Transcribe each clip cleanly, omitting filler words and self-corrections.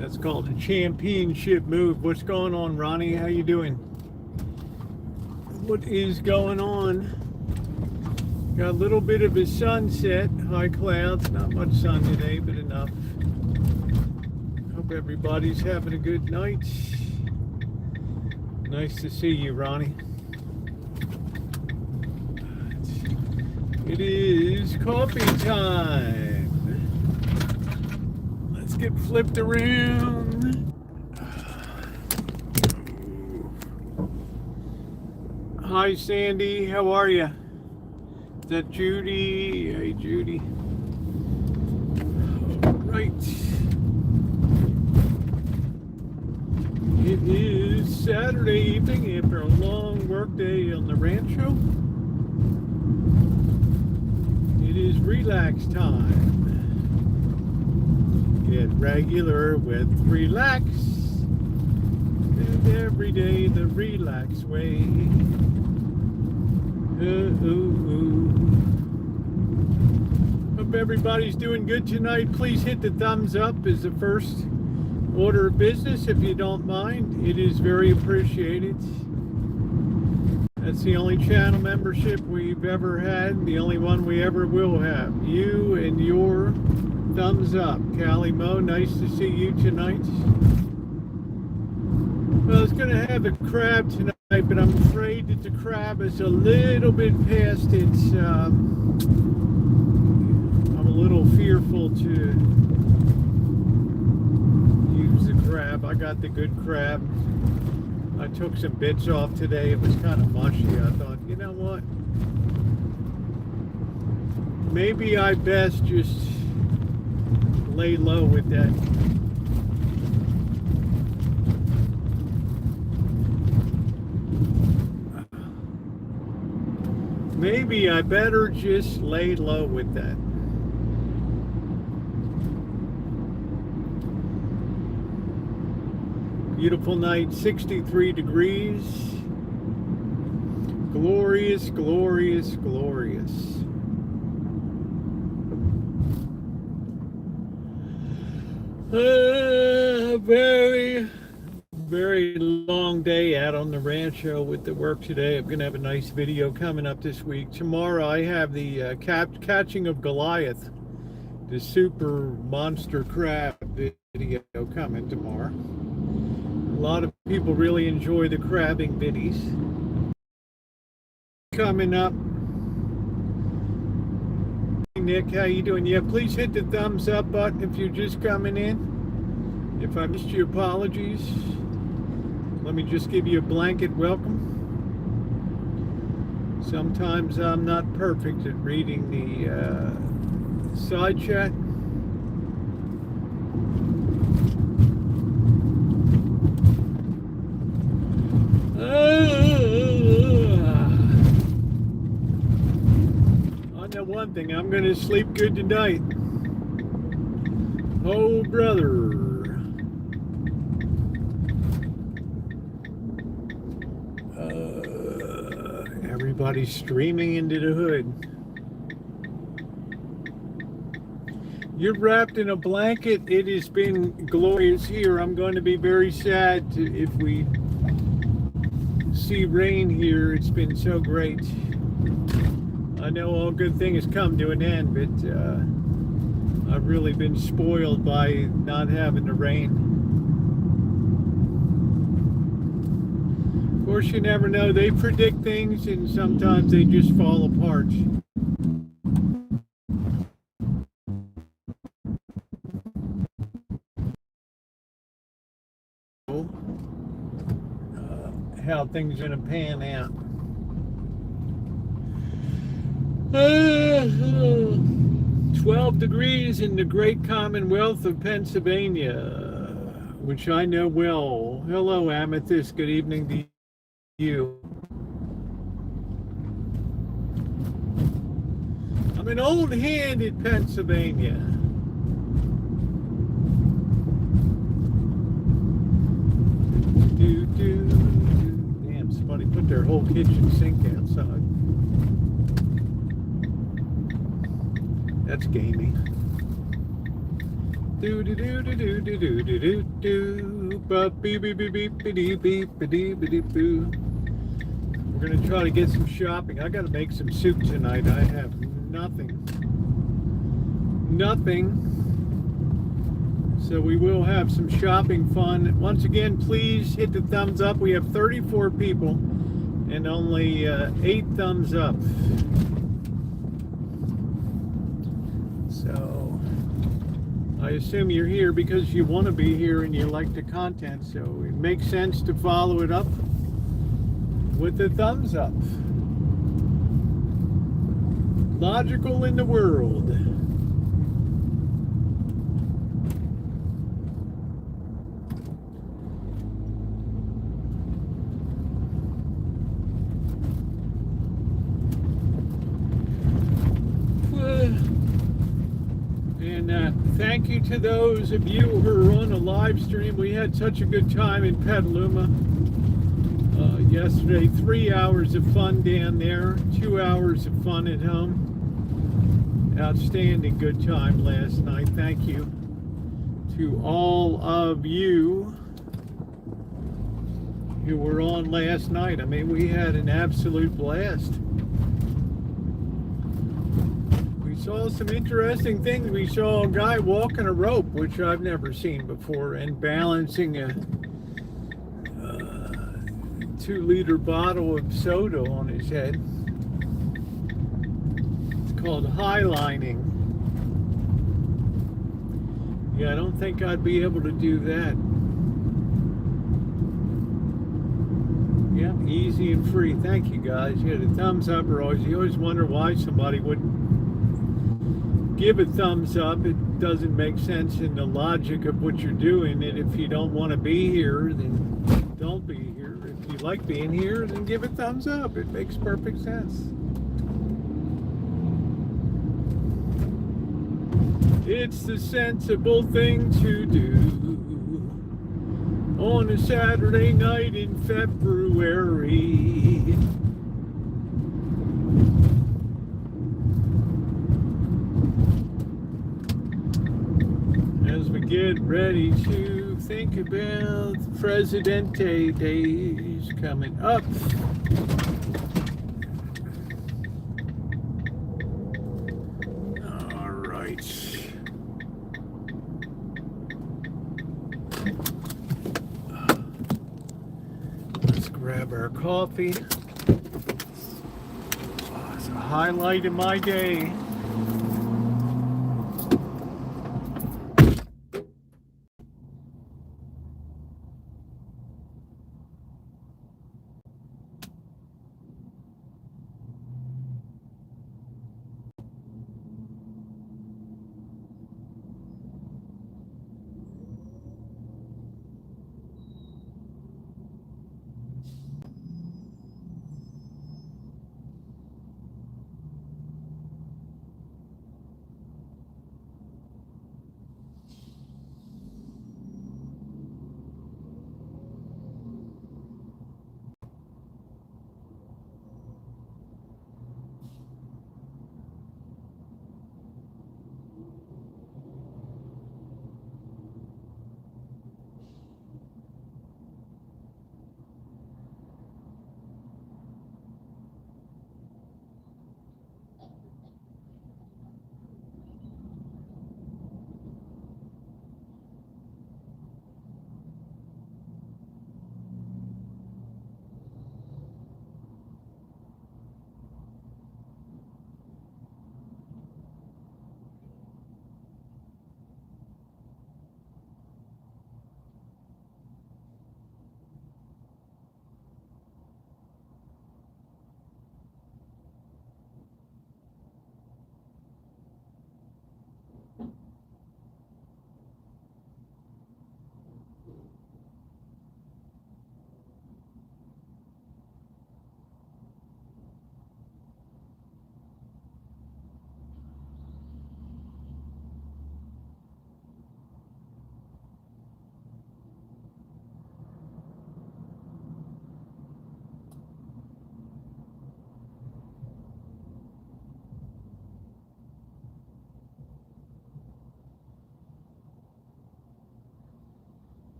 That's called a championship move. What's going on, Ronnie? How you doing? What is going on? Got a little bit of a sunset, high clouds, not much sun today, but enough. Hope everybody's having a good night. Nice to see you, Ronnie. It is coffee time. Let's get flipped around. Hi, Sandy. How are you? Is that Judy? Hey, Judy. All right. It is Saturday evening after a long work day on the Rancho. It is relax time. Get regular with relax. And every day the relax way. Hope everybody's doing good tonight. Please hit the thumbs up as the first order of business if you don't mind. It is very appreciated. That's the only channel membership we've ever had, the only one we ever will have. You and your thumbs up. Callie Mo, nice to see you tonight. Well, I was going to have a crab tonight, but I'm afraid that the crab is a little bit past its, I'm a little fearful to use the crab. I got the good crab. I took some bits off today. It was kind of mushy. I thought, you know what? Maybe I best just lay low with that. Maybe I better just lay low with that. Beautiful night, 63 degrees. Glorious, glorious, glorious. Very, very long day out on the Rancho with the work today. I'm going to have a nice video coming up this week. Tomorrow I have the catching of Goliath, the super monster crab video coming tomorrow. A lot of people really enjoy the crabbing viddies. Coming up. Nick, how you doing? Yeah, please hit the thumbs up button if you're just coming in. If I missed you, apologies. Let me just give you a blanket welcome. Sometimes I'm not perfect at reading the side chat. I know one thing, I'm going to sleep good tonight. Oh, brother. Everybody's streaming into the hood. You're wrapped in a blanket. It has been glorious here. I'm going to be very sad if we see rain here. It's been so great. I know all good things come to an end, but I've really been spoiled by not having the rain. Of course, you never know. They predict things, and sometimes they just fall apart. How things are going to pan out. 12 degrees in the great Commonwealth of Pennsylvania, which I know well. Hello, Amethyst. Good evening to you. I'm an old hand in Pennsylvania. Damn, somebody put their whole kitchen sink outside. That's gamey. Do do do do do do do do do do. Beep beep beep beep beep beep beep beep boo. We're gonna try to get some shopping. I gotta make some soup tonight. I have nothing. So we will have some shopping fun. Once again, please hit the thumbs up. We have 34 people and only 8 thumbs up. So I assume you're here because you want to be here and you like the content. So it makes sense to follow it up with the thumbs up. Logical in the world. And thank you to those of you who are on the live stream. We had such a good time in Petaluma yesterday. 3 hours of fun down there, 2 hours of fun at home. Outstanding good time last night. Thank you to all of you who were on last night. I mean, we had an absolute blast. We saw some interesting things. We saw a guy walking a rope, which I've never seen before, and balancing a 2-liter bottle of soda on his head. It's called highlining. Yeah, I don't think I'd be able to do that. Yeah, easy and free. Thank you guys. You had a thumbs up, or you always wonder why somebody wouldn't give a thumbs up. It doesn't make sense in the logic of what you're doing. And if you don't want to be here, then don't be here. If you like being here, then give a thumbs up. It makes perfect sense. It's the sensible thing to do on a Saturday night in February. As we get ready to think about Presidente days coming up. All right. Let's grab our coffee. Oh, it's a highlight of my day.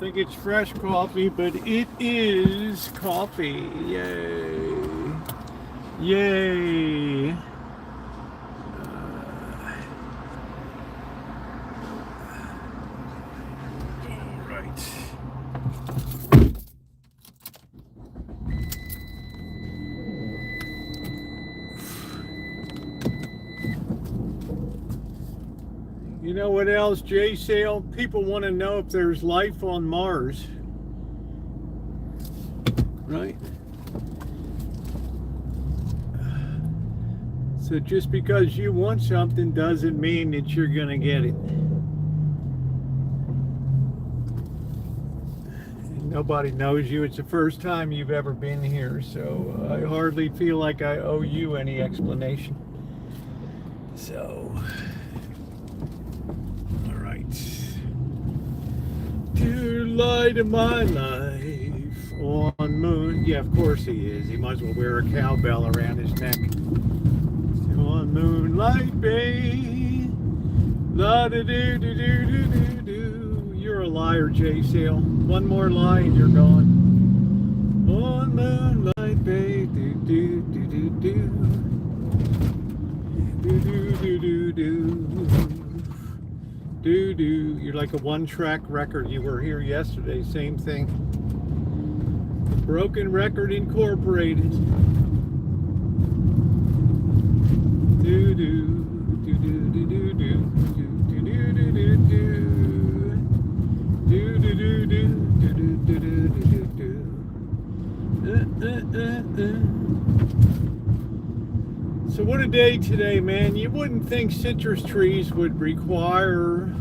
think it's fresh coffee, but it is coffee. Yay. Yay. All right. You know what else, Jay Sale? People want to know if there's life on Mars. Right? So just because you want something doesn't mean that you're going to get it. And nobody knows you. It's the first time you've ever been here, so I hardly feel like I owe you any explanation. So, all right. Dear light of my life on moon. Yeah, of course he is. He might as well wear a cowbell around his neck. On moonlight bay, la da do do do do do do. You're a liar, Jay Sale. One more lie and you're gone. On moonlight bay, do do do do do do do do do do do. You're like a one-track record. You were here yesterday. Same thing. Broken Record Incorporated. Do do do do do do do do do do do do do do. So what a day today, man. You wouldn't think citrus trees would require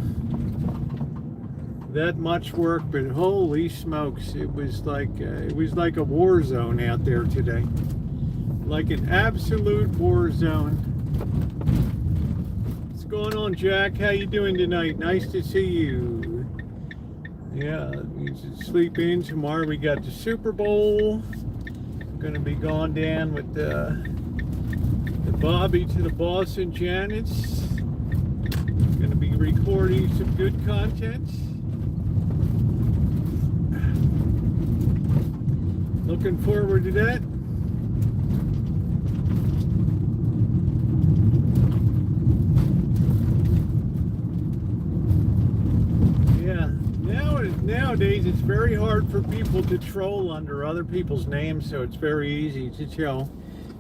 that much work, but holy smokes, it was like a war zone out there today. Like an absolute war zone. What's going on, Jack? How you doing tonight? Nice to see you. Yeah, you should sleep in. Tomorrow we got the Super Bowl. Gonna be going down with the Bobby to the Boston Janets. Gonna be recording some good content. Looking forward to that. Nowadays it's very hard for people to troll under other people's names, so it's very easy to tell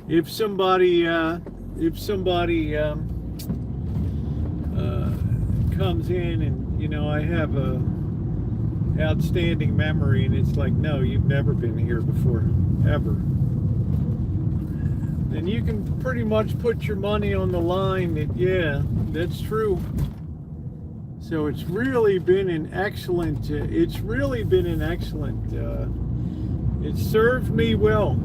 if somebody comes in and, you know, I have a outstanding memory and it's like, no, you've never been here before, ever. Then you can pretty much put your money on the line that, yeah, that's true. So it's really been an excellent, it served me well.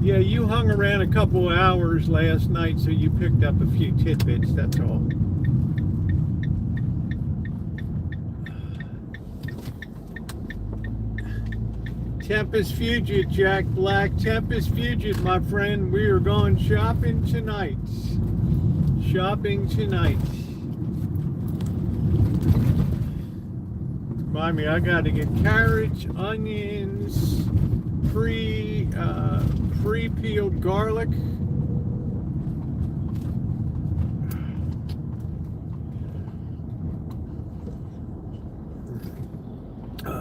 Yeah, you hung around a couple of hours last night, so you picked up a few tidbits, that's all. Tempest Fugit, Jack Black. Tempest Fugit, my friend. We are going shopping tonight. Shopping tonight. Remind me, I got to get carrots, onions, pre-peeled garlic.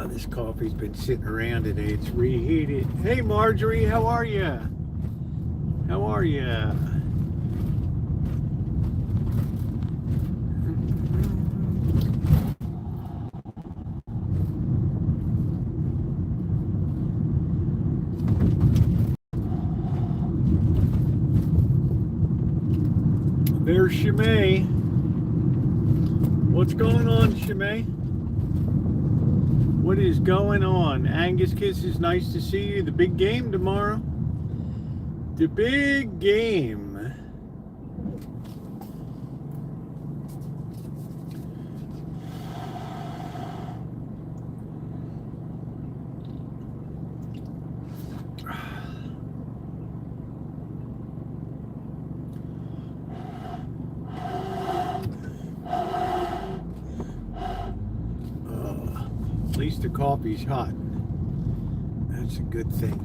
This coffee's been sitting around today. It's reheated. Hey, Marjorie, how are you? How are you? There's Shimei. What's going on, Shimei? What is going on? Angus Kisses, nice to see you. The big game tomorrow. The big game. coffee's hot. That's a good thing.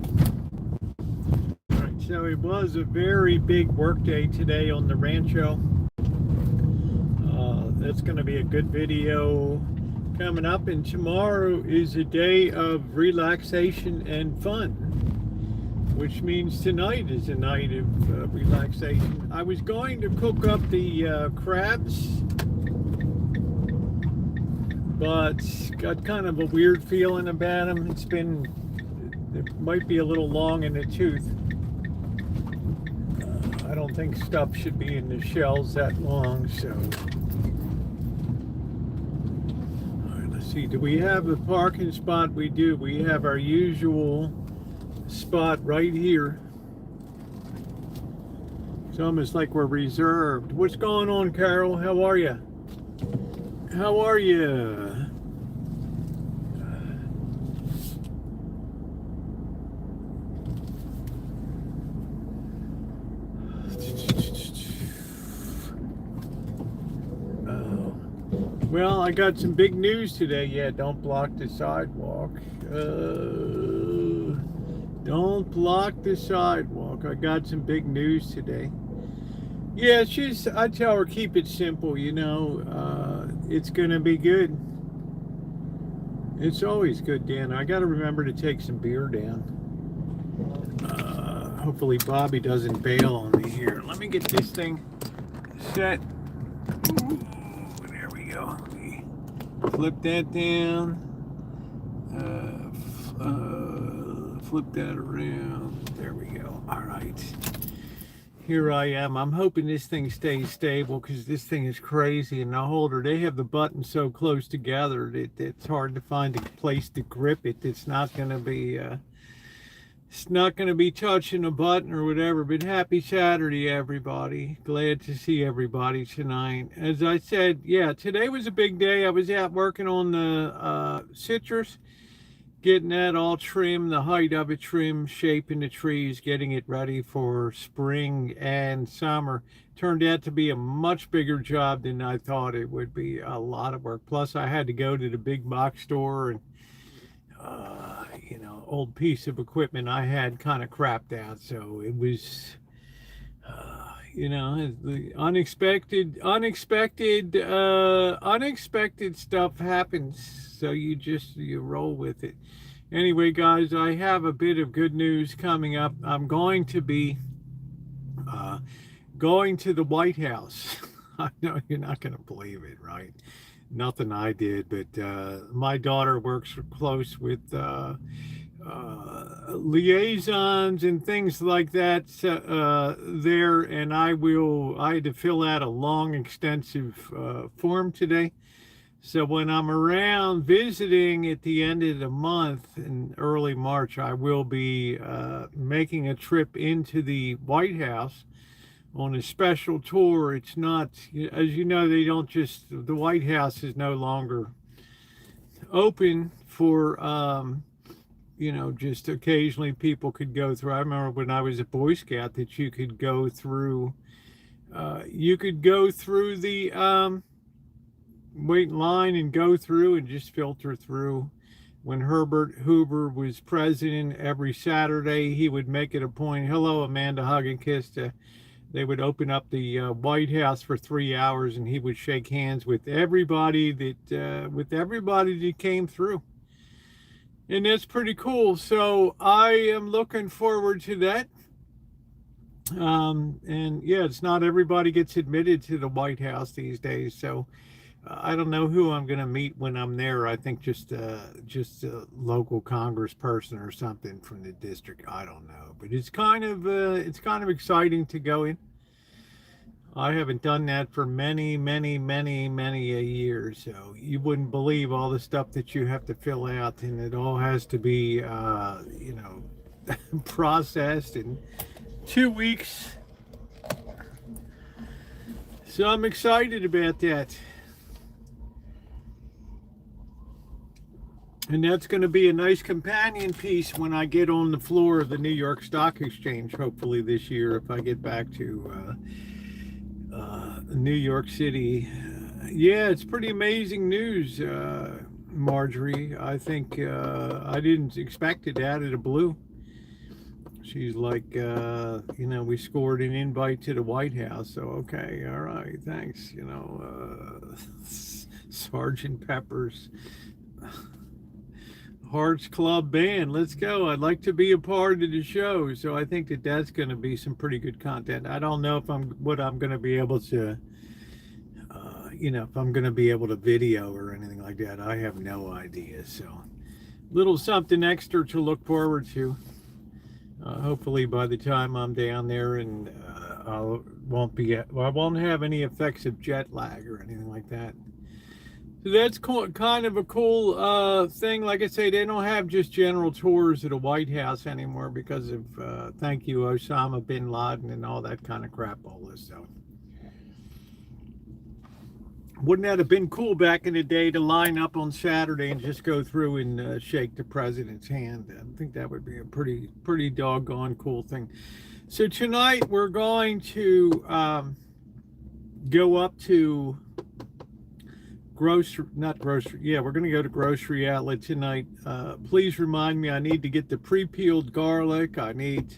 All right, so it was a very big work day today on the Rancho. That's going to be a good video coming up, and tomorrow is a day of relaxation and fun, which means tonight is a night of relaxation. I was going to cook up the crabs, but got kind of a weird feeling about them. It might be a little long in the tooth. I don't think stuff should be in the shells that long, so. See, do we have a parking spot? We do. We have our usual spot right here. It's almost like we're reserved. What's going on, Carol? How are you? How are you? Well, I got some big news today. Yeah, don't block the sidewalk. Don't block the sidewalk. I got some big news today. Yeah, I tell her, keep it simple, you know. It's gonna be good. It's always good, Dan. I gotta remember to take some beer down. Hopefully Bobby doesn't bail on me here. Let me get this thing set. Ooh. Flip that down, flip that around, there we go. All right, here I am. I'm hoping this thing stays stable because this thing is crazy. And the holder, they have the buttons so close together that it's hard to find a place to grip it. It's not going to be touching a button or whatever. But happy Saturday, everybody. Glad to see everybody tonight. As I said, yeah, today was a big day. I was out working on the citrus, getting that all trimmed, the height of it trimmed, shaping the trees, getting it ready for spring and summer. Turned out to be a much bigger job than I thought it would be. A lot of work. Plus, I had to go to the big box store and you know, old piece of equipment I had kind of crapped out, so it was you know, the unexpected stuff happens, so you roll with it. Anyway, guys, I have a bit of good news coming up. I'm going to be going to the White House. I know you're not going to believe it, right? Nothing I did, but my daughter works close with liaisons and things like that there, and I had to fill out a long, extensive form today. So when I'm around visiting at the end of the month in early March, I will be making a trip into the White House on a special tour. It's not, as you know, the White House is no longer open for, you know, just occasionally people could go through. I remember when I was a Boy Scout that you could go through the, wait in line and go through and just filter through. When Herbert Hoover was president, every Saturday he would make it a point, hello, Amanda, hug and kiss. They would open up the White House for 3 hours, and he would shake hands with everybody that came through. And that's pretty cool. So I am looking forward to that. And yeah, it's not everybody gets admitted to the White House these days. So I don't know who I'm going to meet when I'm there. I think just a local congressperson or something from the district. I don't know, but it's kind of exciting to go in. I haven't done that for many a year, so you wouldn't believe all the stuff that you have to fill out, and it all has to be, you know, processed in 2 weeks. So I'm excited about that. And that's going to be a nice companion piece when I get on the floor of the New York Stock Exchange, hopefully this year, if I get back to New York City. Yeah, it's pretty amazing news. Marjorie. I think I didn't expect it out of the blue. She's like, we scored an invite to the White House. So, okay, all right, thanks. Sergeant Pepper's Hearts Club Band. Let's go. I'd like to be a part of the show. So I think that that's going to be some pretty good content. I don't know if I'm going to be able to, if I'm going to be able to video or anything like that. I have no idea. So little something extra to look forward to. Hopefully by the time I'm down there and I won't have any effects of jet lag or anything like that. So that's kind of a cool thing. Like I say, they don't have just general tours of the White House anymore because of, thank you, Osama bin Laden and all that kind of crap, all this. So wouldn't that have been cool back in the day to line up on Saturday and just go through and shake the president's hand? I think that would be a pretty doggone cool thing. So tonight we're going to go up to we're going to go to Grocery Outlet tonight. Please remind me, I need to get the pre-peeled garlic. I need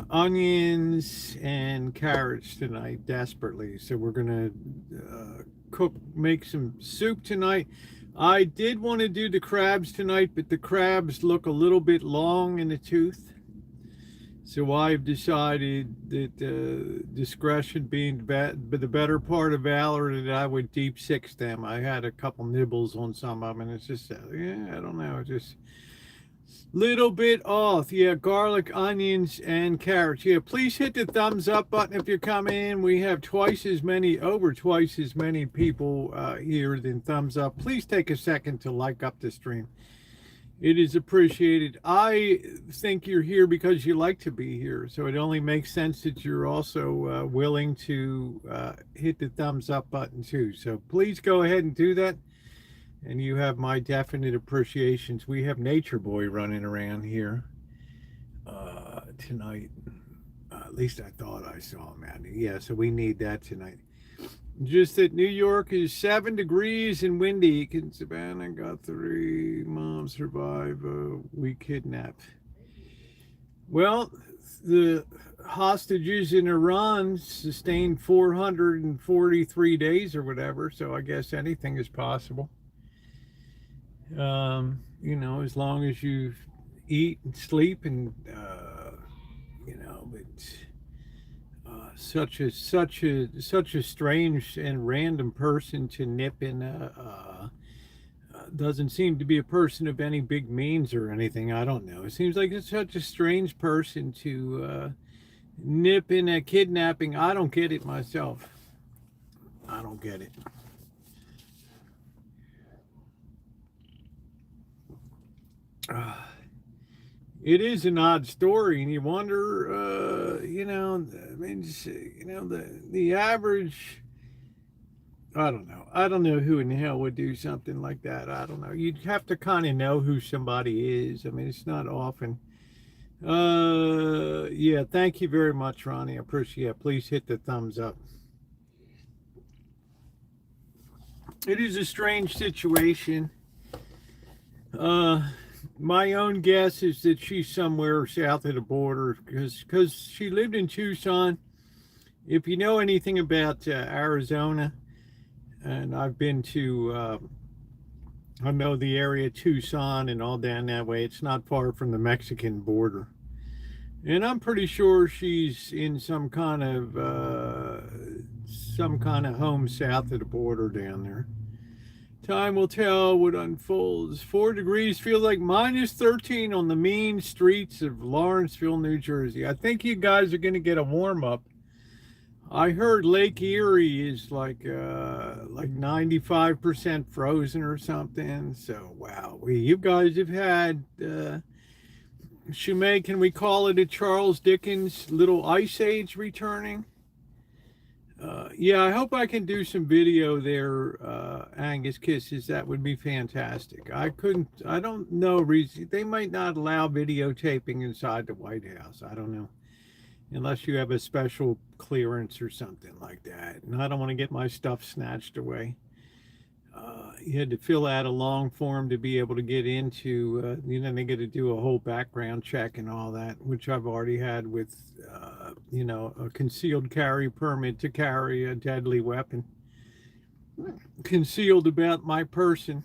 onions and carrots tonight desperately. So we're going to make some soup tonight. I did want to do the crabs tonight, but the crabs look a little bit long in the tooth. So I've decided that discretion being the better part of valor, that I would deep six them. I had a couple nibbles on some of them, and it's just, I don't know, just little bit off. Yeah, garlic, onions, and carrots. Yeah, please hit the thumbs up button if you're coming in. We have over twice as many people here than thumbs up. Please take a second to like up the stream. It is appreciated. I think you're here because you like to be here. So it only makes sense that you're also willing to hit the thumbs up button too. So please go ahead and do that. And you have my definite appreciations. We have Nature Boy running around here tonight. At least I thought I saw him out. Yeah, so we need that tonight. Just that New York is 7 degrees and windy. In Savannah got 3. Mom survived a week kidnapped. Well, the hostages in Iran sustained 443 days or whatever. So I guess anything is possible. As long as you eat and sleep and, it's such a strange and random person to nip in doesn't seem to be a person of any big means or anything. I don't know. It seems like it's such a strange person to nip in a kidnapping. I don't get it myself. I don't get it. It is an odd story, and you wonder, the average, I don't know. I don't know who in the hell would do something like that. I don't know. You'd have to kind of know who somebody is. I mean, it's not often. Yeah, thank you very much, Ronnie. I appreciate it. Please hit the thumbs up. It is a strange situation. My own guess is that she's somewhere south of the border because she lived in Tucson. If you know anything about Arizona, and I've been to, I know the area Tucson and all down that way. It's not far from the Mexican border. And I'm pretty sure she's in some kind of home south of the border down there. Time will tell what unfolds. 4 degrees feels like -13 on the mean streets of Lawrenceville, New Jersey. I think you guys are going to get a warm up. I heard Lake Erie is like 95% frozen or something. So wow, you guys have had Shumay, can we call it a Charles Dickens little ice age returning? Yeah, I hope I can do some video there, Angus Kisses. That would be fantastic. I don't know, they might not allow videotaping inside the White House. I don't know. Unless you have a special clearance or something like that. And I don't want to get my stuff snatched away. You had to fill out a long form to be able to get into, they got to do a whole background check and all that, which I've already had with, a concealed carry permit to carry a deadly weapon concealed about my person.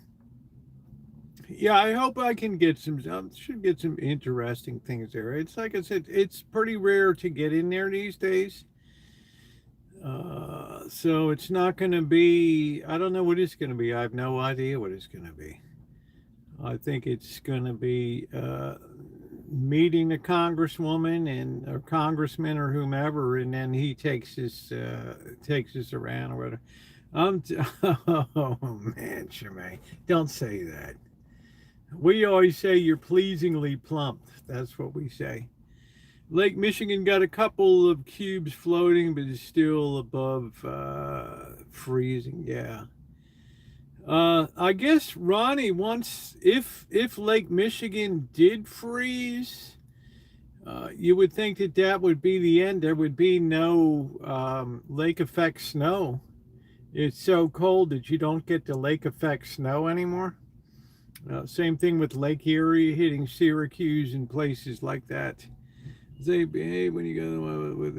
Yeah, I hope I can get should get some interesting things there. It's like I said, it's pretty rare to get in there these days. So it's not going to be, I don't know what it's going to be. I have no idea what it's going to be. I think it's going to be meeting a congresswoman and or congressman or whomever, and then he takes us around or whatever. Oh man, Shemay, don't say that. We always say you're pleasingly plump. That's what we say. Lake Michigan got a couple of cubes floating, but is still above freezing. Yeah. I guess Ronnie wants if Lake Michigan did freeze, you would think that would be the end. There would be no lake effect snow. It's so cold that you don't get the lake effect snow anymore. Same thing with Lake Erie hitting Syracuse and places like that. Say, hey, when you go with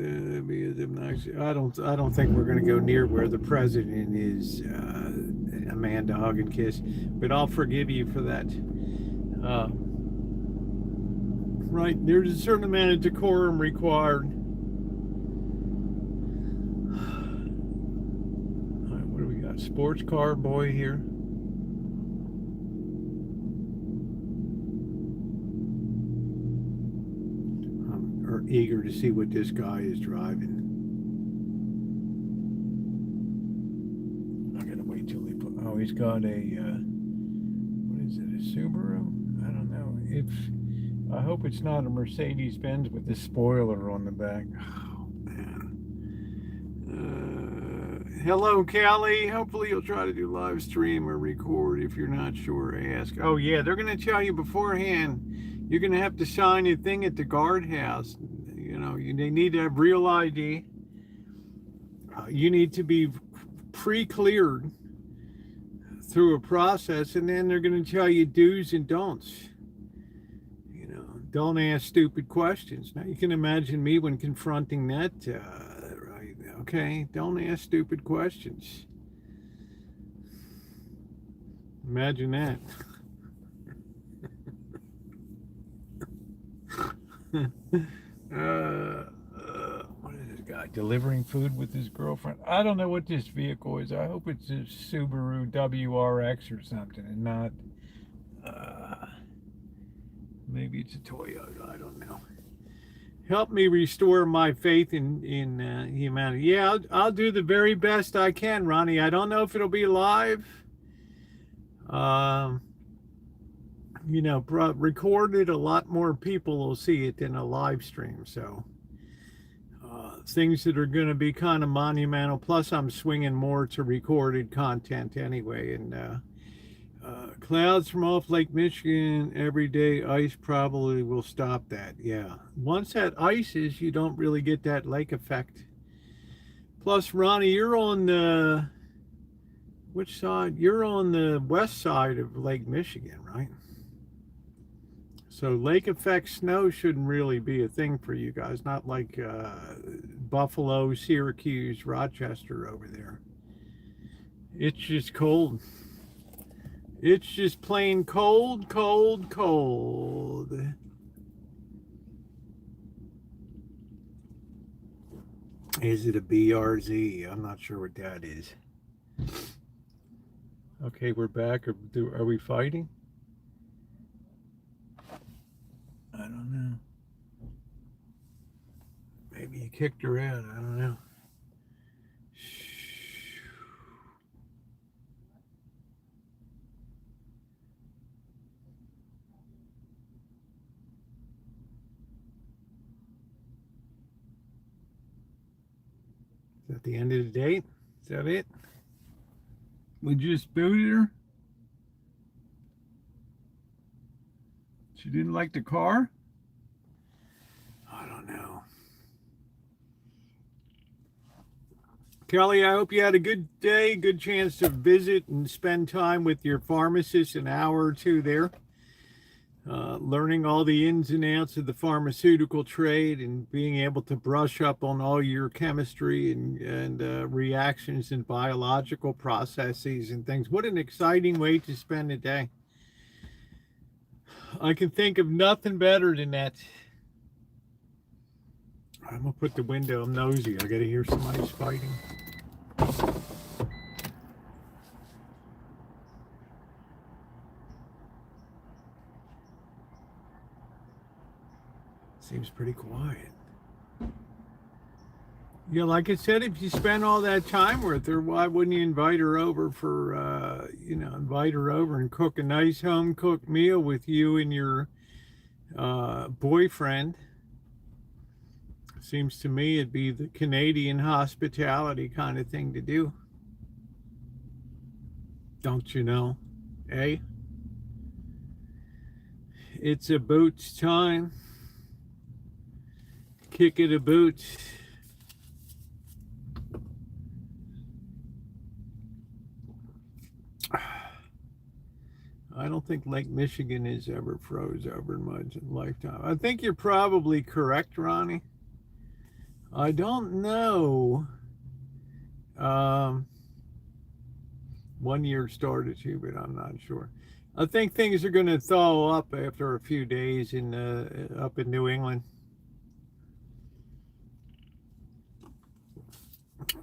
obnoxious. I don't think we're going to go near where the president is, Amanda Hug and Kiss, but I'll forgive you for that. Right, there's a certain amount of decorum required. All right, what do we got? Sports car boy here. Eager to see what this guy is driving. I gotta wait till he put. Oh, he's got a what is it? A Subaru? I don't know. I hope it's not a Mercedes Benz with the spoiler on the back. Oh man. Hello, Callie. Hopefully you'll try to do live stream or record. If you're not sure, ask. Oh yeah, they're gonna tell you beforehand. You're going to have to sign a thing at the guardhouse. They need to have real ID. You need to be pre-cleared through a process, and then they're going to tell you do's and don'ts. Don't ask stupid questions. Now, you can imagine me when confronting that, right? Okay, don't ask stupid questions. Imagine that. What is this guy delivering food with his girlfriend? I don't know what this vehicle is. I hope it's a Subaru WRX or something, and not maybe it's a Toyota. I don't know. Help me restore my faith in humanity. Yeah, I'll do the very best I can, Ronnie. I don't know if it'll be live. Recorded, a lot more people will see it than a live stream. So things that are going to be kind of monumental. Plus, I'm swinging more to recorded content anyway. And clouds from off Lake Michigan every day. Ice probably will stop that. Yeah. Once that ices, you don't really get that lake effect. Plus, Ronnie, you're on the which side? You're on the west side of Lake Michigan, right? So lake effect snow shouldn't really be a thing for you guys. Not like Buffalo, Syracuse, Rochester over there. It's just cold. It's just plain cold, cold, cold. Is it a BRZ? I'm not sure what that is. Okay, we're back. Are we fighting? I don't know. Maybe he kicked her out. I don't know. Is that the end of the date? Is that it? We just booted her? She didn't like the car? I don't know. Kelly, I hope you had a good day, good chance to visit and spend time with your pharmacist, an hour or two there, learning all the ins and outs of the pharmaceutical trade and being able to brush up on all your chemistry and reactions and biological processes and things. What an exciting way to spend a day. I can think of nothing better than that. I'm going to put the window, I'm nosy. I got to hear somebody fighting. Seems pretty quiet. Yeah, like I said, if you spend all that time with her, why wouldn't you invite her over for, invite her over and cook a nice home cooked meal with you and your boyfriend? Seems to me it'd be the Canadian hospitality kind of thing to do. Don't you know? Eh? It's a boots time. Kick it a boots. I don't think Lake Michigan has ever froze over in my lifetime. I think you're probably correct, Ronnie. I don't know. 1 year started to, but I'm not sure. I think things are going to thaw up after a few days up in New England.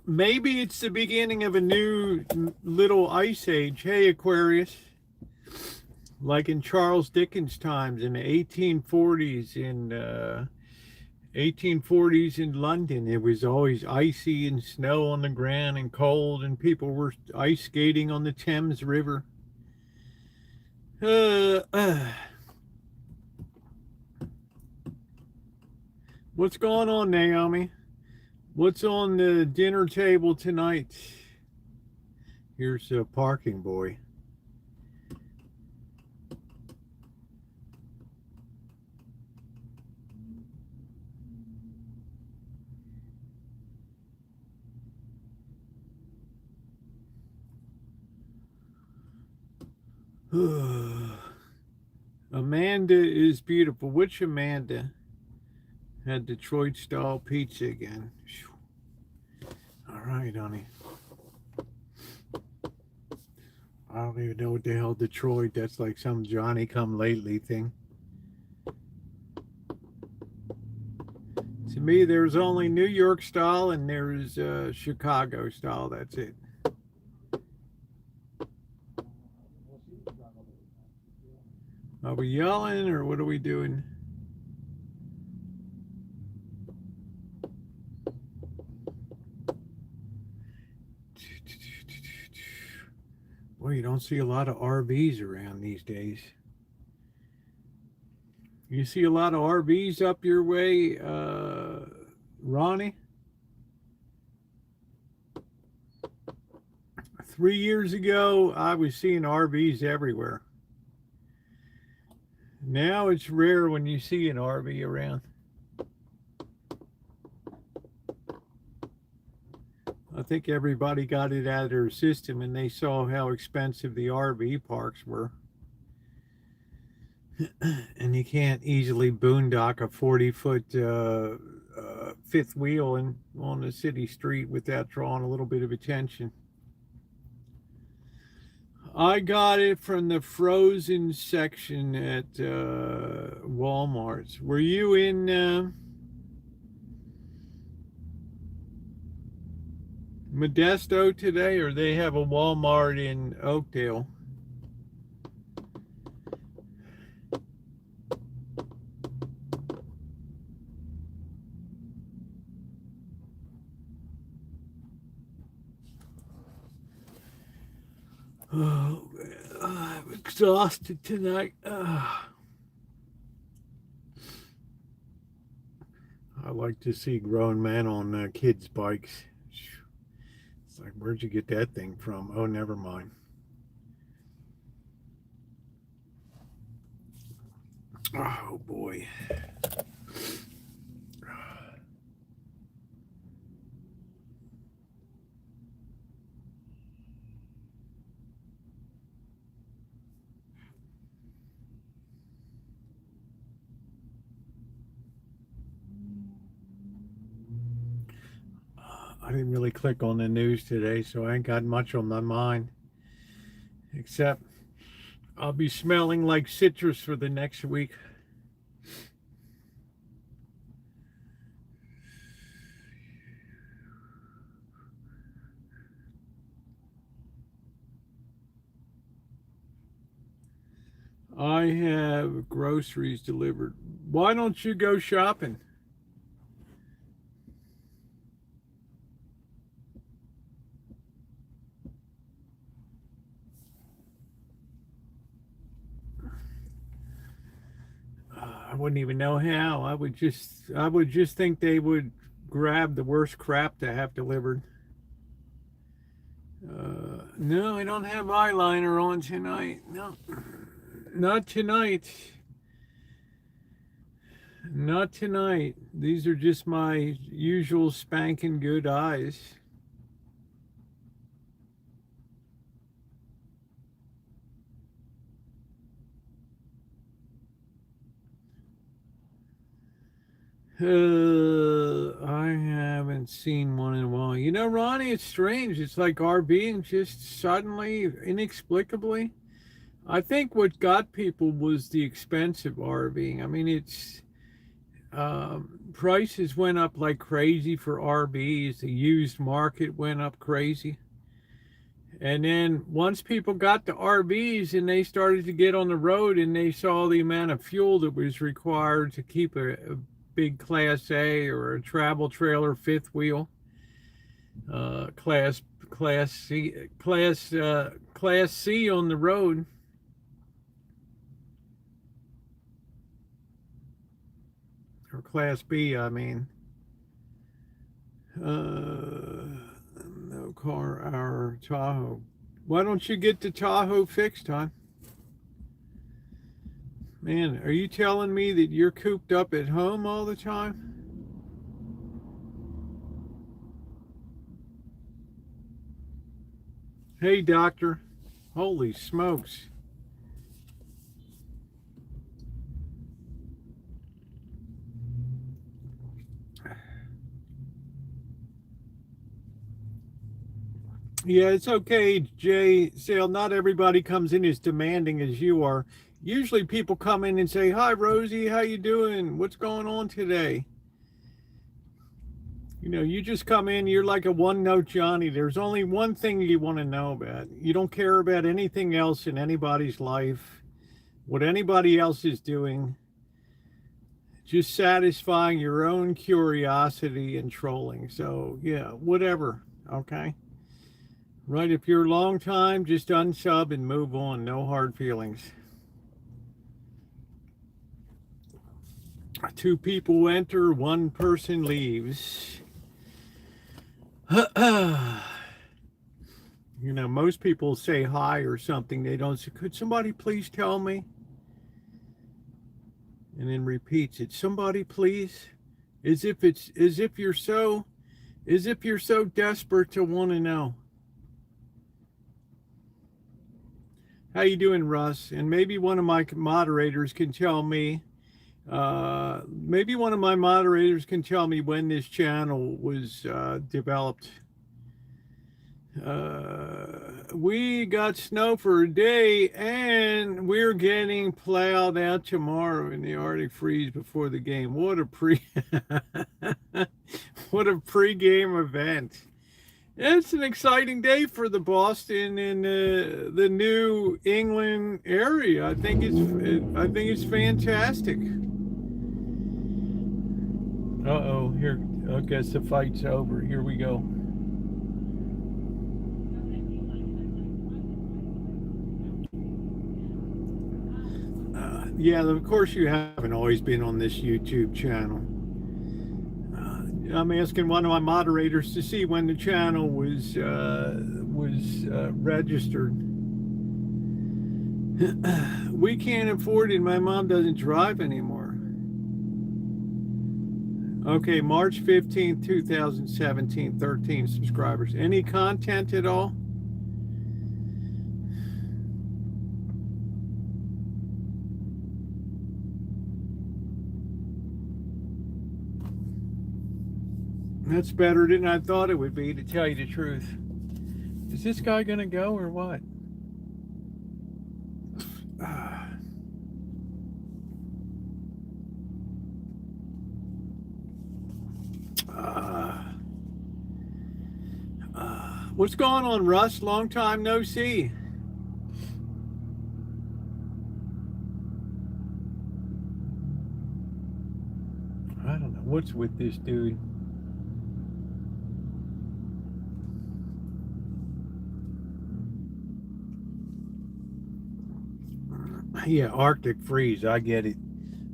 Maybe it's the beginning of a new little ice age. Hey, Aquarius. Like in Charles Dickens' times in the 1840s in 1840s in London, it was always icy and snow on the ground and cold, and people were ice skating on the Thames River. What's going on, Naomi? What's on the dinner table tonight? Here's a parking boy. Amanda is beautiful. Which Amanda? Had Detroit style pizza again. All right, honey. I don't even know what the hell Detroit. That's like some Johnny come lately thing. To me, there's only New York style and there's Chicago style. That's it. Are we yelling or what are we doing? Well, you don't see a lot of RVs around these days. You see a lot of RVs up your way, Ronnie? 3 years ago, I was seeing RVs everywhere. Now it's rare when you see an RV around. I think everybody got it out of their system and they saw how expensive the RV parks were. And you can't easily boondock a 40-foot fifth wheel on a city street without drawing a little bit of attention. I got it from the frozen section at Walmart's. Were you in Modesto today, or they have a Walmart in Oakdale? Oh, I'm exhausted tonight. I like to see grown men on kids' bikes. It's like, where'd you get that thing from? Oh, never mind. Oh, boy. I didn't really click on the news today, so I ain't got much on my mind. Except I'll be smelling like citrus for the next week. I have groceries delivered. Why don't you go shopping? I wouldn't even know how. I would just think they would grab the worst crap to have delivered. No, I don't have eyeliner on tonight. No, not tonight. Not tonight. These are just my usual spanking good eyes. I haven't seen one in a while. You know, Ronnie, it's strange. It's like RVing just suddenly, inexplicably. I think what got people was the expensive RVing. I mean, it's prices went up like crazy for RVs. The used market went up crazy. And then once people got the RVs and they started to get on the road and they saw the amount of fuel that was required to keep a big Class A or a travel trailer fifth wheel, Class C on the road. Or Class B, I mean. No car, our Tahoe. Why don't you get the Tahoe fixed, hon? Man, are you telling me that you're cooped up at home all the time? Hey, doctor. Holy smokes. Yeah, it's okay, Jay Sale. Not everybody comes in as demanding as you are. Usually people come in and say, "Hi, Rosie, how you doing? What's going on today?" You know, you just come in, you're like a one-note Johnny. There's only one thing you want to know about. You don't care about anything else in anybody's life, what anybody else is doing. Just satisfying your own curiosity and trolling. So, yeah, whatever. Okay. Right, if you're a long time, just unsub and move on. No hard feelings. Two people enter, one person leaves. You know, most people say hi or something. They don't say, "Could somebody please tell me?" And then repeats it. "Somebody please." As if you're so desperate to want to know. How you doing, Russ? And maybe one of my moderators can tell me. Maybe one of my moderators can tell me when this channel was developed. We got snow for a day, and we're getting plowed out tomorrow in the Arctic freeze before the game. What a what a pre-game event! It's an exciting day for the Boston and the New England area. I think it's fantastic. Uh-oh, here, I guess the fight's over. Here we go. Yeah, of course you haven't always been on this YouTube channel. I'm asking one of my moderators to see when the channel was registered. We can't afford it. My mom doesn't drive anymore. Okay, March 15th, 2017, 13 subscribers. Any content at all? That's better than I thought it would be, to tell you the truth. Is this guy gonna go or what? What's going on, Russ? Long time no see. I don't know what's with this dude. Yeah, Arctic freeze. I get it.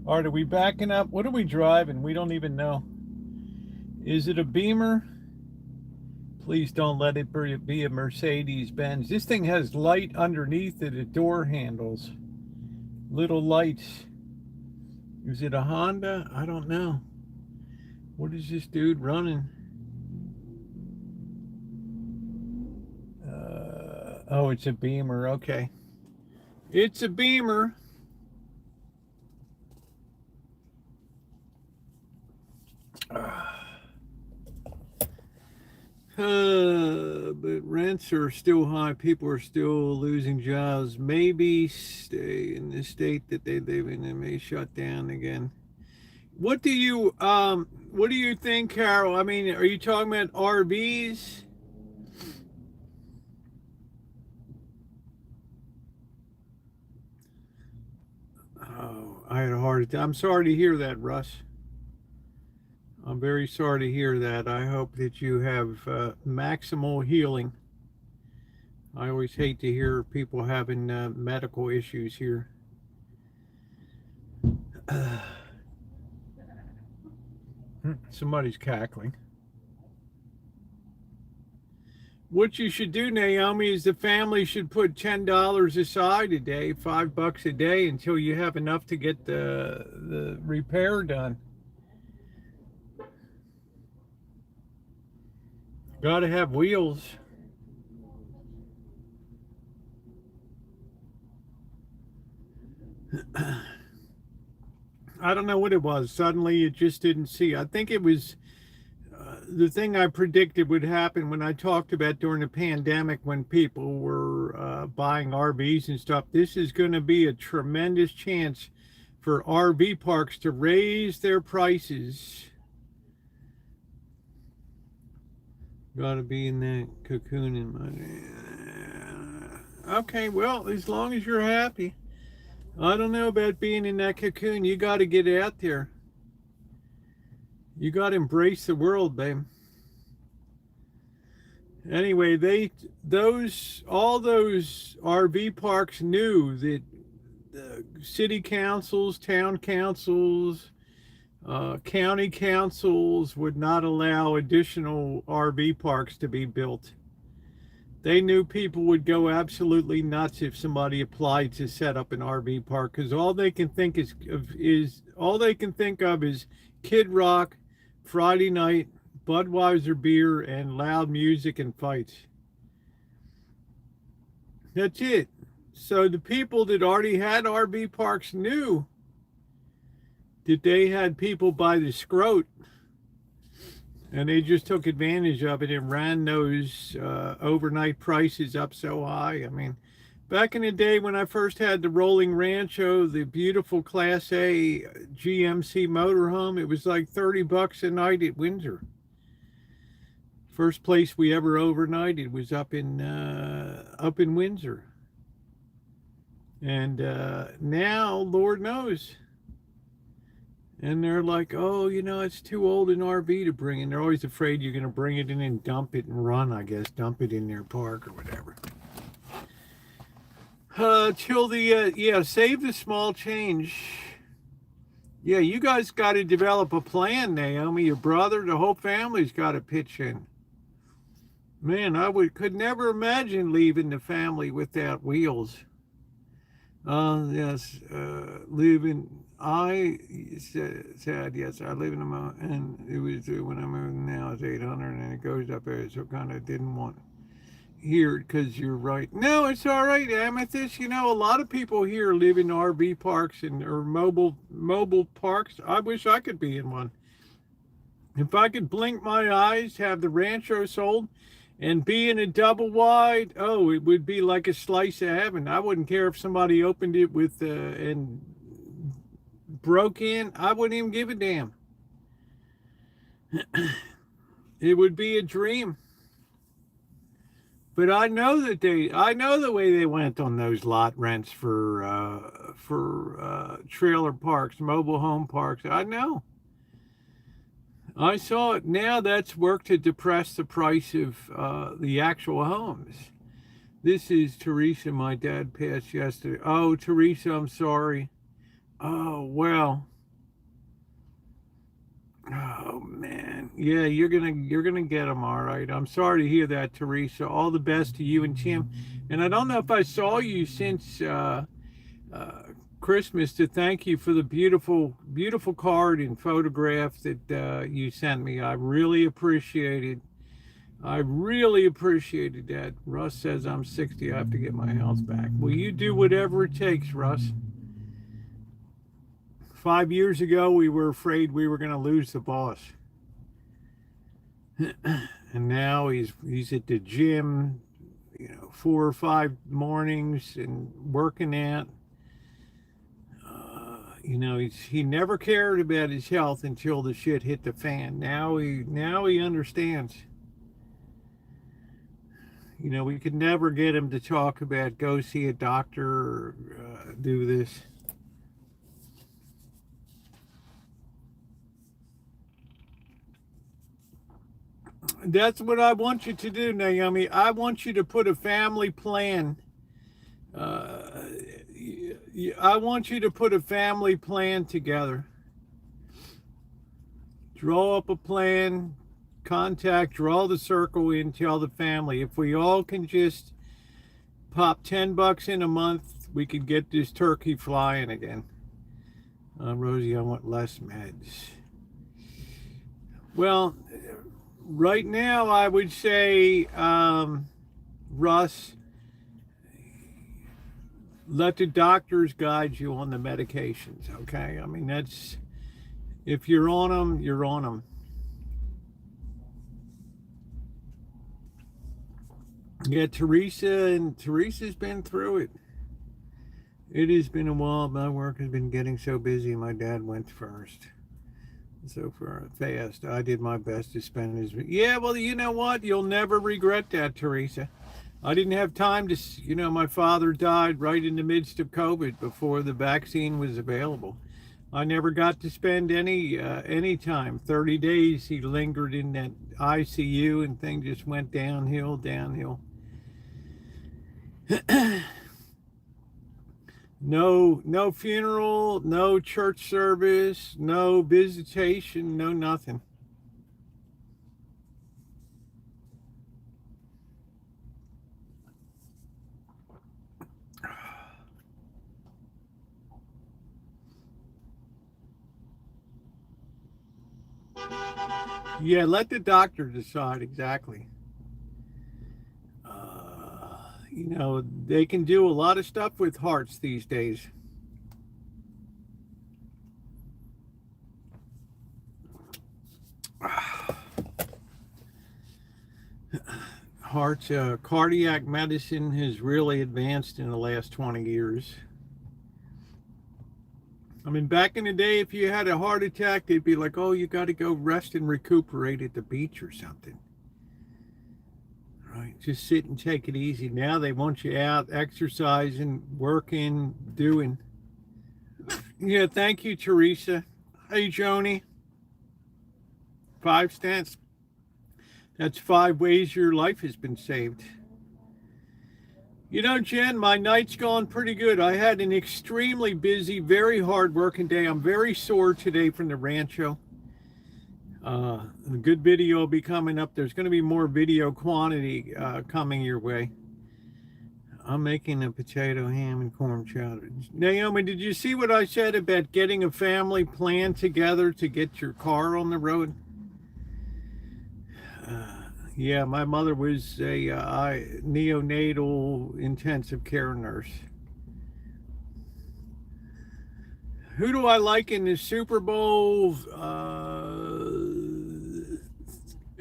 All right, are we backing up? What are we driving? We don't even know. Is it a Beamer? Please don't let it be a Mercedes-Benz. This thing has light underneath it at door handles. Little lights. Is it a Honda? I don't know. What is this dude running? Oh, it's a Beamer. Okay. It's a Beamer. But rents are still high. People are still losing jobs. Maybe stay in the state that they live in and may shut down again. What do you think, Carol? I mean, are you talking about RVs? Oh, I had a heart attack. I'm sorry to hear that, Russ. I'm very sorry to hear that. I hope that you have maximal healing. I always hate to hear people having medical issues here. Somebody's cackling. What you should do, Naomi, is the family should put $10 aside a day, $5 a day, until you have enough to get the repair done. Got to have wheels. I don't know what it was. Suddenly it just didn't see. I think it was the thing I predicted would happen when I talked about during the pandemic, when people were buying RVs and stuff. This is going to be a tremendous chance for RV parks to raise their prices. Got to be in that cocoon in my... Okay, well, as long as you're happy. I don't know about being in that cocoon. You got to get out there. You got to embrace the world, babe. Anyway, all those RV parks knew that city councils, town councils, county councils would not allow additional RV parks to be built. They knew people would go absolutely nuts if somebody applied to set up an RV park, because all they can think is Kid Rock, Friday night, Budweiser beer, and loud music and fights. That's it. So the people that already had RV parks knew that they had people by the scrote, and they just took advantage of it and ran those overnight prices up so high. I mean, back in the day when I first had the rolling Rancho, the beautiful Class A GMC motorhome, it was like $30 a night at Windsor. First place we ever overnighted was up in Windsor. And now, Lord knows. And they're like, oh, it's too old an RV to bring in. They're always afraid you're going to bring it in and dump it and run, I guess. Dump it in their park or whatever. Save the small change. Yeah, you guys got to develop a plan, Naomi. Your brother, the whole family's got to pitch in. Man, could never imagine leaving the family without wheels. Yes, I said, yes, I live in a mountain, and it was when I moved now it's 800 and it goes up there, so kind of didn't want here because you're right. No, it's all right, Amethyst. A lot of people here live in RV parks or mobile parks. I wish I could be in one. If I could blink my eyes, have the Rancho sold, and be in a double wide, oh, it would be like a slice of heaven. I wouldn't care if somebody opened it with and broke in. I wouldn't even give a damn. It would be a dream. But I know the way they went on those lot rents for trailer parks, mobile home parks. I know. I saw it. Now that's work to depress the price of the actual homes. This is Teresa. My dad passed yesterday. Oh, Teresa, I'm sorry. Oh, well. Oh man. Yeah, you're gonna get them all right. I'm sorry to hear that, Teresa. All the best to you and Tim. And I don't know if I saw you since uh, Christmas to thank you for the beautiful, beautiful card and photograph that you sent me. I really appreciated. I really appreciated that. Russ says I'm 60. I have to get my house back. Will you do whatever it takes, Russ? 5 years ago, we were afraid we were going to lose the boss, and now he's at the gym, 4 or 5 mornings and working out. He never cared about his health until the shit hit the fan. Now he understands. We could never get him to talk about go see a doctor or do this. That's what I want you to do, Naomi. I want you to put a family plan. I want you to put a family plan together. Draw up a plan, draw the circle in, tell the family. If we all can just pop $10 in a month, we could get this turkey flying again. Rosie, I want less meds. Well, right now, I would say, Russ, let the doctors guide you on the medications, okay? I mean, if you're on them, you're on them. Yeah, Teresa's been through it. It has been a while. My work has been getting so busy. My dad went first. So fast. I did my best to spend his. Yeah, well, you know what? You'll never regret that, Teresa. I didn't have time to. My father died right in the midst of COVID before the vaccine was available. I never got to spend any time. 30 days he lingered in that ICU, and things just went downhill. No funeral, no church service, no visitation, no nothing. Yeah, let the doctor decide exactly. They can do a lot of stuff with hearts these days. Hearts, cardiac medicine has really advanced in the last 20 years. I mean, back in the day, if you had a heart attack, they'd be like, oh, you got to go rest and recuperate at the beach or something. Right? Just sit and take it easy. Now they want you out exercising, working, doing. Yeah, thank you, Teresa. Hey, Joni. 5 cents. That's 5 ways your life has been saved. Jen, my night's gone pretty good. I had an extremely busy, very hard working day. I'm very sore today from the Rancho. A good video will be coming up. There's going to be more video quantity coming your way. I'm making a potato, ham, and corn chowder. Naomi, did you see what I said about getting a family plan together to get your car on the road? Yeah, my mother was a neonatal intensive care nurse. Who do I like in the Super Bowl?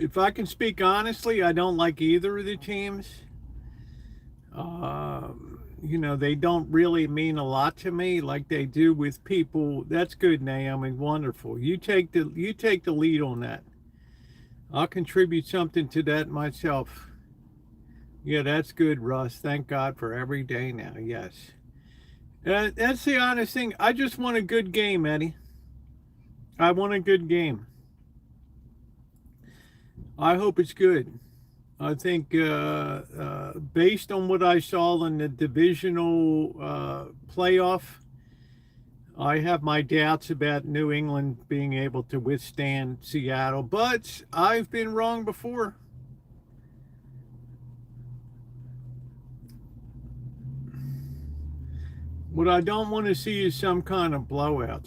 if I can speak honestly, I don't like either of the teams. You know, they don't really mean a lot to me like they do with people. That's good, Naomi. Wonderful. You take the lead on that. I'll contribute something to that myself. Yeah, that's good, Russ. Thank God for every day now. Yes. That's the honest thing. I just want a good game, Eddie. I want a good game. I hope it's good. I think based on what I saw in the divisional playoff, I have my doubts about New England being able to withstand Seattle, but I've been wrong before. What I don't want to see is some kind of blowout.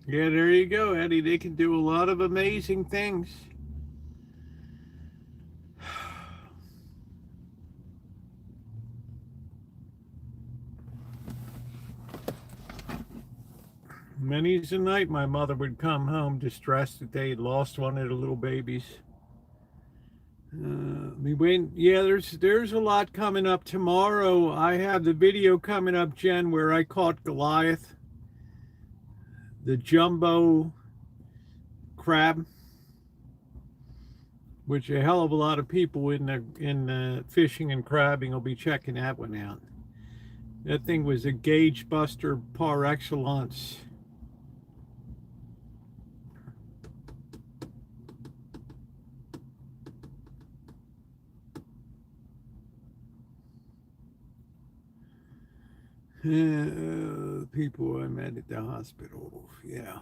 Yeah, there you go, Eddie. They can do a lot of amazing things. Many's a night my mother would come home distressed that they had lost one of the little babies. We went. Yeah, there's a lot coming up tomorrow. I have the video coming up, Jen, where I caught Goliath, the jumbo crab, which a hell of a lot of people in fishing and crabbing will be checking that one out. That thing was a gauge buster par excellence. People I met at the hospital. Yeah.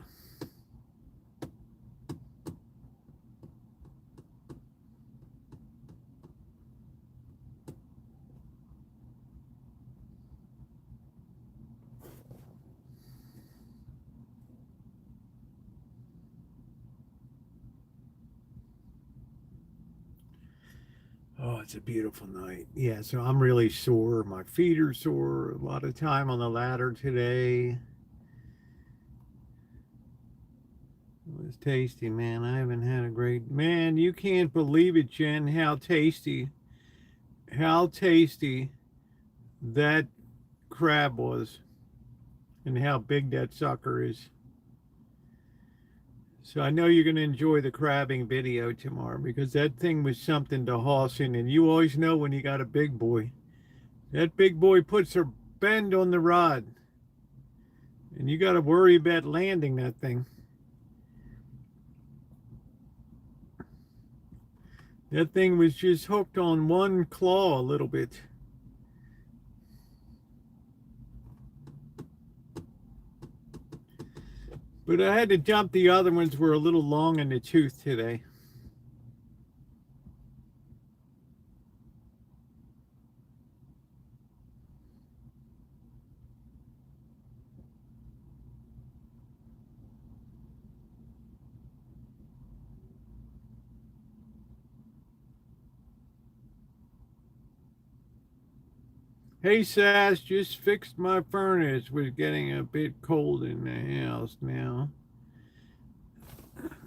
Oh, it's a beautiful night. Yeah, so I'm really sore. My feet are sore. A lot of time on the ladder today. It was tasty, man. I haven't had a great man. You can't believe it, Jen, how tasty that crab was and how big that sucker is. So I know you're going to enjoy the crabbing video tomorrow because that thing was something to hoss in. And you always know when you got a big boy. That big boy puts a bend on the rod. And you got to worry about landing that thing. That thing was just hooked on one claw a little bit. But I had to jump the other ones were a little long in the tooth today. Hey, Sass, just fixed my furnace. Was getting a bit cold in the house now.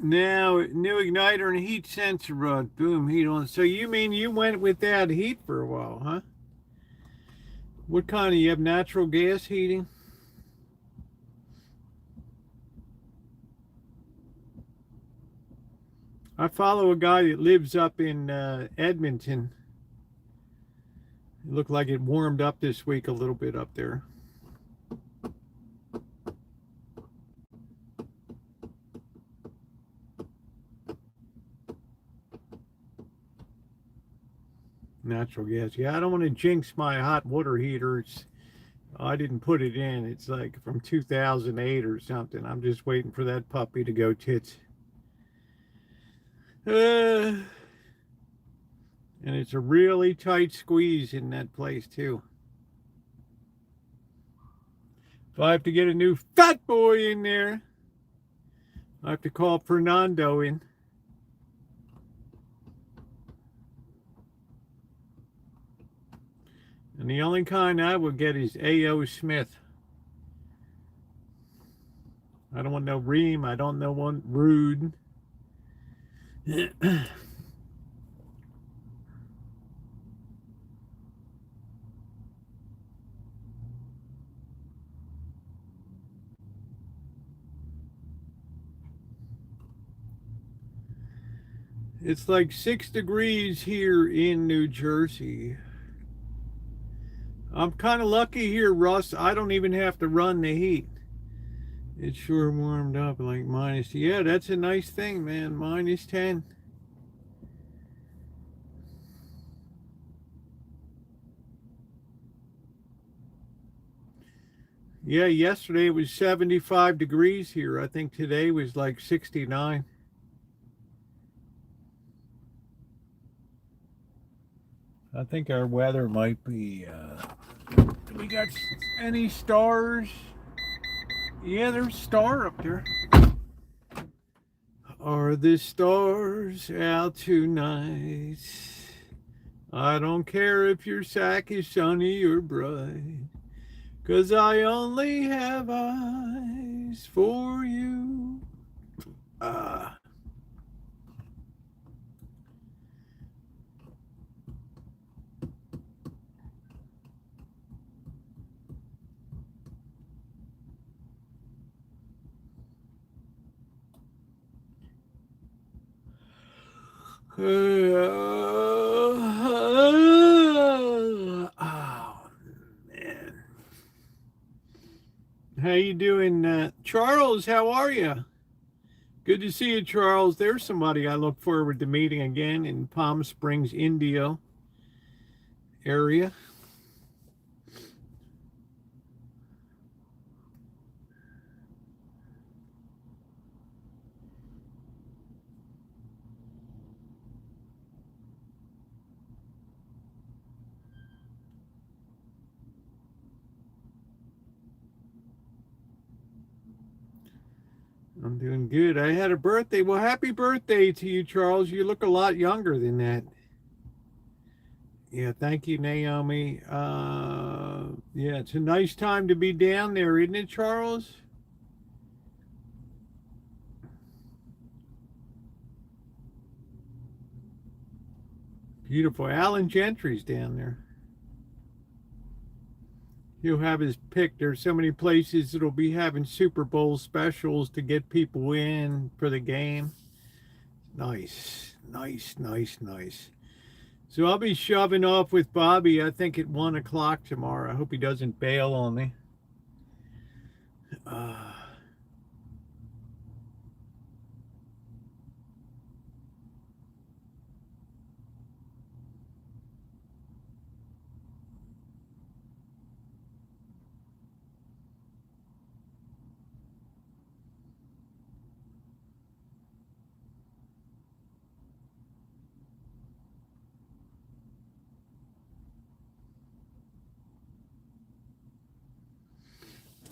Now, new igniter and heat sensor rod. Boom, heat on. So you mean you went without heat for a while, huh? What kind of, you have natural gas heating? I follow a guy that lives up in Edmonton. It looked like it warmed up this week a little bit up there. Natural gas. Yeah, I don't want to jinx my hot water heaters. I didn't put it in. It's like from 2008 or something. I'm just waiting for that puppy to go tits. And it's a really tight squeeze in that place too. If I have to get a new fat boy in there, I have to call Fernando in. And the only kind I will get is A.O. Smith. I don't want no Ream. I don't want Rude. It's like 6 degrees here in New Jersey. I'm kind of lucky here, Russ. I don't even have to run the heat. It's sure warmed up like minus. Yeah, that's a nice thing, man. Minus 10. Yeah, yesterday it was 75 degrees here. I think today was like 69. I think our weather might be, we got any stars? Yeah, there's a star up there. Are the stars out tonight? I don't care if your sack is sunny or bright, 'cause I only have eyes for you. Oh man, how you doing, Charles? How are you? Good to see you, Charles. There's somebody I look forward to meeting again in Palm Springs, Indio area. I'm doing good. I had a birthday. Well, happy birthday to you, Charles. You look a lot younger than that. Yeah, thank you, Naomi. Yeah, it's a nice time to be down there, isn't it, Charles? Beautiful. Alan Gentry's down there. He'll have his pick. There's so many places that'll be having Super Bowl specials to get people in for the game. Nice, nice, nice, nice. So I'll be shoving off with Bobby, I think, at 1 o'clock tomorrow. I hope he doesn't bail on me.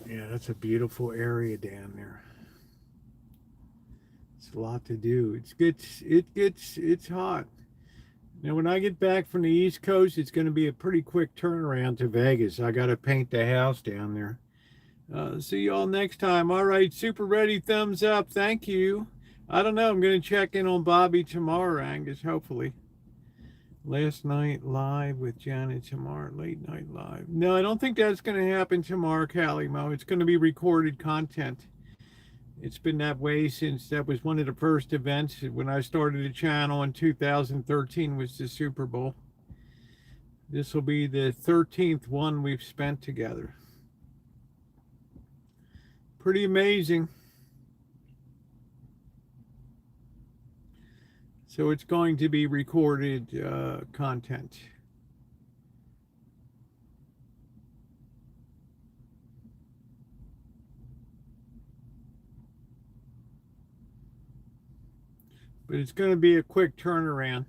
Yeah, that's a beautiful area down there. It's a lot to do. It's hot. Now, when I get back from the East Coast, it's going to be a pretty quick turnaround to Vegas. I got to paint the house down there. See you all next time. All right, super ready, thumbs up. Thank you. I don't know. I'm going to check in on Bobby tomorrow, Angus, hopefully. Last night live with Janet tomorrow, late night live. No, I don't think that's going to happen tomorrow, Callie Mo. It's going to be recorded content. It's been that way since that was one of the first events when I started the channel in 2013 was the Super Bowl. This will be the 13th one we've spent together. Pretty amazing. So it's going to be recorded content. but it's going to be a quick turnaround.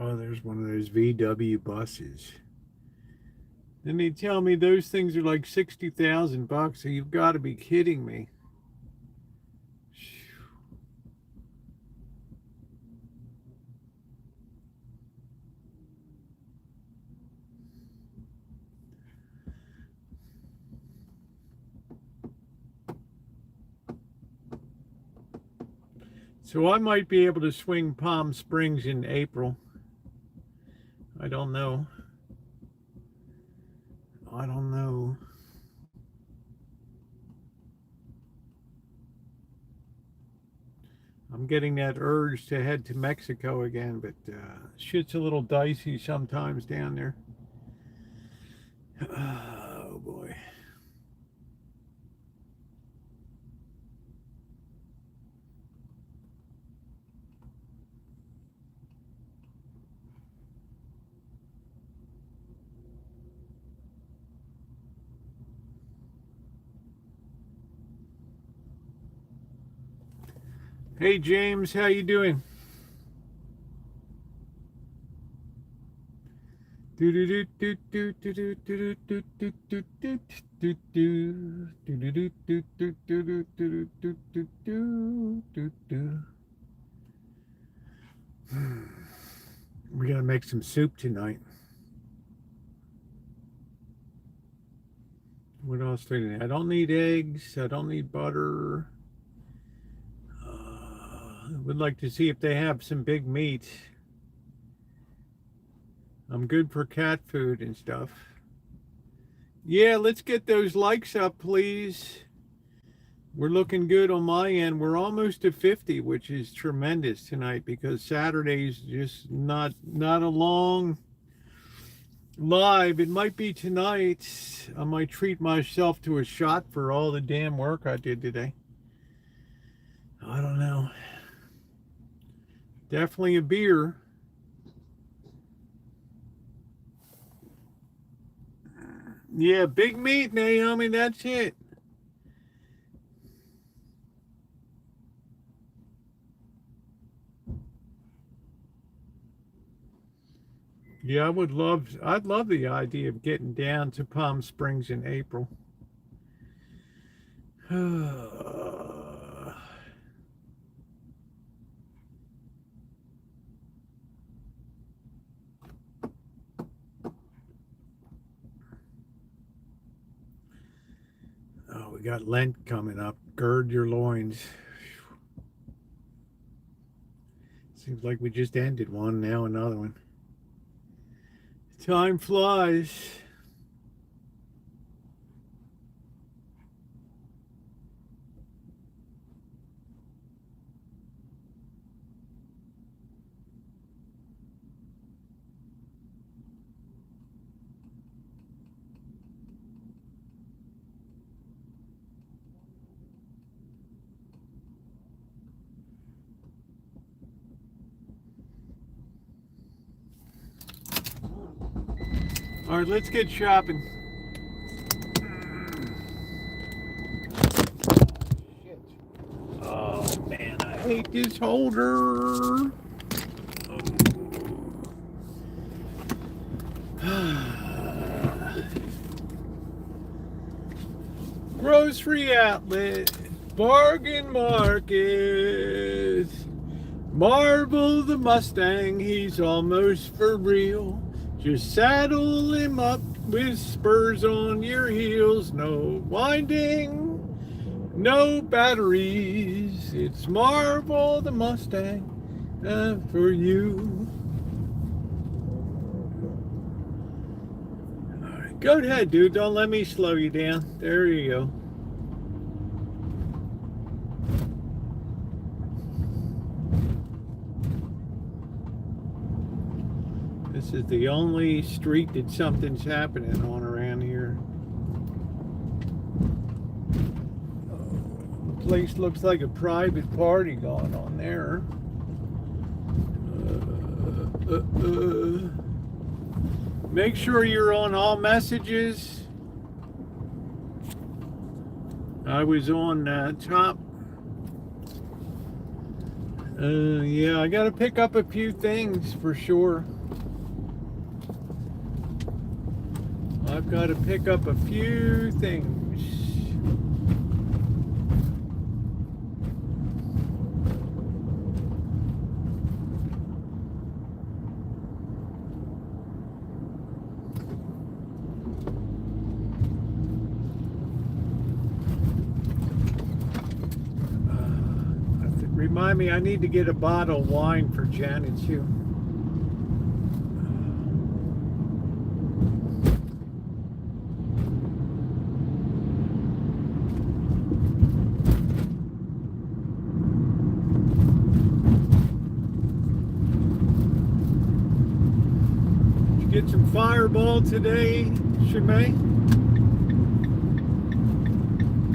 Oh, there's one of those VW buses. Then they tell me those things are like $60,000. So you've got to be kidding me. So I might be able to swing Palm Springs in April. I don't know. I don't know. I'm getting that urge to head to Mexico again, but shit's a little dicey sometimes down there. Oh boy. Hey James, how you doing? We gotta make some soup tonight. What else do I need? I don't need eggs. I don't need butter. I would like to see if they have some big meat. I'm good for cat food and stuff. Yeah, let's get those likes up, please. We're looking good on my end. We're almost to 50, which is tremendous tonight because Saturday's just not a long live. It might be tonight. I might treat myself to a shot for all the damn work I did today. I don't know. Definitely a beer. Yeah, big meat, Naomi, that's it. Yeah, I'd love the idea of getting down to Palm Springs in April. Oh, we got Lent coming up. Gird your loins. Seems like we just ended one, now another one. Time flies. All right, let's get shopping. Shit. Oh, man, I hate this holder. Grocery outlet, bargain market. Marvel the Mustang, he's almost for real. Just saddle him up with spurs on your heels. No winding, no batteries. It's Marvel the Mustang for you. All right, go ahead, dude. Don't let me slow you down. There you go. This is the only street that something's happening on around here. The place looks like a private party going on there. Make sure you're on all messages. I was on top. Yeah, I gotta pick up a few things for sure. I've got to pick up a few things. Remind me, I need to get a bottle of wine for Janet too. Did you get some Fireball today, Shemay?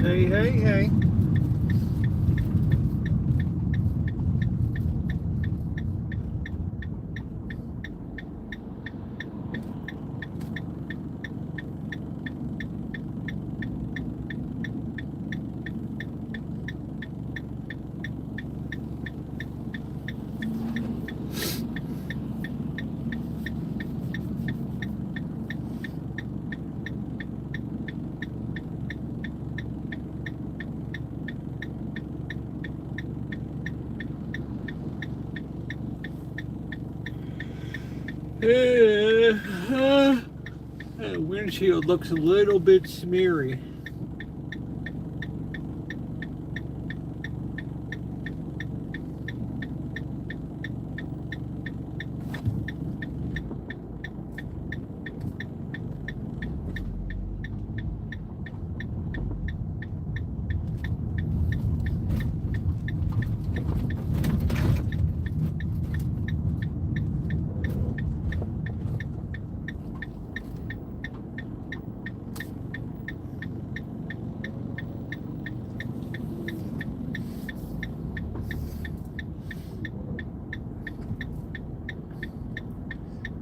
Hey, hey, hey. The windshield looks a little bit smeary.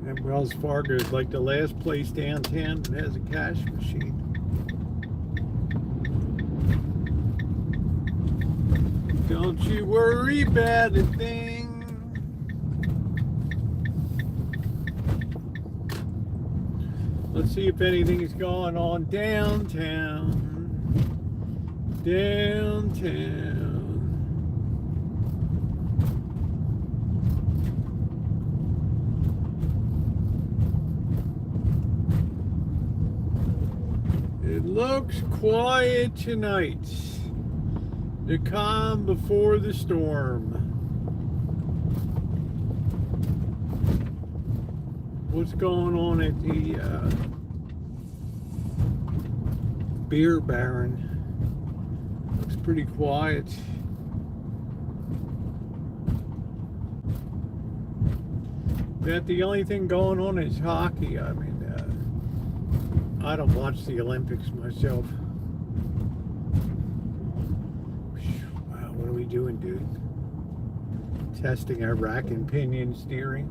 And Wells Fargo is like the last place downtown that has a cash machine. Don't you worry about a thing. Let's see if anything's going on downtown. Downtown. It looks quiet tonight. The calm before the storm. What's going on at the Beer Baron? Looks pretty quiet. That the only thing going on is hockey. I mean, I don't watch the Olympics myself. Wow, what are we doing, dude? Testing our rack and pinion steering.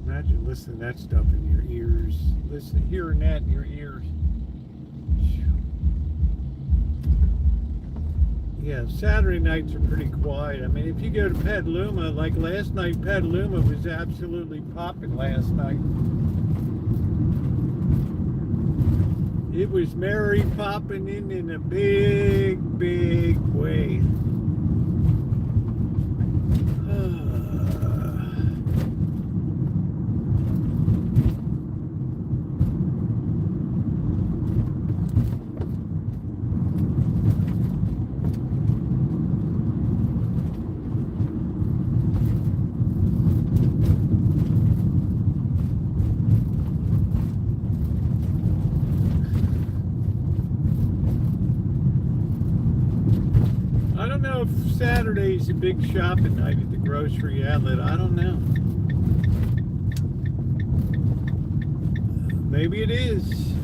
Imagine listening to that stuff in your ears. Hearing that in your ears. Yeah, Saturday nights are pretty quiet. I mean, if you go to Petaluma, like last night, Petaluma was absolutely popping last night. It was Mary popping in a big, big way. I don't know if Saturday's a big shopping night at the grocery outlet. I don't know. Maybe it is.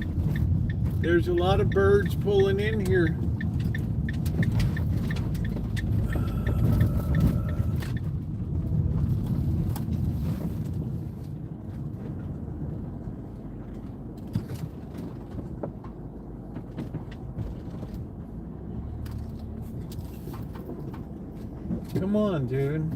There's a lot of birds pulling in here. Come on, dude.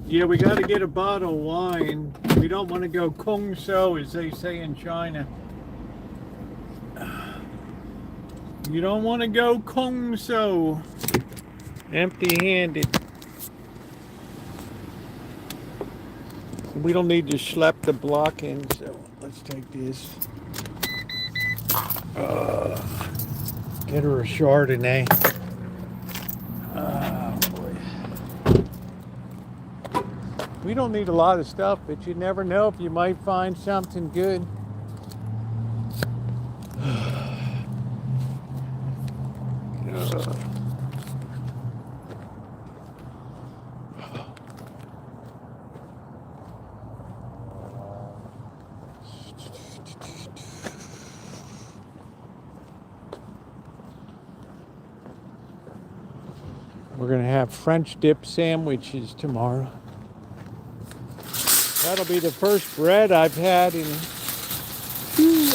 Yeah, we got to get a bottle of wine. We don't want to go kung so, as they say in China. You don't want to go kung so, empty-handed. We don't need to schlep the block in, so let's take this. Get her a Chardonnay. Boy. We don't need a lot of stuff, but you never know if you might find something good. We're going to have French dip sandwiches tomorrow. That'll be the first bread I've had in,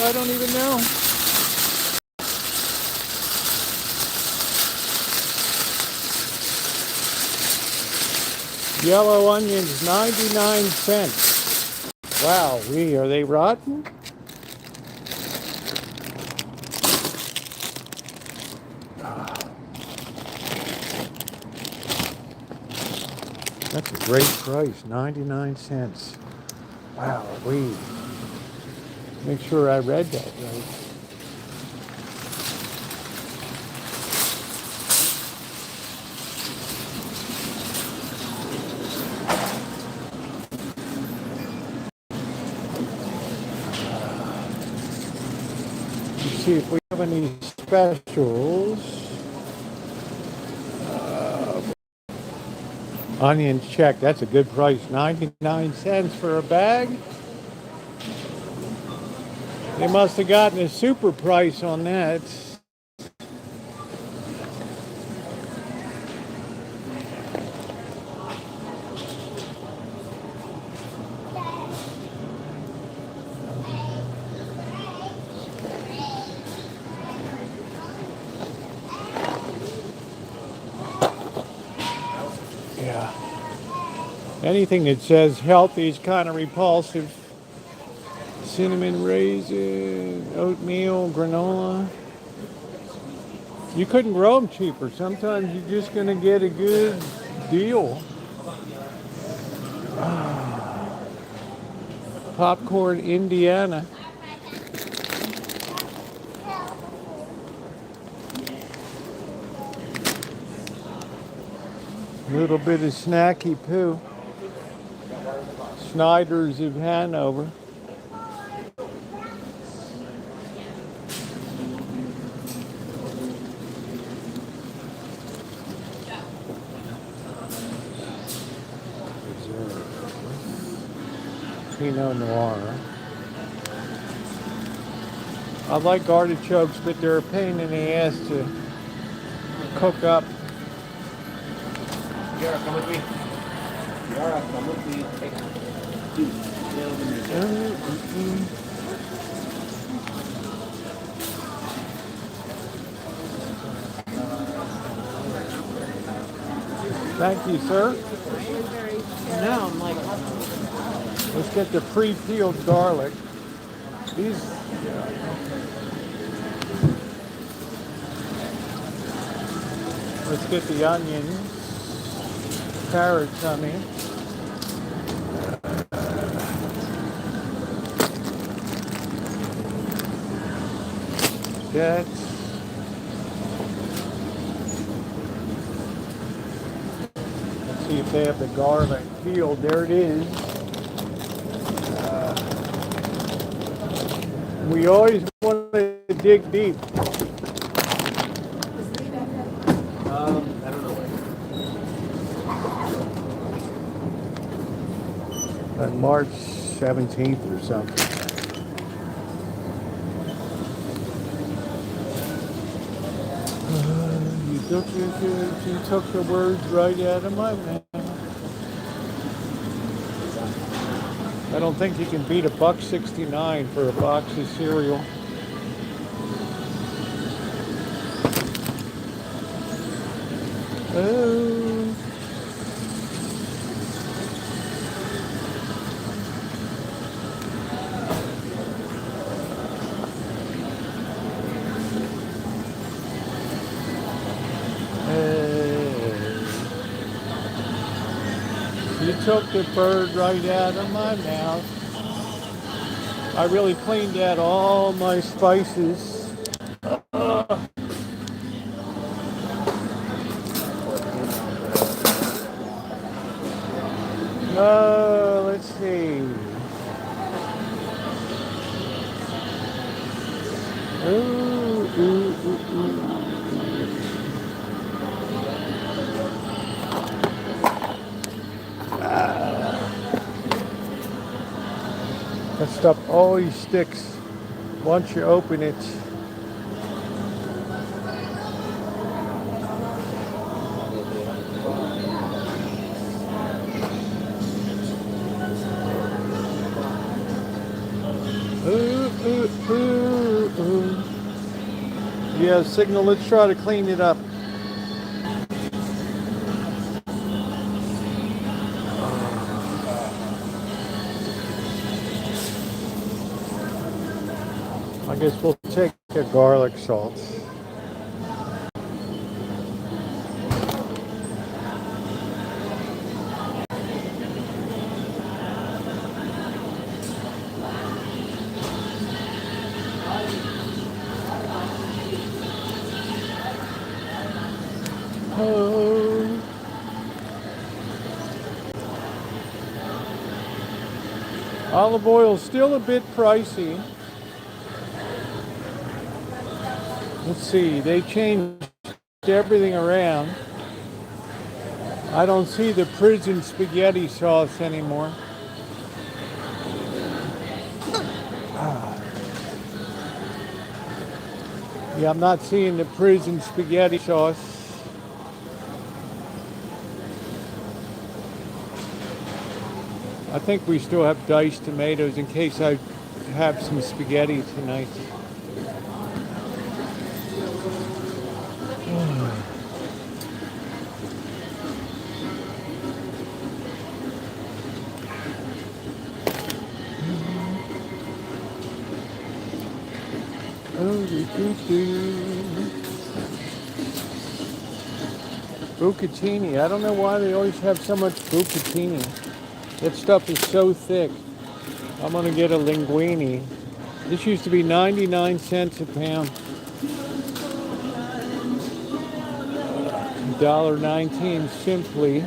I don't even know. Yellow onions, 99 cents. Wow, are they rotten? That's a great price, 99 cents. Wow, make sure I read that right. Let's see if we have any specials. Onions check, that's a good price, 99 cents for a bag. They must have gotten a super price on that. Yeah. Anything that says healthy is kind of repulsive. Cinnamon raisin, oatmeal, granola. You couldn't grow them cheaper. Sometimes you're just going to get a good deal. Popcorn, Indiana. A little bit of snacky poo. Snyder's of Hanover. Pinot Noir. I like artichokes, but they're a pain in the ass to cook up. Yara, come with me. Yara, come with me. Hey. Thank you, sir. No, I'm like, Let's get the pre-peeled garlic. These, let's get the onions, carrots, onion. Let's see if they have the garlic peeled. There it is. We always want to dig deep. I don't know what. On March 17th or something. You took the words right out of my mouth. I don't think you can beat $1.69 for a box of cereal. Oh. You took the bird right out of my mouth. I really cleaned out all my spices. Let's see. Ooh. That stuff always sticks once you open it. Ooh. Yeah, signal, let's try to clean it up. I guess we'll take a garlic salt. Oh. Olive oil is still a bit pricey. Let's see, they changed everything around. I don't see the prison spaghetti sauce anymore. Yeah, I'm not seeing the prison spaghetti sauce. I think we still have diced tomatoes in case I have some spaghetti tonight. Bucatini. I don't know why they always have so much bucatini. That stuff is so thick. I'm gonna get a linguine. This used to be 99 cents a pound. $1.19 simply.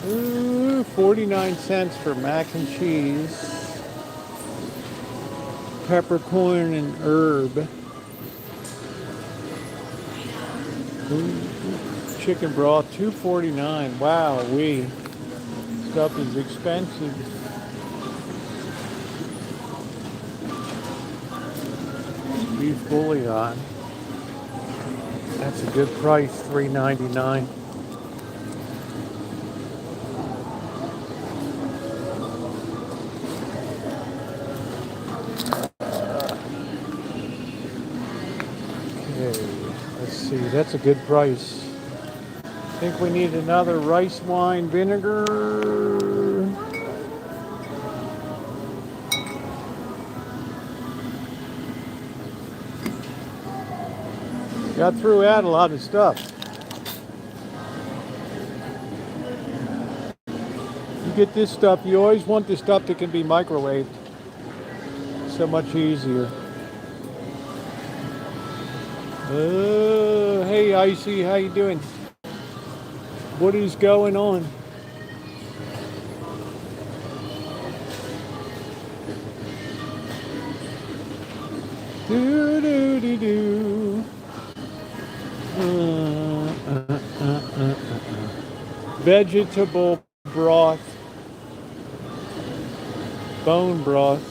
Ooh, 49 cents for mac and cheese. peppercorn and herb. Chicken broth, $2.49. Wow, stuff is expensive. Beef bouillon. That's a good price, $3.99. Okay, let's see, that's a good price. I think we need another rice wine vinegar. Got through out a lot of stuff. You get this stuff, you always want the stuff that can be microwaved. So much easier. Hey Icy, how you doing? What is going on? Do do do do. Vegetable broth, bone broth.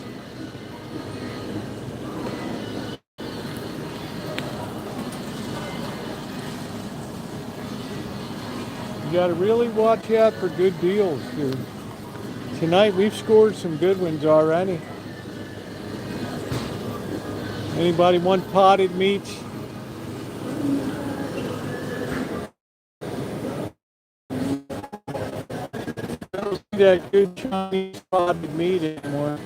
You gotta really watch out for good deals, dude. Tonight we've scored some good ones already. Anybody want potted meats? I don't see that good Chinese potted meat anymore.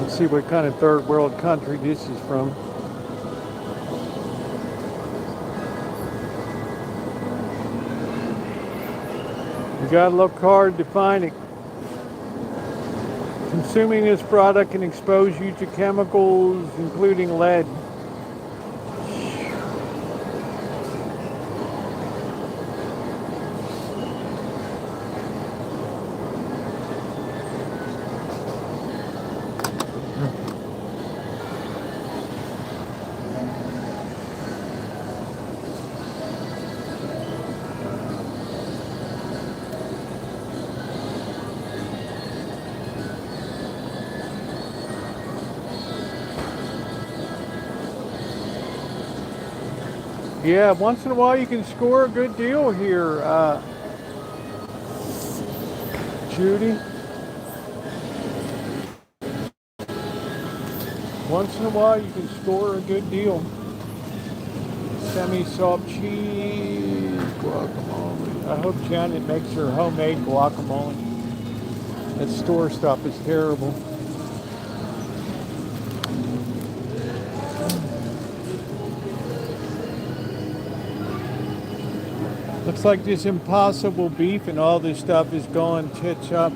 Let's see what kind of third world country this is from. You gotta look hard to find it. Consuming this product can expose you to chemicals, including lead. Yeah, once in a while you can score a good deal here, Judy. Once in a while you can score a good deal. Semi-soft cheese, guacamole. I hope Janet makes her homemade guacamole. That store stuff is terrible. Looks like this Impossible beef and all this stuff is going tits up.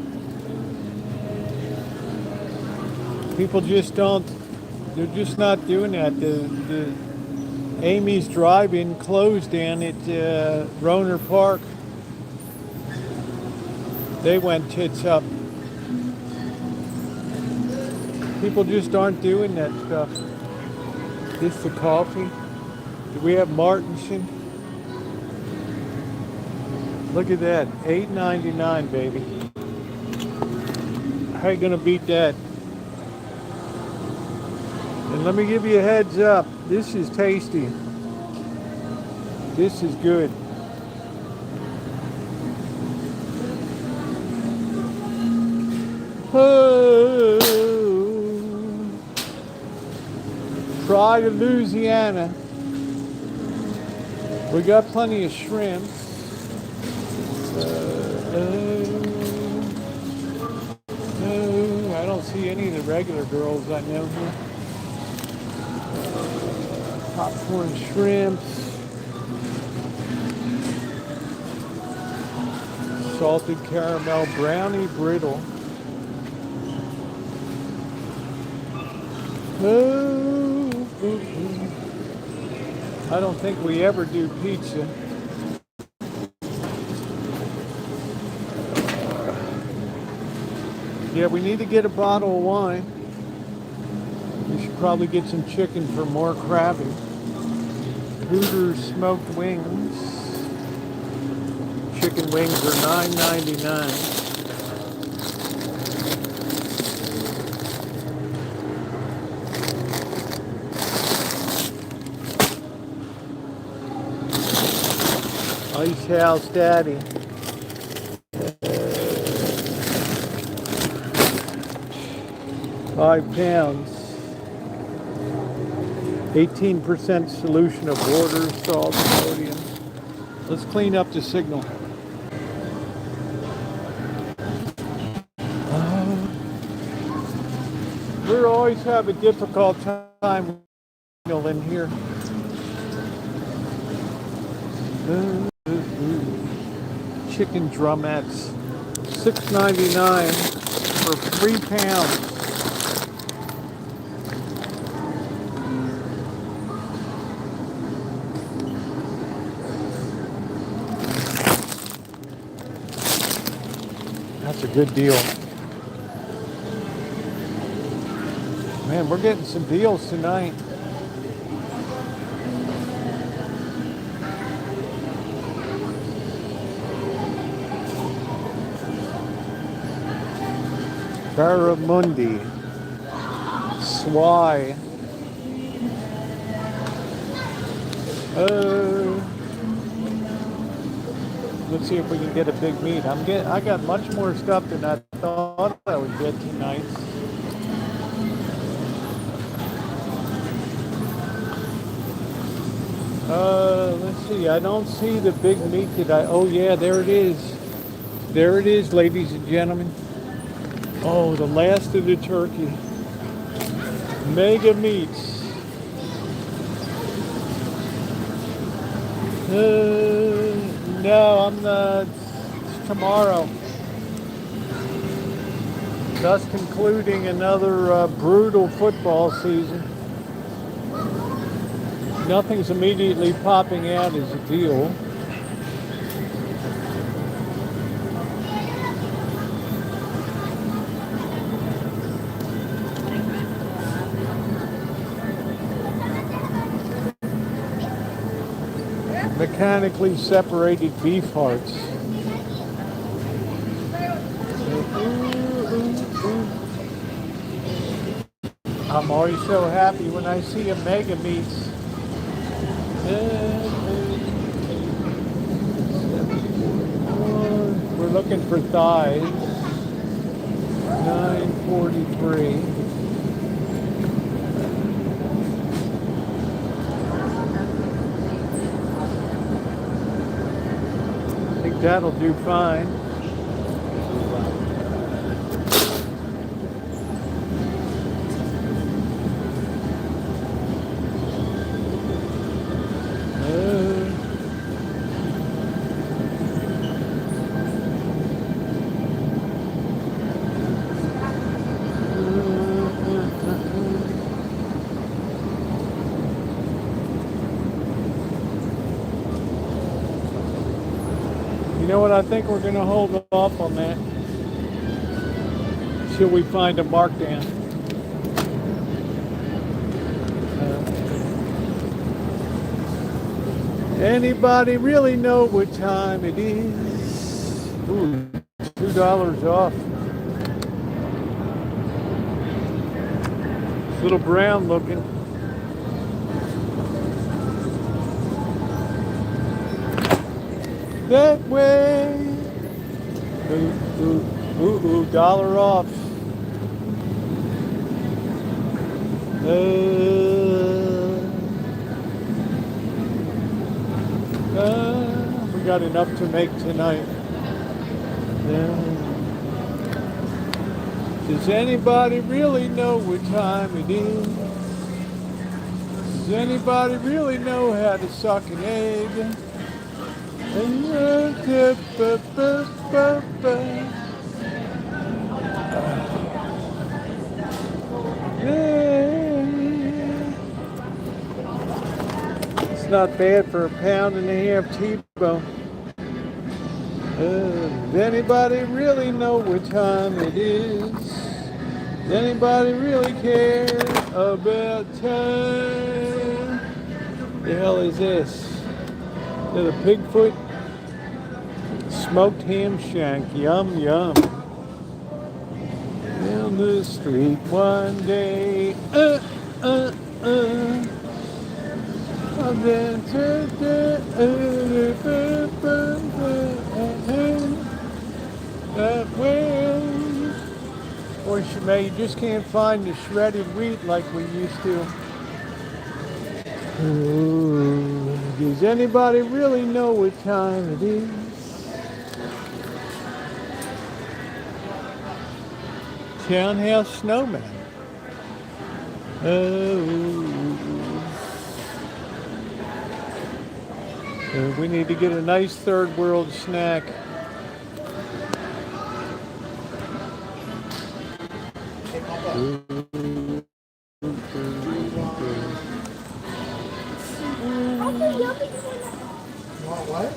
People just don't, they're just not doing that. The Amy's Drive-In closed down at Roner Park. They went tits up. People just aren't doing that stuff. This the coffee. Do we have Martinson? Look at that, $8.99, baby. How you gonna beat that? And let me give you a heads up. This is tasty. This is good. Oh, try to Louisiana. We got plenty of shrimp. I don't see any of the regular girls I know here. Popcorn shrimps, salted caramel brownie brittle. I don't think we ever do pizza. Yeah, we need to get a bottle of wine. We should probably get some chicken for more crabbing. Hooters smoked wings. Chicken wings are $9.99. Ice House Daddy. 5 pounds. 18% solution of water, salt, sodium. Let's clean up the signal. We always have a difficult time in here. Chicken drumettes, $6.99 for 3 pounds. That's a good deal. Man, we're getting some deals tonight. Barramundi, Swai. Let's see if we can get a big meat. I got much more stuff than I thought I would get tonight. Let's see. I don't see the big meat that oh yeah, there it is. There it is, ladies and gentlemen. Oh, the last of the turkey. Mega meats. No, it's tomorrow. Thus concluding another brutal football season. Nothing's immediately popping out as a deal. Mechanically separated beef hearts. I'm always so happy when I see a Mega Meats. We're looking for thighs. $9.43. I think that'll do fine. You know what? I think we're going to hold off on that till we find a markdown. Anybody really know what time it is? Ooh, $2 off. It's a little brown looking. That way. Ooh, $1 off. We got enough to make tonight. Does anybody really know what time it is? Does anybody really know how to suck an egg? not bad for a £1.50 T-bone. Does anybody really know what time it is? Does anybody really care about time? The hell is this? Is that a Bigfoot? Smoked ham shank, yum yum. Down the street one day, well, boy, Shemay, you just can't find the shredded wheat like we used to. Ooh, does anybody really know what time it is? Townhouse snowman. We need to get a nice third world snack. What?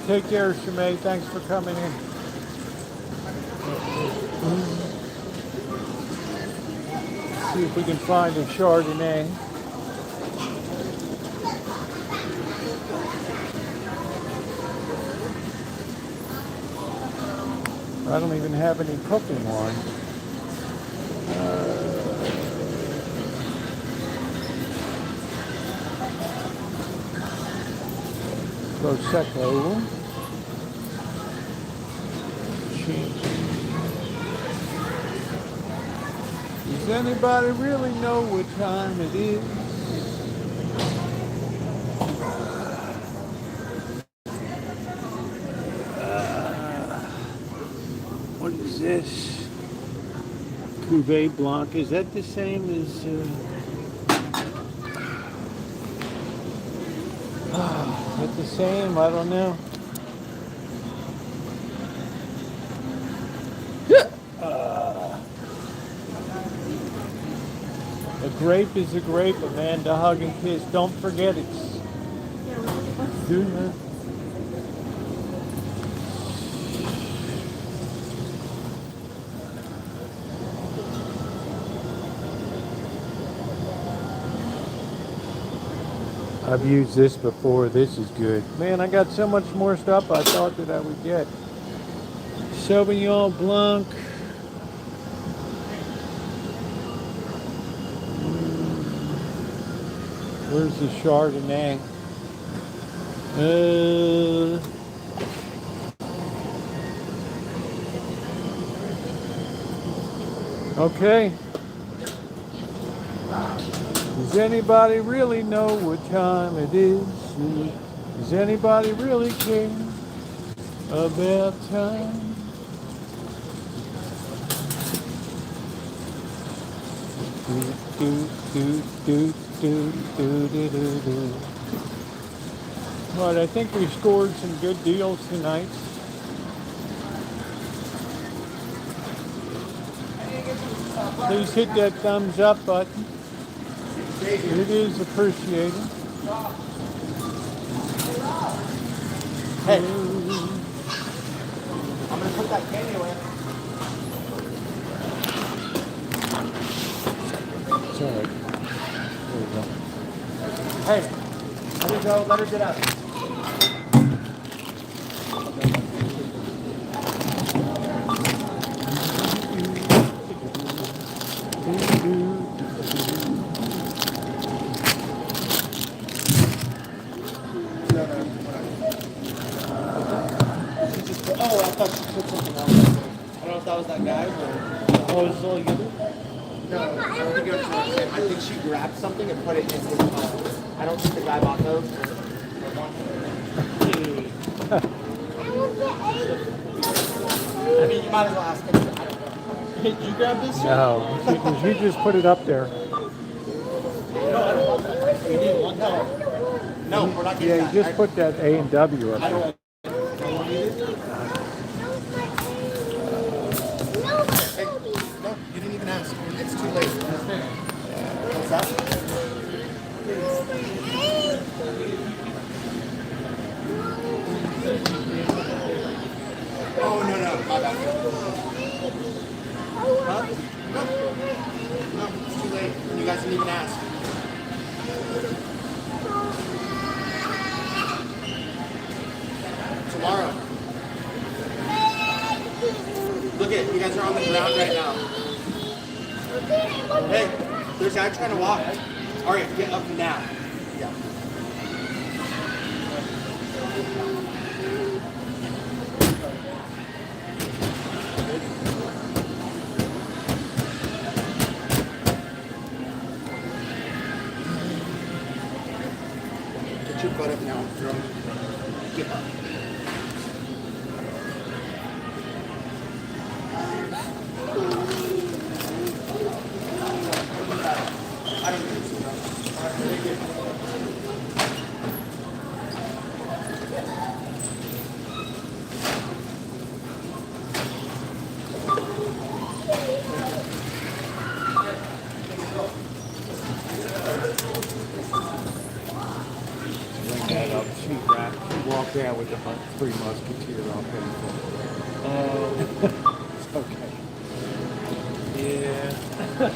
Take care, Shemay. Thanks for coming in. See if we can find a Chardonnay. I don't even have any cooking wine. Prosecco. Does anybody really know what time it is? What is this? Cuvée Blanc. Is that the same as... is that the same? I don't know. A grape is a grape, Amanda. Hug and kiss. Don't forget it. Do not. I've used this before. This is good. Man, I got so much more stuff I thought that I would get. Sauvignon Blanc. Where's the Chardonnay? Okay. Does anybody really know what time it is? Does anybody really care about time? But I think we scored some good deals tonight. Please hit that thumbs up button. It is appreciated. Hey, I'm gonna put that candy away. It's all right. There we go. Hey, let her go. Let her get up. Oh, I thought she put something else. I don't know if that was that guy or... Oh, is this all you do? No, I don't think it was him. I think she grabbed something and put it in his mouth. I don't think the guy bought those. I mean, you might as well ask him. I don't know. Hey, did you grab this? No, you just put it up there. No, No, we're not getting Yeah, that. you just put that A and W up I there. don't. Hey, no, you didn't even ask. It's too late. What's that? Oh, no, no. My bad. Huh? No. No, it's too late. You guys didn't even ask. Tomorrow. Look at you guys are on the ground right now. Hey, there's a guy trying to walk. All right, get up now. Yeah. Get your butt up now. Get up. I don't think so. All right, very good. Bring that up. She walked out with the Three Musketeers off everything. It's okay. Yeah.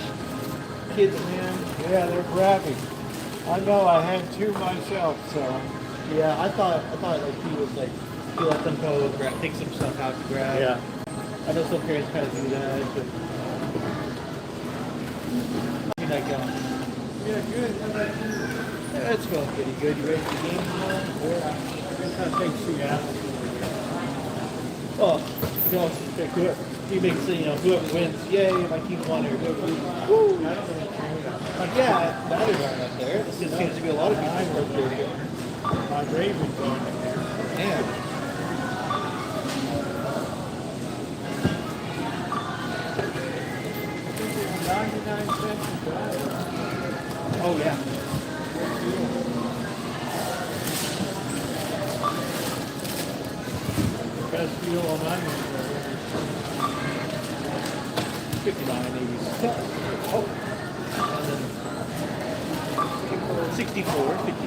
Kids, man. Yeah, they're grabby. I know I had two myself, so. Yeah, I thought like he was like he let them go grab, take some stuff out to grab. Yeah. I know some parents kind of do that, but I mean like Yeah, good. yeah, it's going pretty good. You ready for the game tomorrow? Yeah. I think Seattle. Oh, you know, he makes whoever wins, yay, my team won or whoever loses. Woo! Like, yeah, that is right up there. This just seems to be a lot of people up there. My Ravens on it there. Yeah. I think it's 99 cents a dollar. Oh yeah. Best deal on onions. 59.86. Oh. And then 64, 54.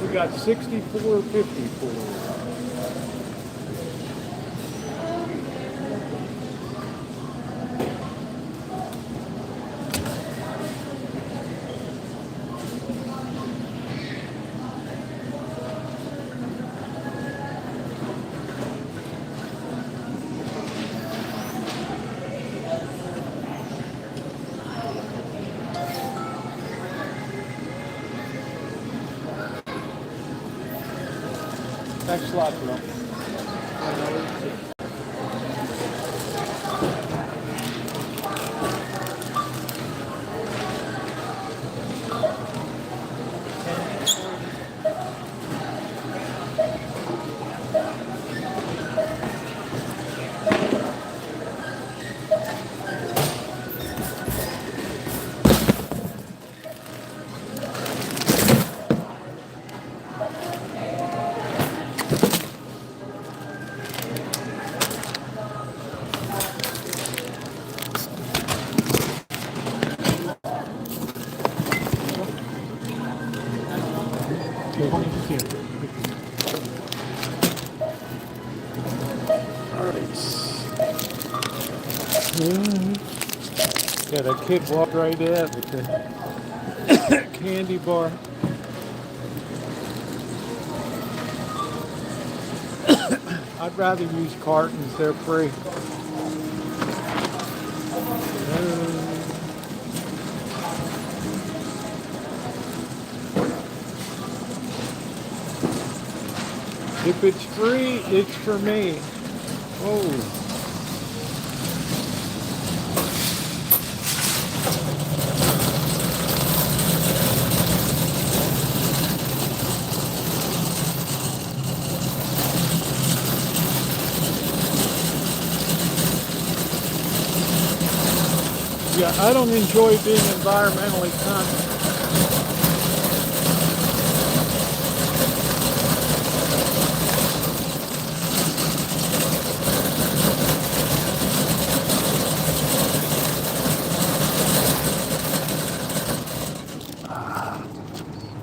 We got 64.54. Thanks a lot, Bill. Yeah, that kid walked right in with the candy bar. I'd rather use cartons, they're free. If it's free, it's for me. Whoa. I don't enjoy being environmentally conscious.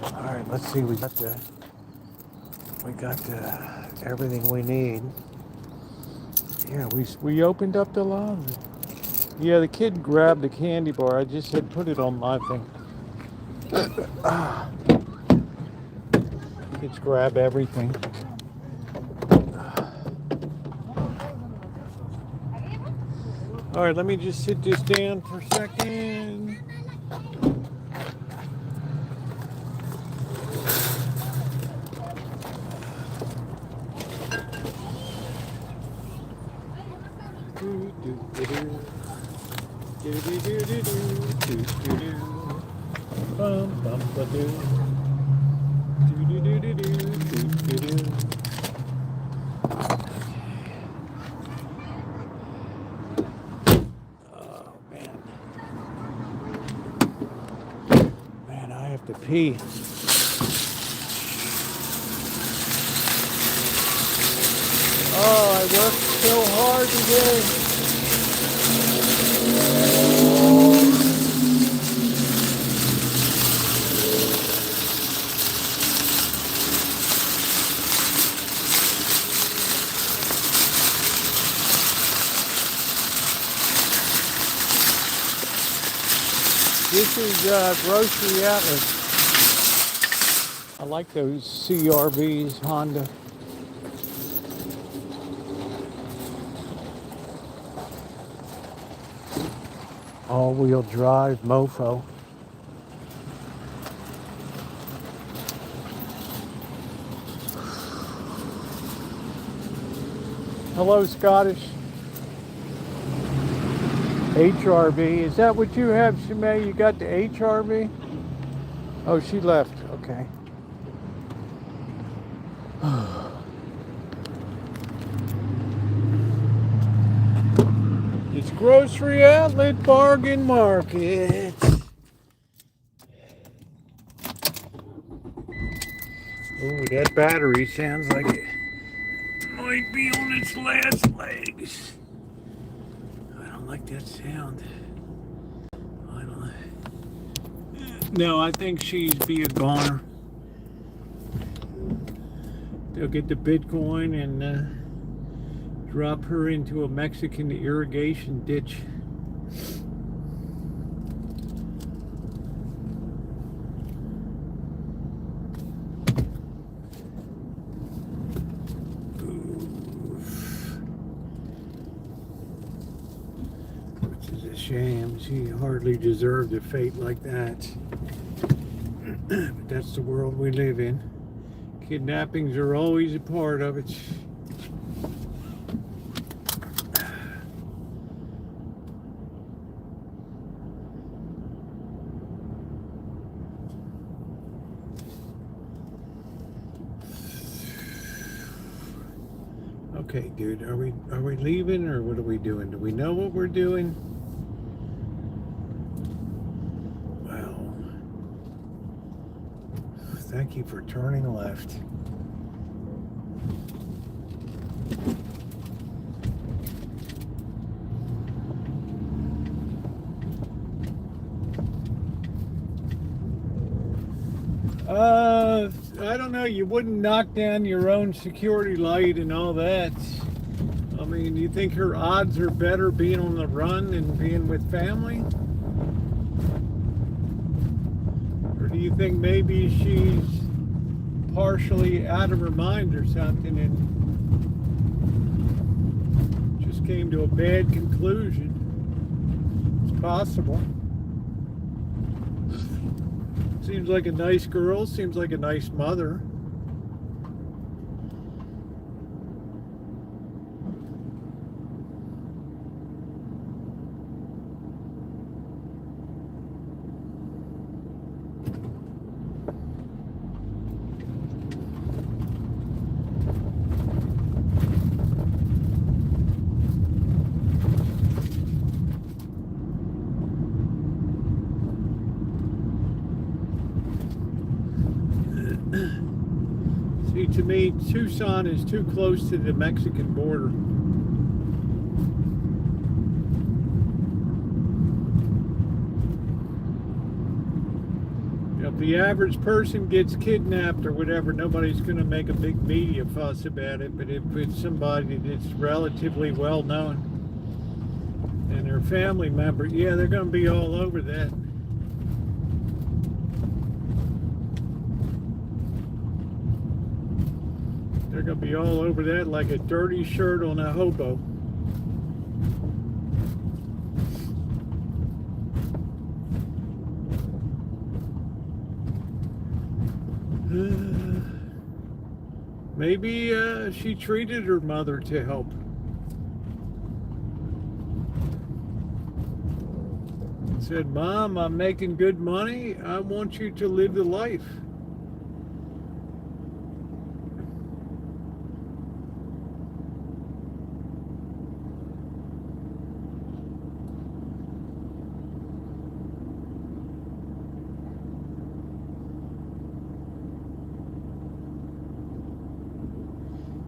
All right, let's see. We got everything we need. Yeah, we opened up the laundry. Yeah, the kid grabbed the candy bar. I just said put it on my thing. Kids grab everything. All right, let me just sit this down for a second. Oh man, I have to pee. Oh, I worked so hard today. This is Grocery Atlas. I like those CRVs, Honda. All-wheel drive mofo. Hello, Scottish. HRV. Is that what you have, Shimei? You got the HRV? Oh, she left. Okay. It's Grocery Outlet Bargain Market. Oh, that battery sounds like it might be on its last legs. I don't like that sound. I don't. No, I think she's be a goner. They'll get the Bitcoin and drop her into a Mexican irrigation ditch. Shame. She hardly deserved a fate like that. But that's the world we live in. Kidnappings are always a part of it. Okay, dude, are we leaving or what are we doing? Do we know what we're doing? Well, thank you for turning left. I don't know, you wouldn't knock down your own security light and all that. I mean, do you think her odds are better being on the run than being with family? Or do you think maybe she's partially out of her mind or something and just came to a bad conclusion? It's possible. Seems like a nice girl, seems like a nice mother. See, to me, Tucson is too close to the Mexican border. If the average person gets kidnapped or whatever, nobody's going to make a big media fuss about it. But if it's somebody that's relatively well known and their family member, yeah, they're going to be all over that. They're going to be all over that like a dirty shirt on a hobo. Maybe she treated her mother to help. Said, "Mom, I'm making good money. I want you to live the life."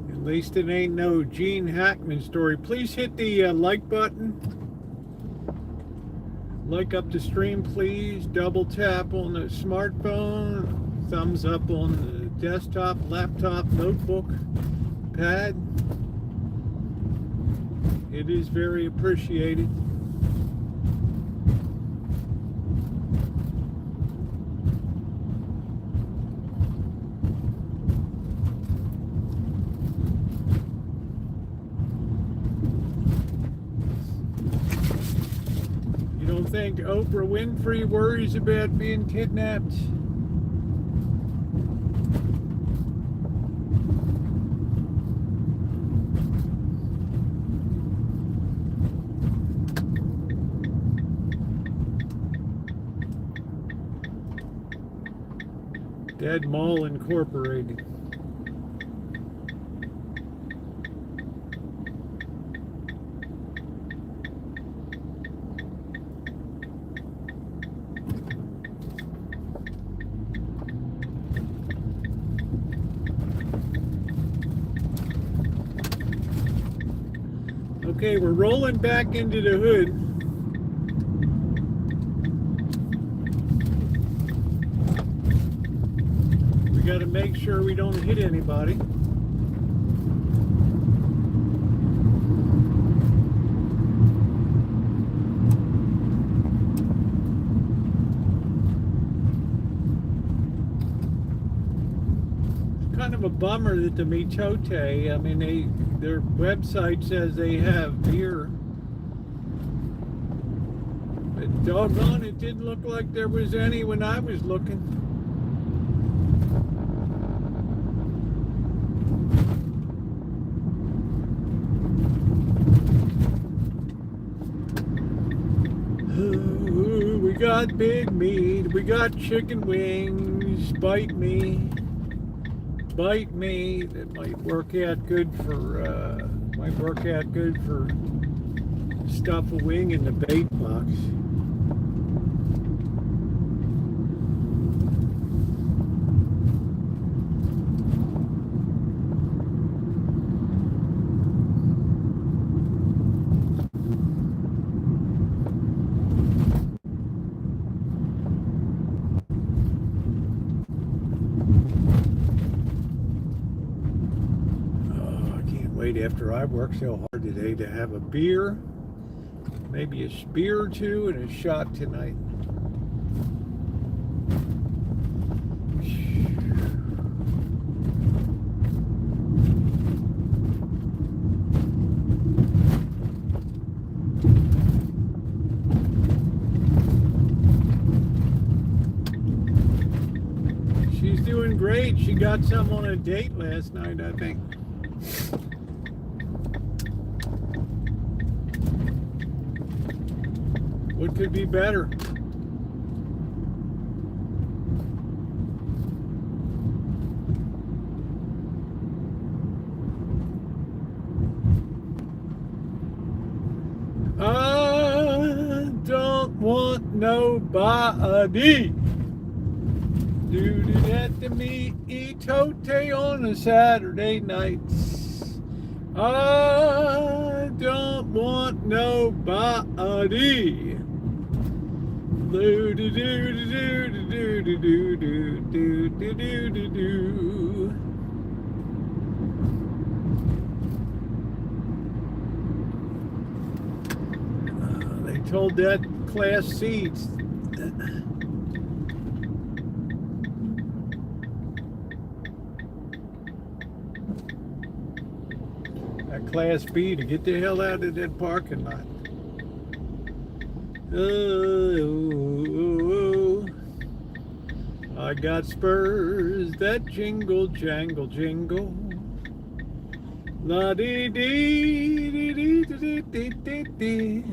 At least it ain't no Gene Hackman story. Please hit the like button. Like up the stream, please. Double tap on the smartphone. Thumbs up on the desktop, laptop, notebook, pad. It is very appreciated. Think Oprah Winfrey worries about being kidnapped? Dead Mall Incorporated. Okay, we're rolling back into the hood. We got to make sure we don't hit anybody. It's kind of a bummer that the Mitote, I mean, their website says they have beer, but doggone, it didn't look like there was any when I was looking. Ooh, we got big meat, we got chicken wings. Bite me. Bite me. That might work out good for stuff a wing in the bait box. After I worked so hard today to have a beer, maybe a beer or two, and a shot tonight. She's doing great. She got some on a date last night, I think. What could be better? I don't want nobody. Do that to me, eat tote on a Saturday night. I don't want nobody. Do do do do do do do do do do do do do. They told that class seats. That class B to get the hell out of that parking lot. Oh, I got spurs that jingle, jangle, jingle. La dee dee dee dee dee dee dee dee.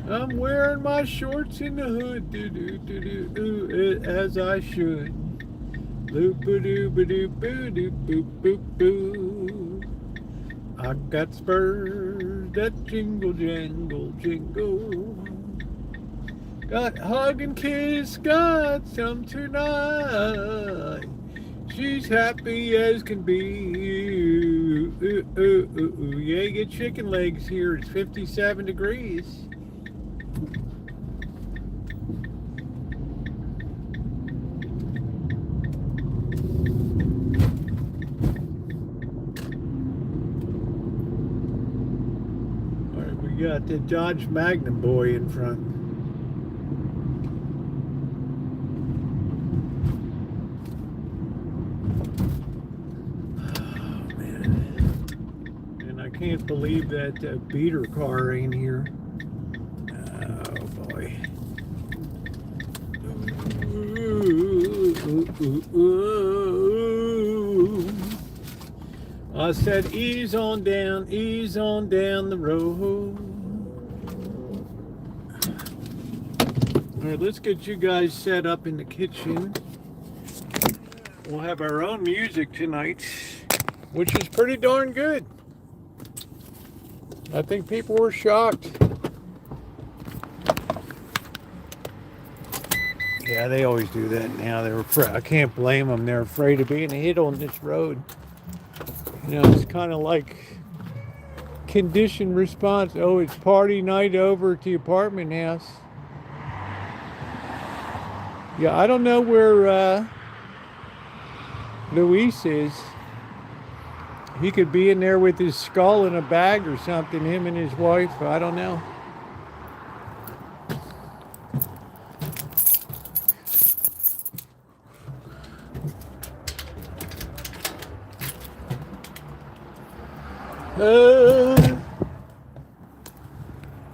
I'm wearing my shorts in the hood, do do do do, as I should. Boop a doo ba doo boo doo boop boop boo. I got spurs that jingle, jangle, jingle. Got hug and kiss, got some tonight. She's happy as can be. Ooh, ooh, ooh, ooh, ooh. Yeah, you get chicken legs here. It's 57 degrees. All right, we got the Dodge Magnum boy in front. I can't believe that beater car ain't here. Oh boy. Ooh. I said ease on down the road. All right, let's get you guys set up in the kitchen. We'll have our own music tonight, which is pretty darn good. I think people were shocked. Yeah, they always do that now. They're afraid. I can't blame them. They're afraid of being hit on this road. You know, it's kind of like conditioned response. Oh, it's party night over at the apartment house. Yeah, I don't know where Luis is. He could be in there with his skull in a bag or something, him and his wife. I don't know.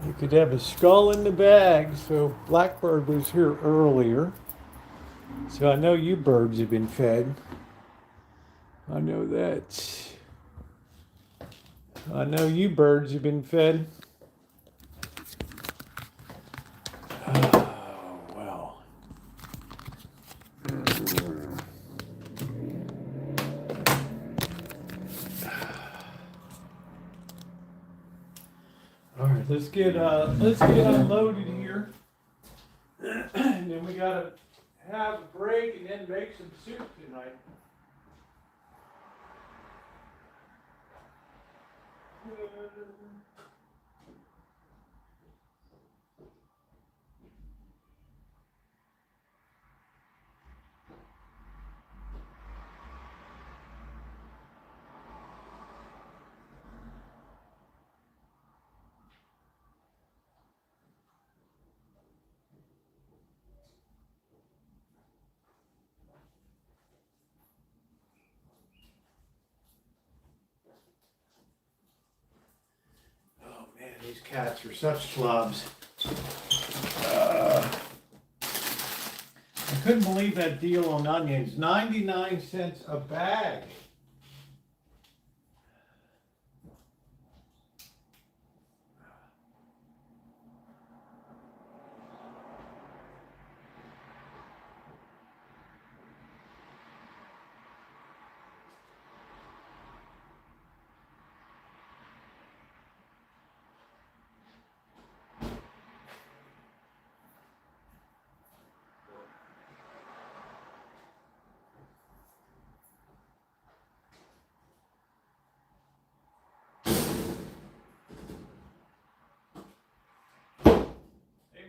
You could have a skull in the bag. So Blackbird was here earlier. So I know you birds have been fed. I know that. I know you birds have been fed. Oh, well. All right, let's get unloaded here. And then we gotta have a break and then make some soup tonight. Oh man, these cats are such slobs. I couldn't believe that deal on onions. 99 cents a bag.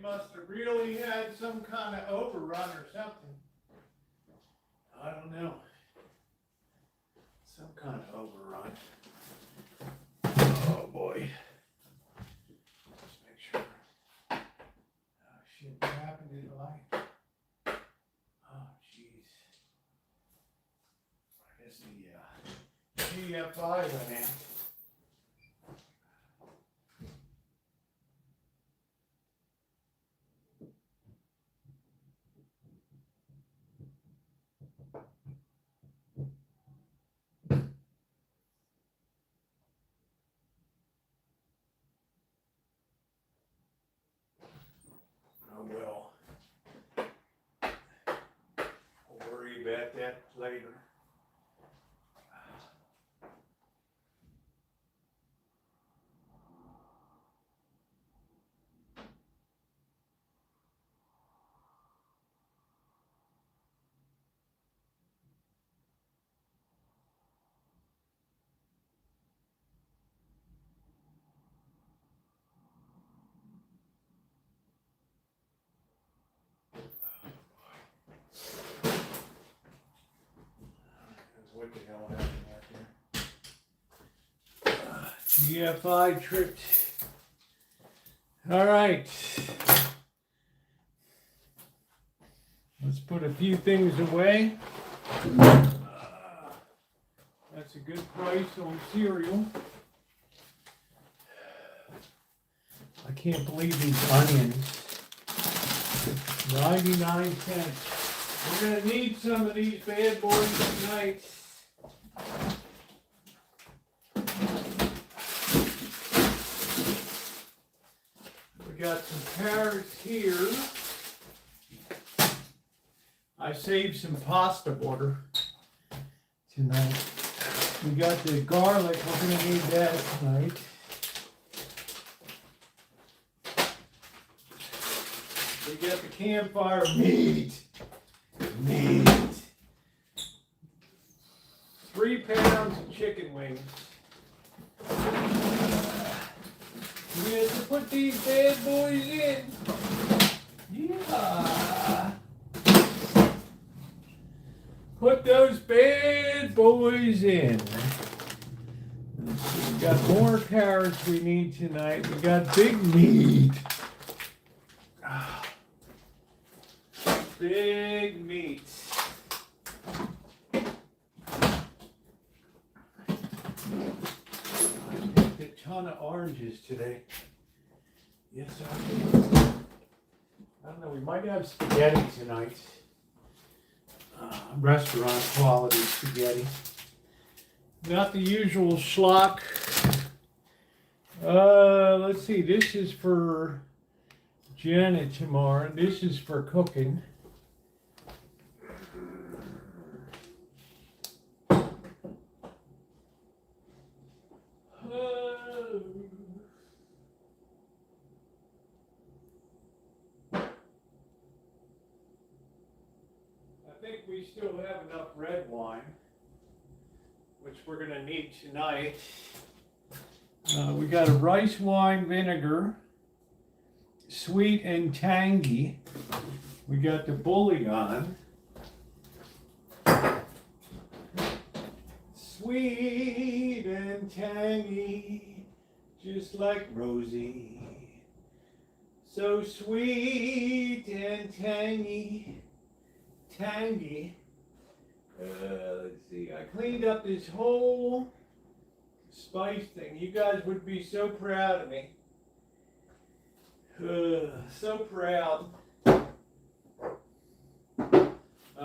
must have really had some kind of overrun or something. I don't know. Some kind of overrun. Oh boy. Let's make sure. Oh shit, what happened to the light? Oh jeez. I guess the GFI went out. Oh well. We'll worry about that later. What the hell happened out there? GFI tripped. All right. Let's put a few things away. That's a good price on cereal. I can't believe these onions. 99 cents. We're going to need some of these bad boys tonight. We got some carrots here. I saved some pasta water tonight. We got the garlic. We're going to need that tonight. We got the campfire meat. 3 pounds of chicken wings. We have to put these bad boys in. Yeah. Put those bad boys in. We got more carrots we need tonight. We got big meat. Big meat. I picked a ton of oranges today. Yes, I did. I don't know, we might have spaghetti tonight. Restaurant quality spaghetti. Not the usual schlock. Let's see, this is for Janet tomorrow. This is for cooking. I think we still have enough red wine, which we're going to need tonight. We got a rice wine vinegar, sweet and tangy. We got the bouillon, sweet and tangy, just like Rosie. So sweet and tangy. Let's see, I cleaned up this whole spice thing. You guys would be so proud of me. So proud. I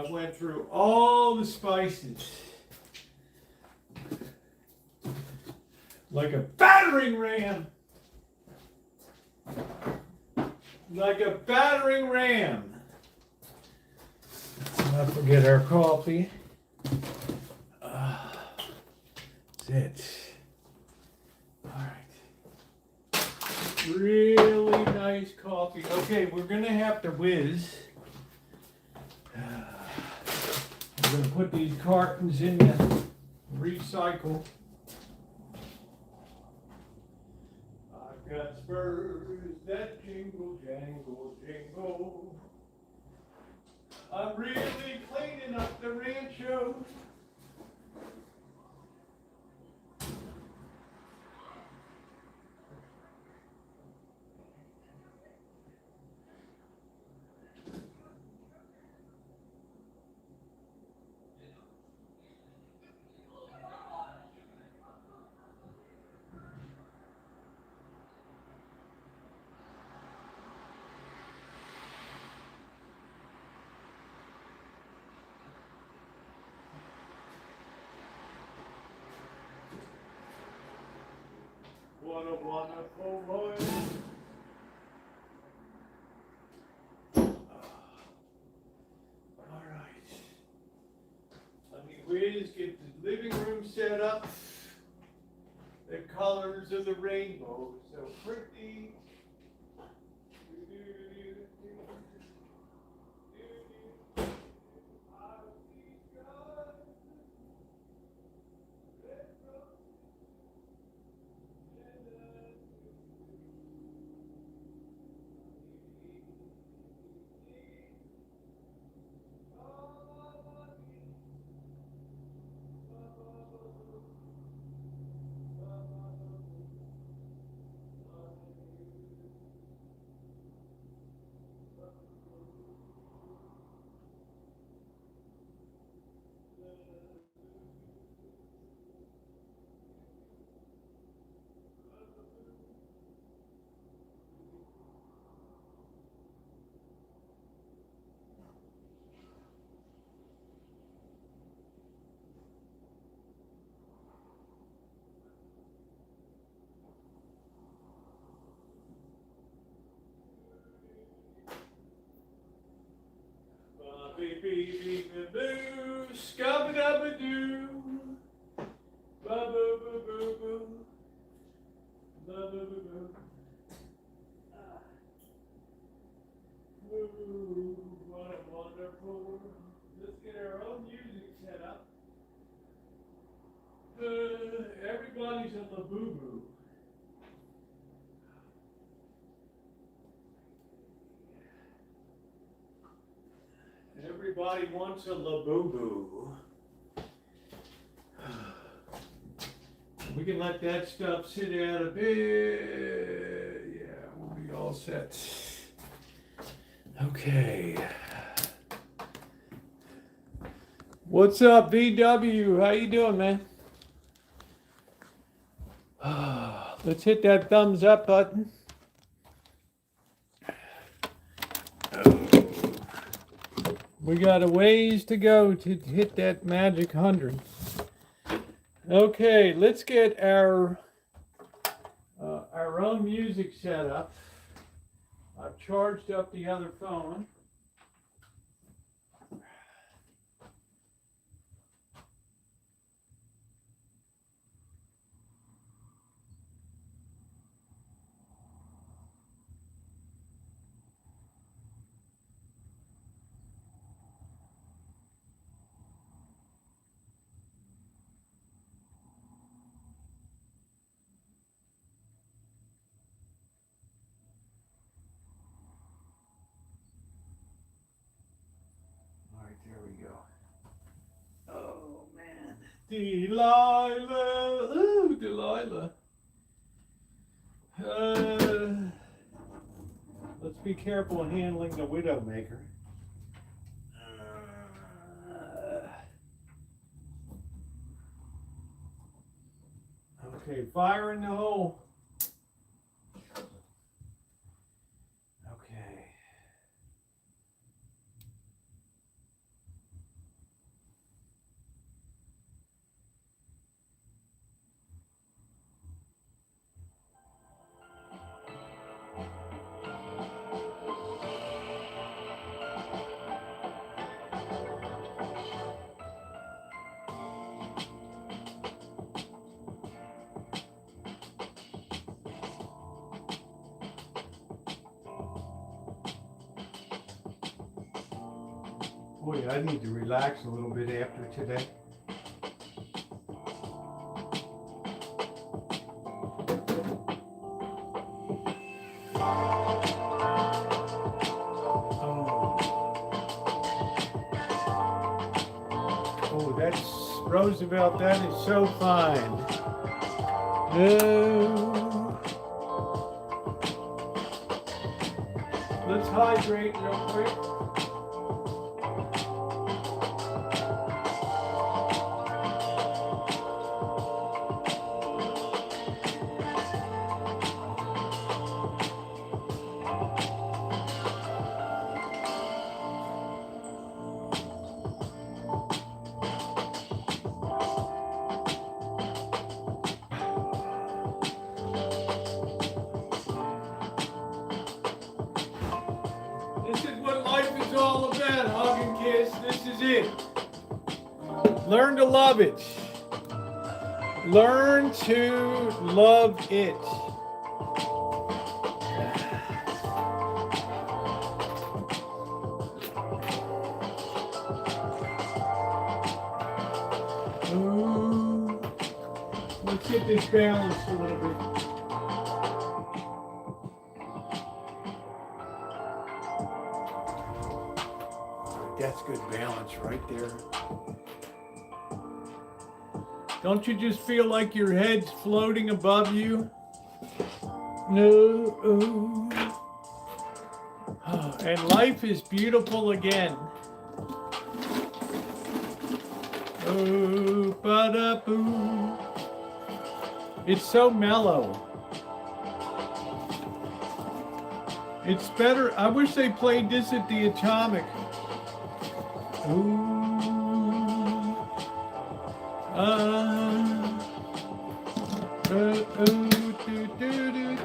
went through all the spices like a battering ram. Like a battering ram. Let's not forget our coffee. That's it. All right. Really nice coffee. Okay, we're going to have to whiz. We're going to put these cartons in the recycle. I've got spurs that jingle, jangle, jingle. I'm really cleaning up the Rancho. What a wonderful voice. All right. Let me whiz, get the living room set up. The colors of the rainbow, so pretty. Beep, beep, beep, beep, boo, scubba-dubba-doo, ba-boo-boo-boo-boo, ba-boo-boo-boo. Ooh, what a wonderful world. Let's get our own music set up. Everybody's a la-boo-boo. Everybody wants a la-boo-boo. We can let that stuff sit out a bit. Yeah, we'll be all set. Okay. What's up, VW? How you doing, man? Let's hit that thumbs up button. We got a ways to go to hit that magic 100. Okay, let's get our own music set up. I've charged up the other phone. There we go. Oh man. Delilah. Ooh, Delilah. Let's be careful handling the Widowmaker. Okay, fire in the hole. Okay. Boy, I need to relax a little bit after today. Oh, that's Roosevelt. That is so fine. Oh. Let's hydrate real quick. This is what life is all about, hug and kiss. This is it. Learn to love it. Learn to love it. Ooh. Let's get this balanced a little bit. That's good balance right there. Don't you just feel like your head's floating above you? No. Oh, and life is beautiful again. Oh, ba-da-boo. It's so mellow. It's better. I wish they played this at the Atomic. Ooh. Do, do, do, do.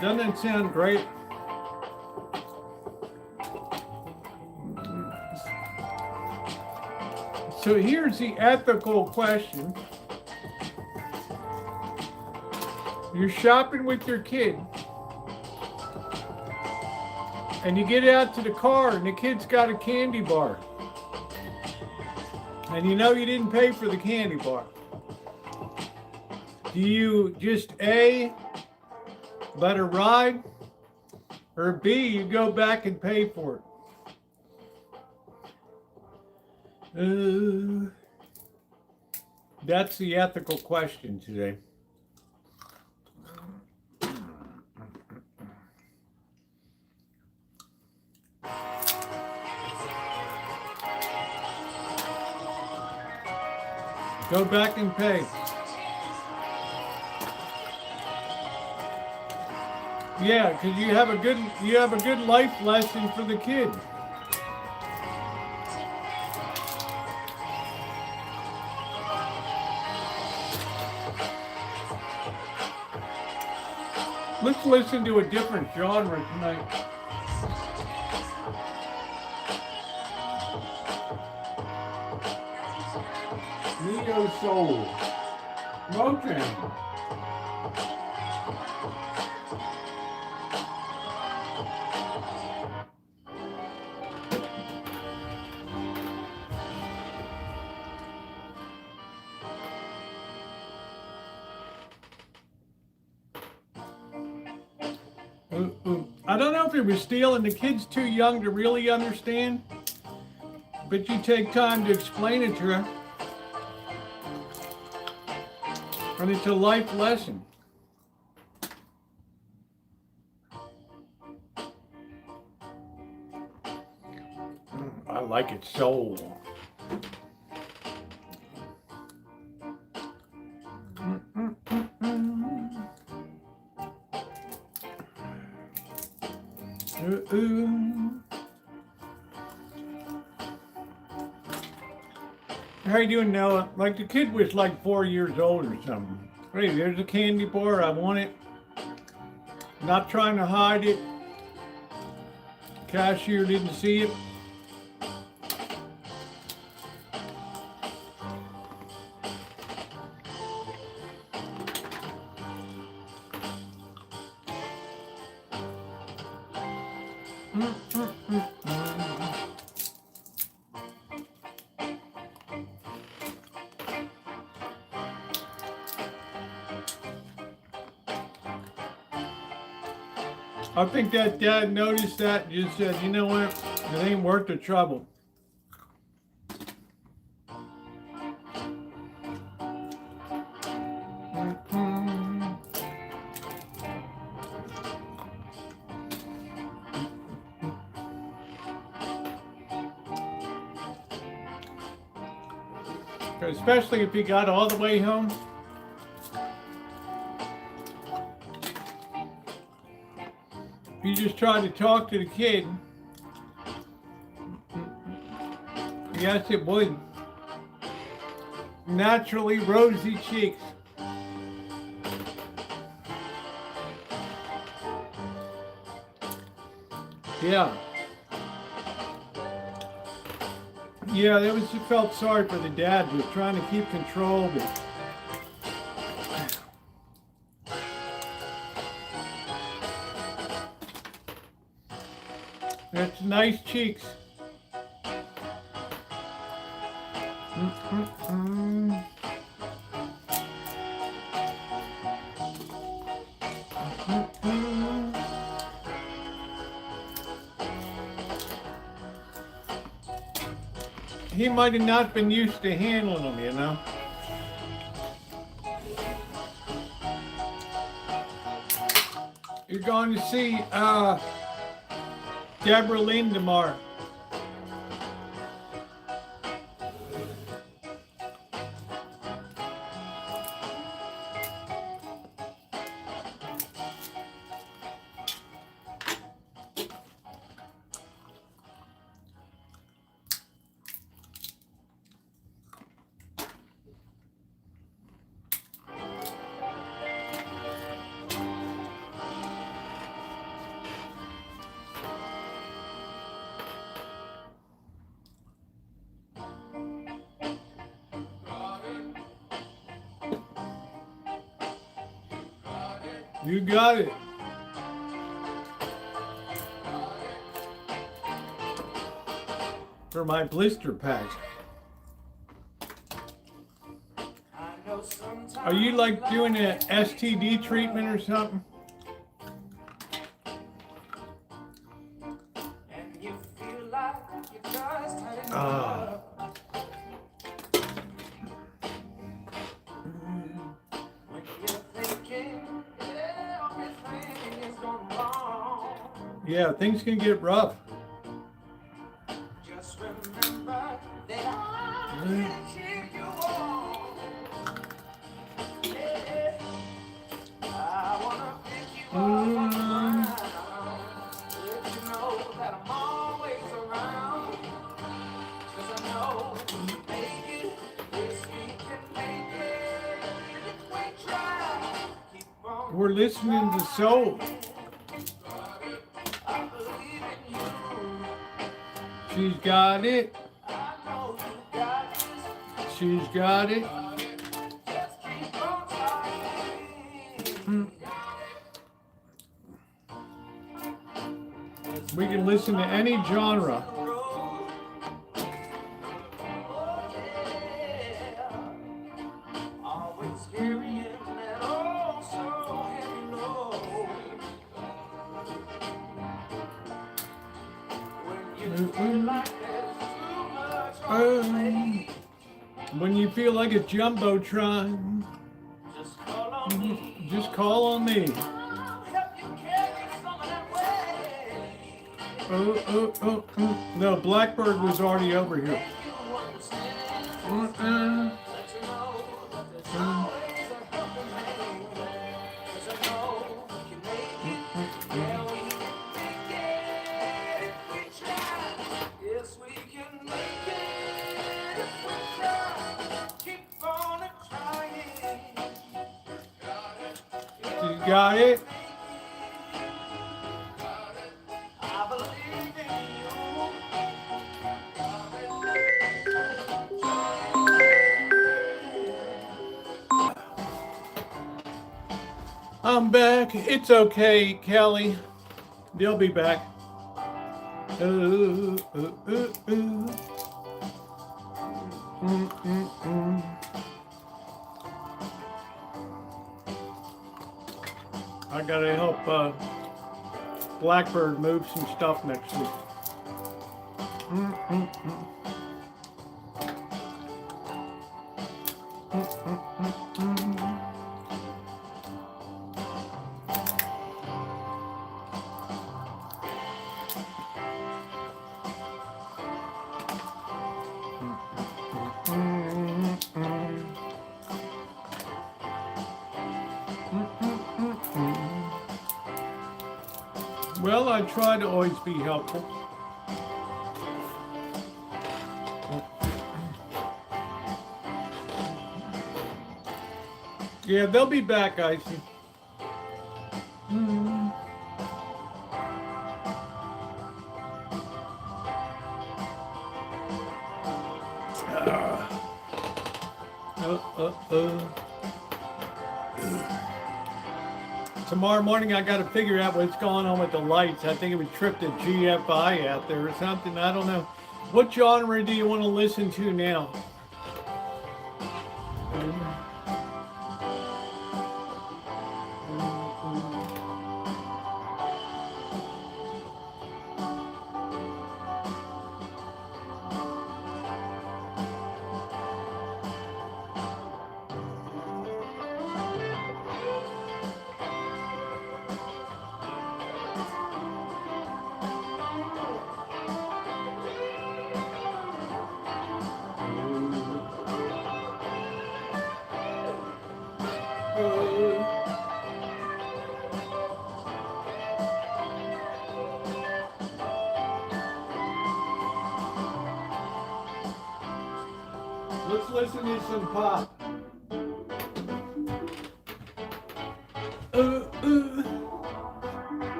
Doesn't that sound great? So here's the ethical question. You're shopping with your kid, and you get out to the car, and the kid's got a candy bar. And you know you didn't pay for the candy bar. Do you just A, let her ride, or B, you go back and pay for it? That's the ethical question today. Go back and pay. Yeah, because you have a good life lesson for the kid. Let's listen to a different genre tonight. Neo Soul. Motown. I don't know if it was stealing. The kid's too young to really understand, but you take time to explain it to her. And it's a life lesson. I like it soul. How you doing, Noah? Like the kid was like 4 years old or something. Hey, there's a candy bar. I want it. Not trying to hide it. Cashier didn't see it. I think that dad noticed that and just said, you know what, it ain't worth the trouble. Especially if he got all the way home. If you just tried to talk to the kid, yes, it would. Naturally rosy cheeks. Yeah. Yeah, that was, you felt sorry for the dad who was trying to keep control, but that's nice cheeks. He might have not been used to handling them, you know. You're going to see Deborah Lynn tomorrow. You got it. For my blister packs. Are you like doing an STD treatment or something? Yeah, things can get rough. Just remember that I can cheer you on. Yeah. I wanna pick you up on the ground. Let you know that I'm always around. 'Cause I know you make it. Yes, we can make it. If we try. Keep on. We're listening to soul. She's got it. She's got it. We can listen to any genre. When you feel like a jumbotron, just call on me. Oh. No, Blackbird was already over here. You got it? I'm back. It's okay, Kelly. They'll be back. I gotta help Blackbird move some stuff next week. Well, I try to always be helpful. Yeah, they'll be back, Icy. Tomorrow morning, I got to figure out what's going on with the lights. I think it would trip the GFI out there or something. I don't know. What genre do you want to listen to now? Let's listen to some pop.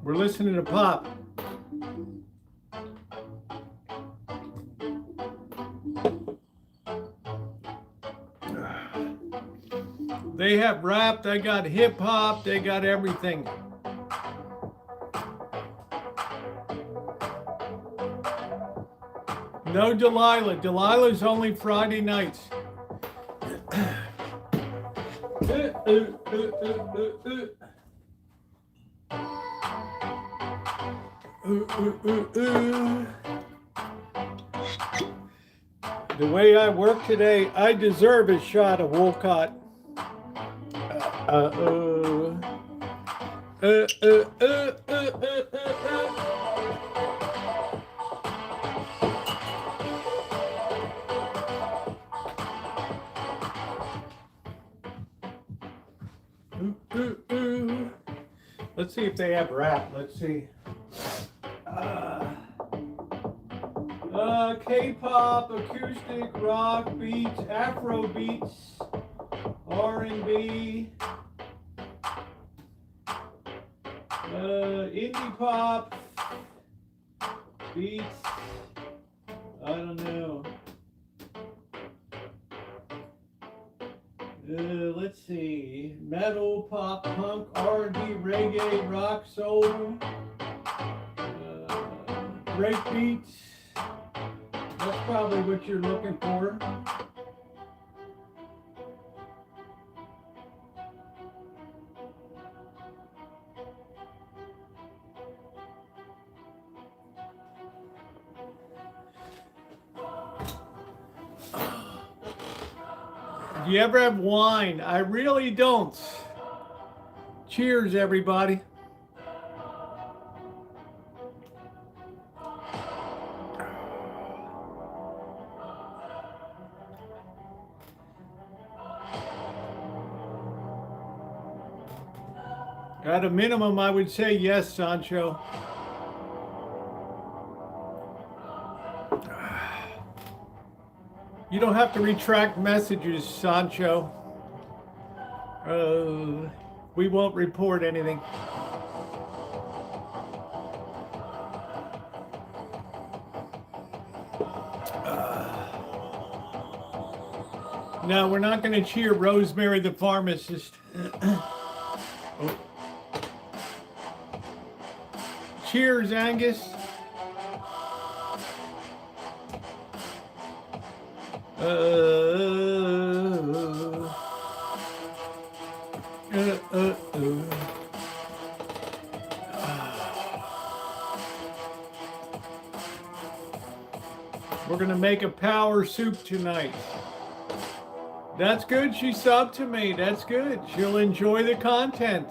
We're listening to pop. They have rap, they got hip hop, they got everything. No Delilah. Delilah's only Friday nights. The way I work today, I deserve a shot of Wolcott. Let's see if they have rap. Let's see. K-pop, acoustic, rock, beats, Afro beats, R&B, indie pop, beats, I don't know. Let's see, metal, pop, punk, R&B, reggae, rock, soul, break beats. That's probably what you're looking for. Do you ever have wine? I really don't. Cheers, everybody. At a minimum, I would say yes, Sancho. You don't have to retract messages, Sancho. We won't report anything. No, we're not going to cheer Rosemary the pharmacist. Oh. Cheers, Angus. make a power soup tonight. That's good. She subbed to me. That's good. She'll enjoy the content.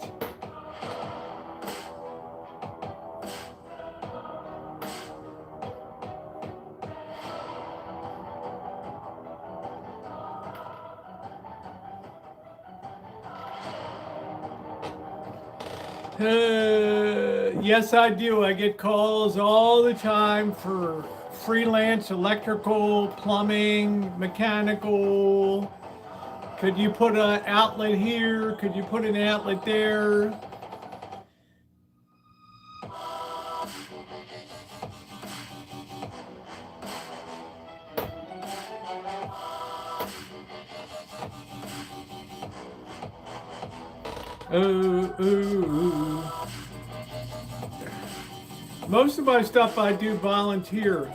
Yes, I do. I get calls all the time for freelance electrical, plumbing, mechanical. Could you put an outlet here? Could you put an outlet there? Ooh. Most of my stuff I do volunteer.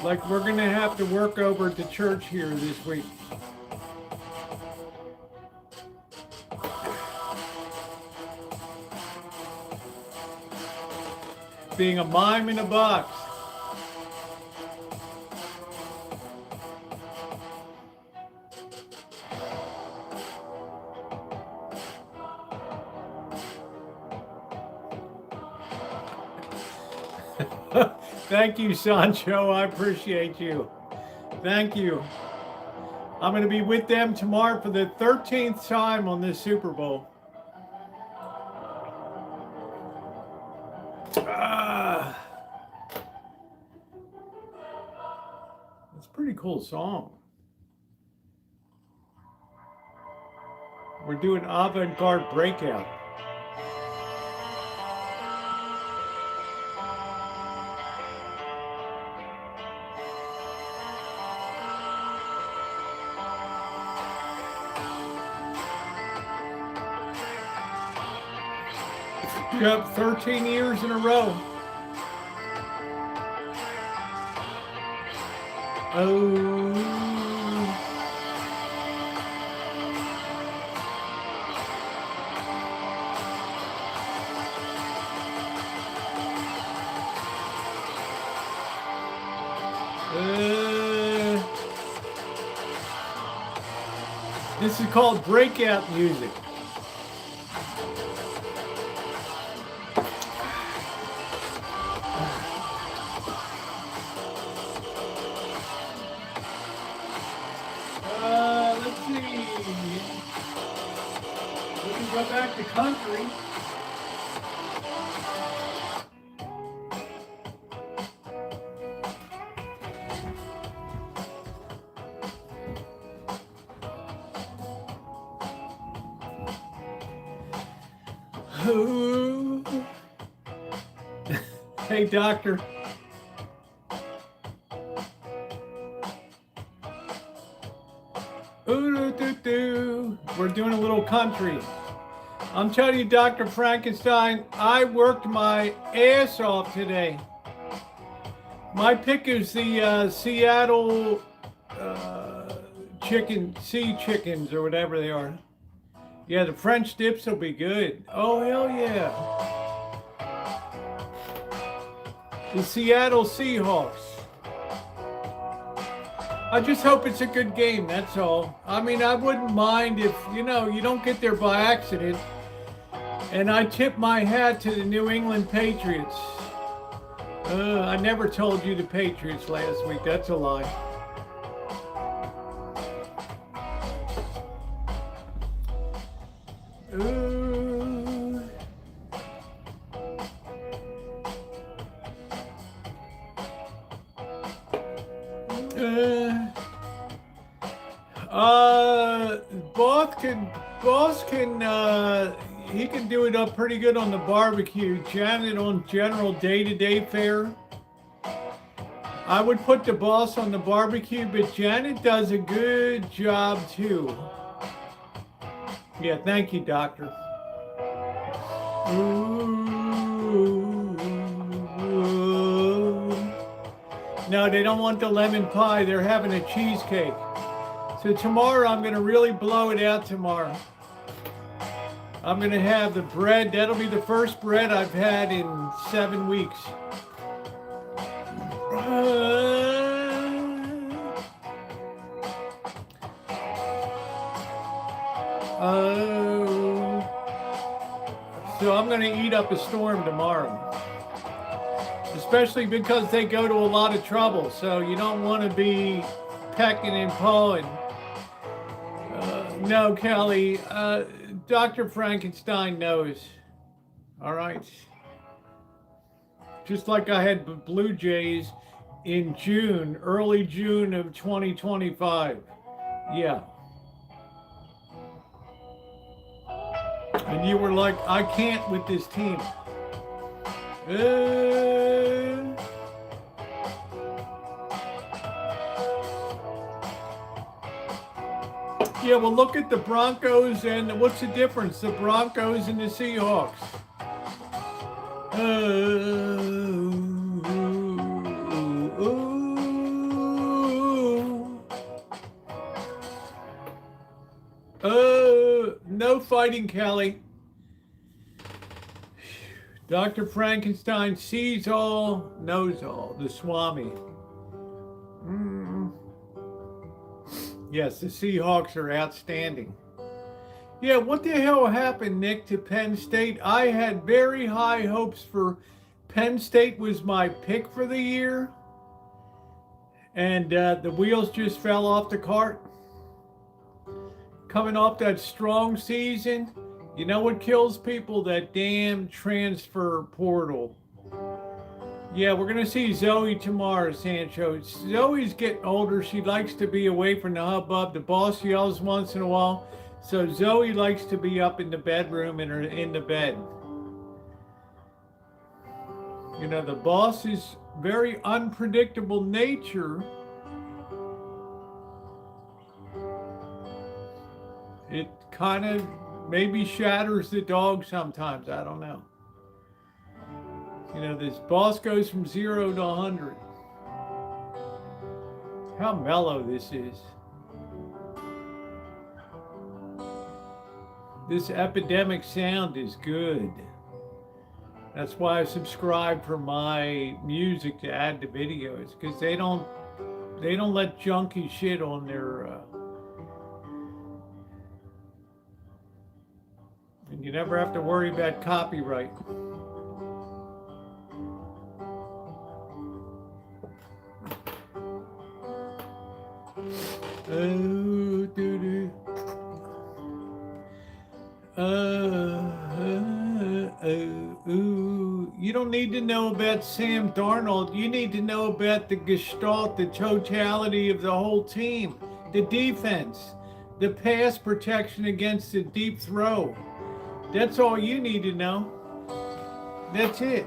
Like we're gonna have to work over at the church here this week. Being a mime in a box. Thank you, Sancho. I appreciate you. Thank you. I'm going to be with them tomorrow for the 13th time on this Super Bowl. It's a pretty cool song. We're doing avant-garde breakout. Yep, 13 years in a row. Oh. This is called breakout music. Back to country. Hey, doctor. We're doing a little country. I'm telling you, Dr. Frankenstein, I worked my ass off today. My pick is the Seattle sea chickens or whatever they are. Yeah, the French dips will be good. Oh, hell yeah. The Seattle Seahawks. I just hope it's a good game, that's all. I mean, I wouldn't mind if, you don't get there by accident. And I tip my hat to the New England Patriots. I never told you the Patriots last week. That's a lie. Boss can he can do it up pretty good on the barbecue. Janet on general day-to-day fare. I would put the boss on the barbecue, but Janet does a good job too. Yeah, thank you, doctor. No, they don't want the lemon pie. They're having a cheesecake. So tomorrow I'm going to really blow it out tomorrow. I'm going to have the bread. That'll be the first bread I've had in 7 weeks. Oh. So I'm going to eat up a storm tomorrow. Especially because they go to a lot of trouble. So you don't want to be pecking and pawing. No, Kelly. Dr. Frankenstein knows. All right. Just like I had Blue Jays in June, early June of 2025. Yeah. And you were like, I can't with this team. Yeah, well, look at the Broncos and what's the difference? The Broncos and the Seahawks. No fighting, Kelly. Dr. Frankenstein sees all, knows all. The Swami. Yes, the Seahawks are outstanding. Yeah, what the hell happened, Nick, to Penn State? I had very high hopes for Penn State was my pick for the year. And the wheels just fell off the cart. Coming off that strong season, you know what kills people? That damn transfer portal. Yeah, we're going to see Zoe tomorrow, Sancho. Zoe's getting older. She likes to be away from the hubbub. The boss yells once in a while. So Zoe likes to be up in the bedroom and in the bed. You know, the boss's very unpredictable nature, it kind of maybe shatters the dog sometimes. I don't know. You know, this boss goes from 0 to 100. How mellow this is. This epidemic sound is good. That's why I subscribe for my music to add to videos, because they don't let junky shit on their and you never have to worry about copyright. Oh, doo-doo. You don't need to know about Sam Darnold. You need to know about the gestalt, the totality of the whole team, the defense, the pass protection against the deep throw. That's all you need to know. That's it.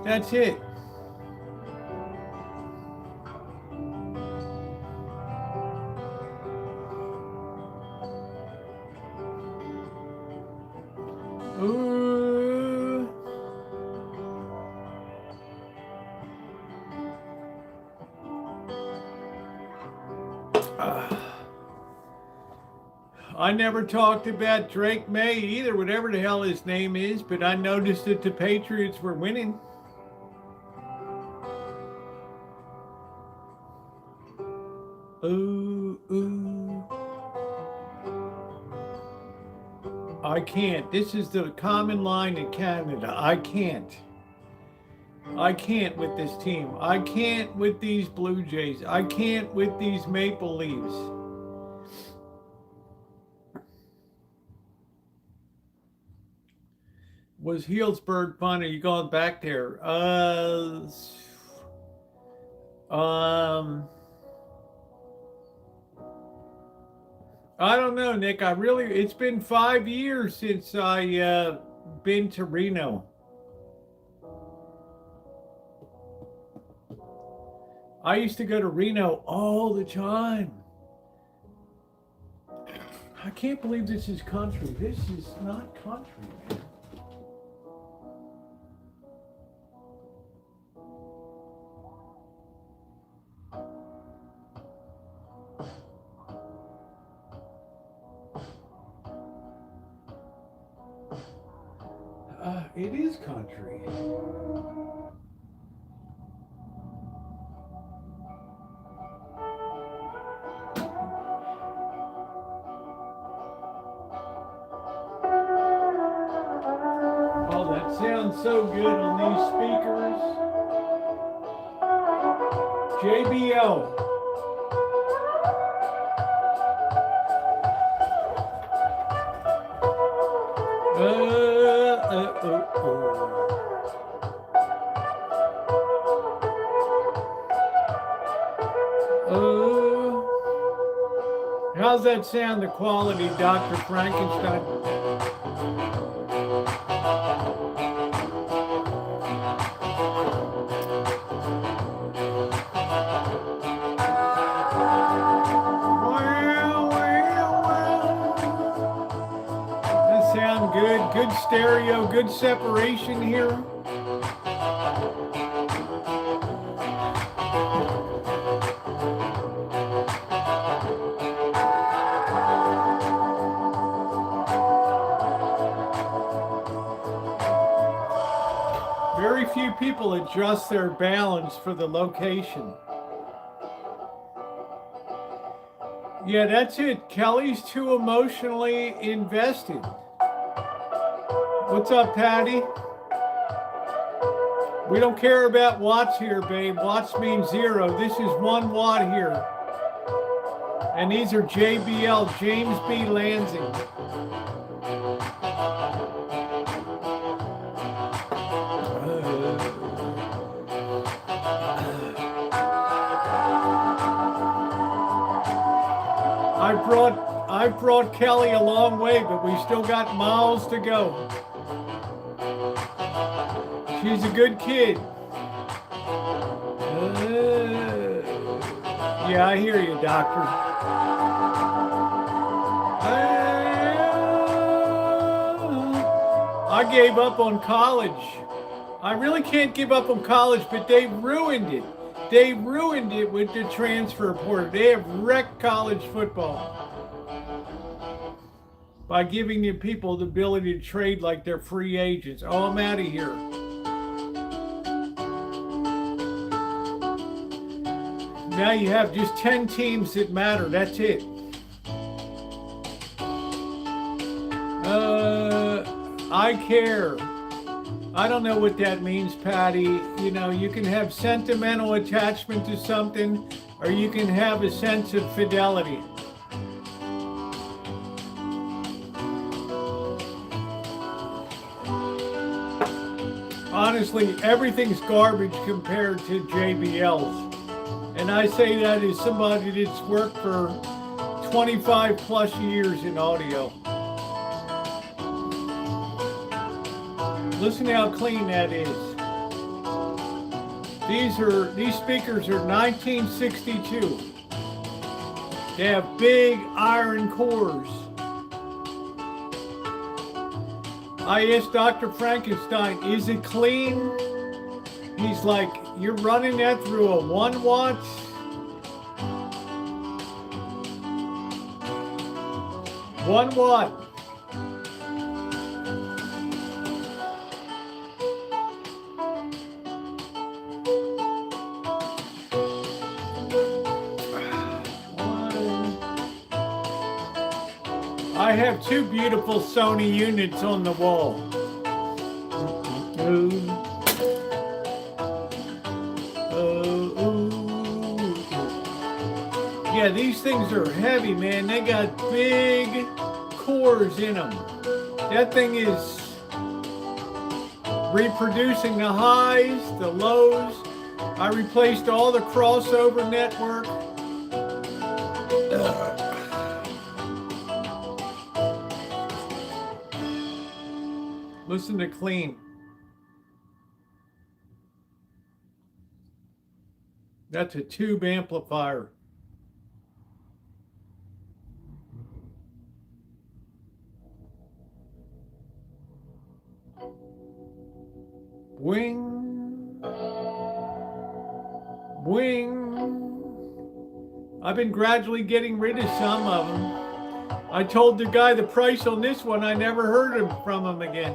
That's it. I never talked about Drake May either, whatever the hell his name is, but I noticed that the Patriots were winning. I can't. This is the common line in Canada. I can't. I can't with this team. I can't with these Blue Jays. I can't with these Maple Leafs. Was Healdsburg fun? Are you going back there? I don't know, Nick. It's been 5 years since I been to Reno. I used to go to Reno all the time. I can't believe this is country. This is not country, man. It is country. Sounds so good on these speakers. JBL. How's that sound, the quality, Dr. Frankenstein? That sound good. Good stereo, good separation here. Very few people adjust their balance for the location. Yeah, that's it. Kelly's too emotionally invested. What's up, Patty? We don't care about watts here, babe. Watts means 0. This is 1 watt here. And these are JBL, James B. Lansing. I brought Kelly a long way, but we still got miles to go. She's a good kid. Yeah, I hear you, doctor. I gave up on college. I really can't give up on college, but they ruined it. They ruined it with the transfer portal. They have wrecked college football by giving the people the ability to trade like they're free agents. Oh, I'm out of here. Now you have just 10 teams that matter. That's it. I care. I don't know what that means, Patty. You know, you can have sentimental attachment to something, or you can have a sense of fidelity. Honestly, everything's garbage compared to JBL's. And I say that as somebody that's worked for 25 plus years in audio. Listen how clean that is. These speakers are 1962. They have big iron cores. I asked Dr. Frankenstein, is it clean? He's like, you're running that through a 1 watt? One watt. I have 2 beautiful Sony units on the wall. Yeah, these things are heavy, man. They got big cores in them. That thing is reproducing the highs, the lows. I replaced all the crossover network. Listen to clean. That's a tube amplifier. Wing. Wing. I've been gradually getting rid of some of them. I told the guy the price on this one, I never heard from him again.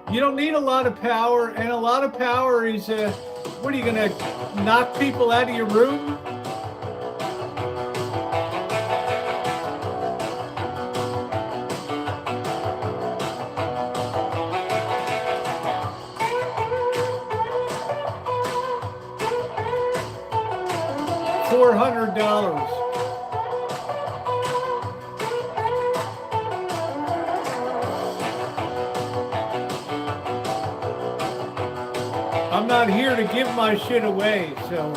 You don't need a lot of power, and a lot of power is, what are you going to knock people out of your room? $400. I'm not here to give my shit away, so.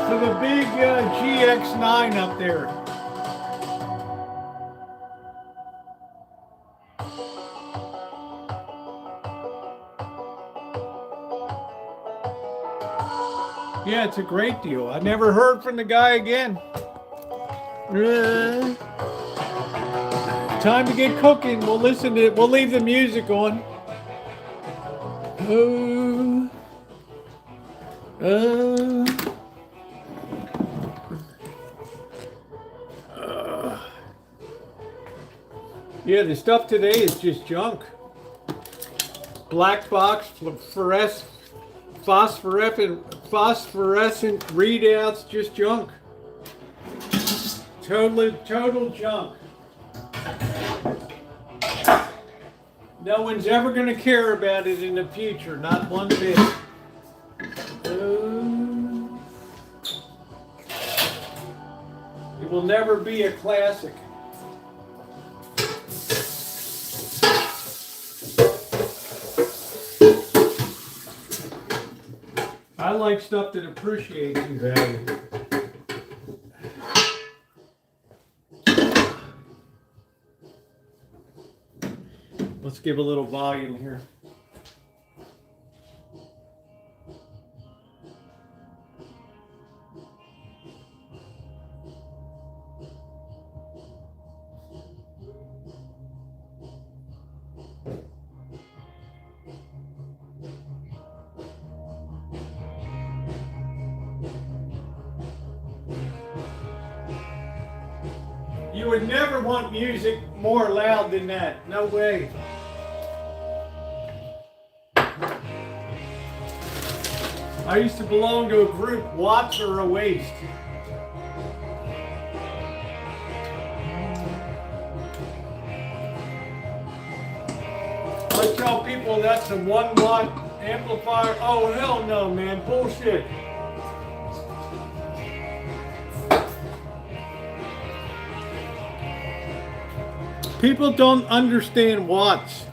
So the big GX9 up there. Yeah, it's a great deal. I never heard from the guy again. Time to get cooking. We'll listen to it. We'll leave the music on. Yeah, the stuff today is just junk. Black box, phosphorescent readouts, just junk. Total junk. No one's ever going to care about it in the future, not one bit. It will never be a classic. I like stuff that appreciates in value. Let's give a little volume here. You would never want music more loud than that. No way. I used to belong to a group, watts are a waste. I tell people that's a 1 watt amplifier. Oh, hell no, man. Bullshit. People don't understand watts.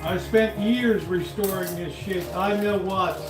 I spent years restoring this shit. I know watts.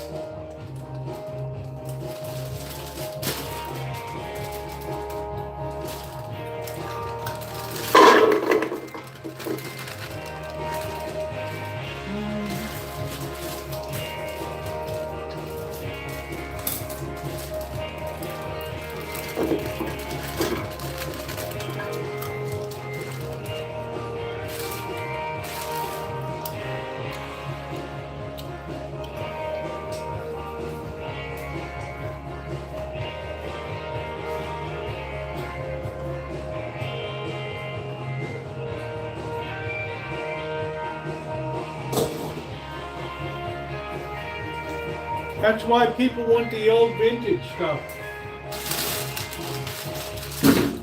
That's why people want the old vintage stuff.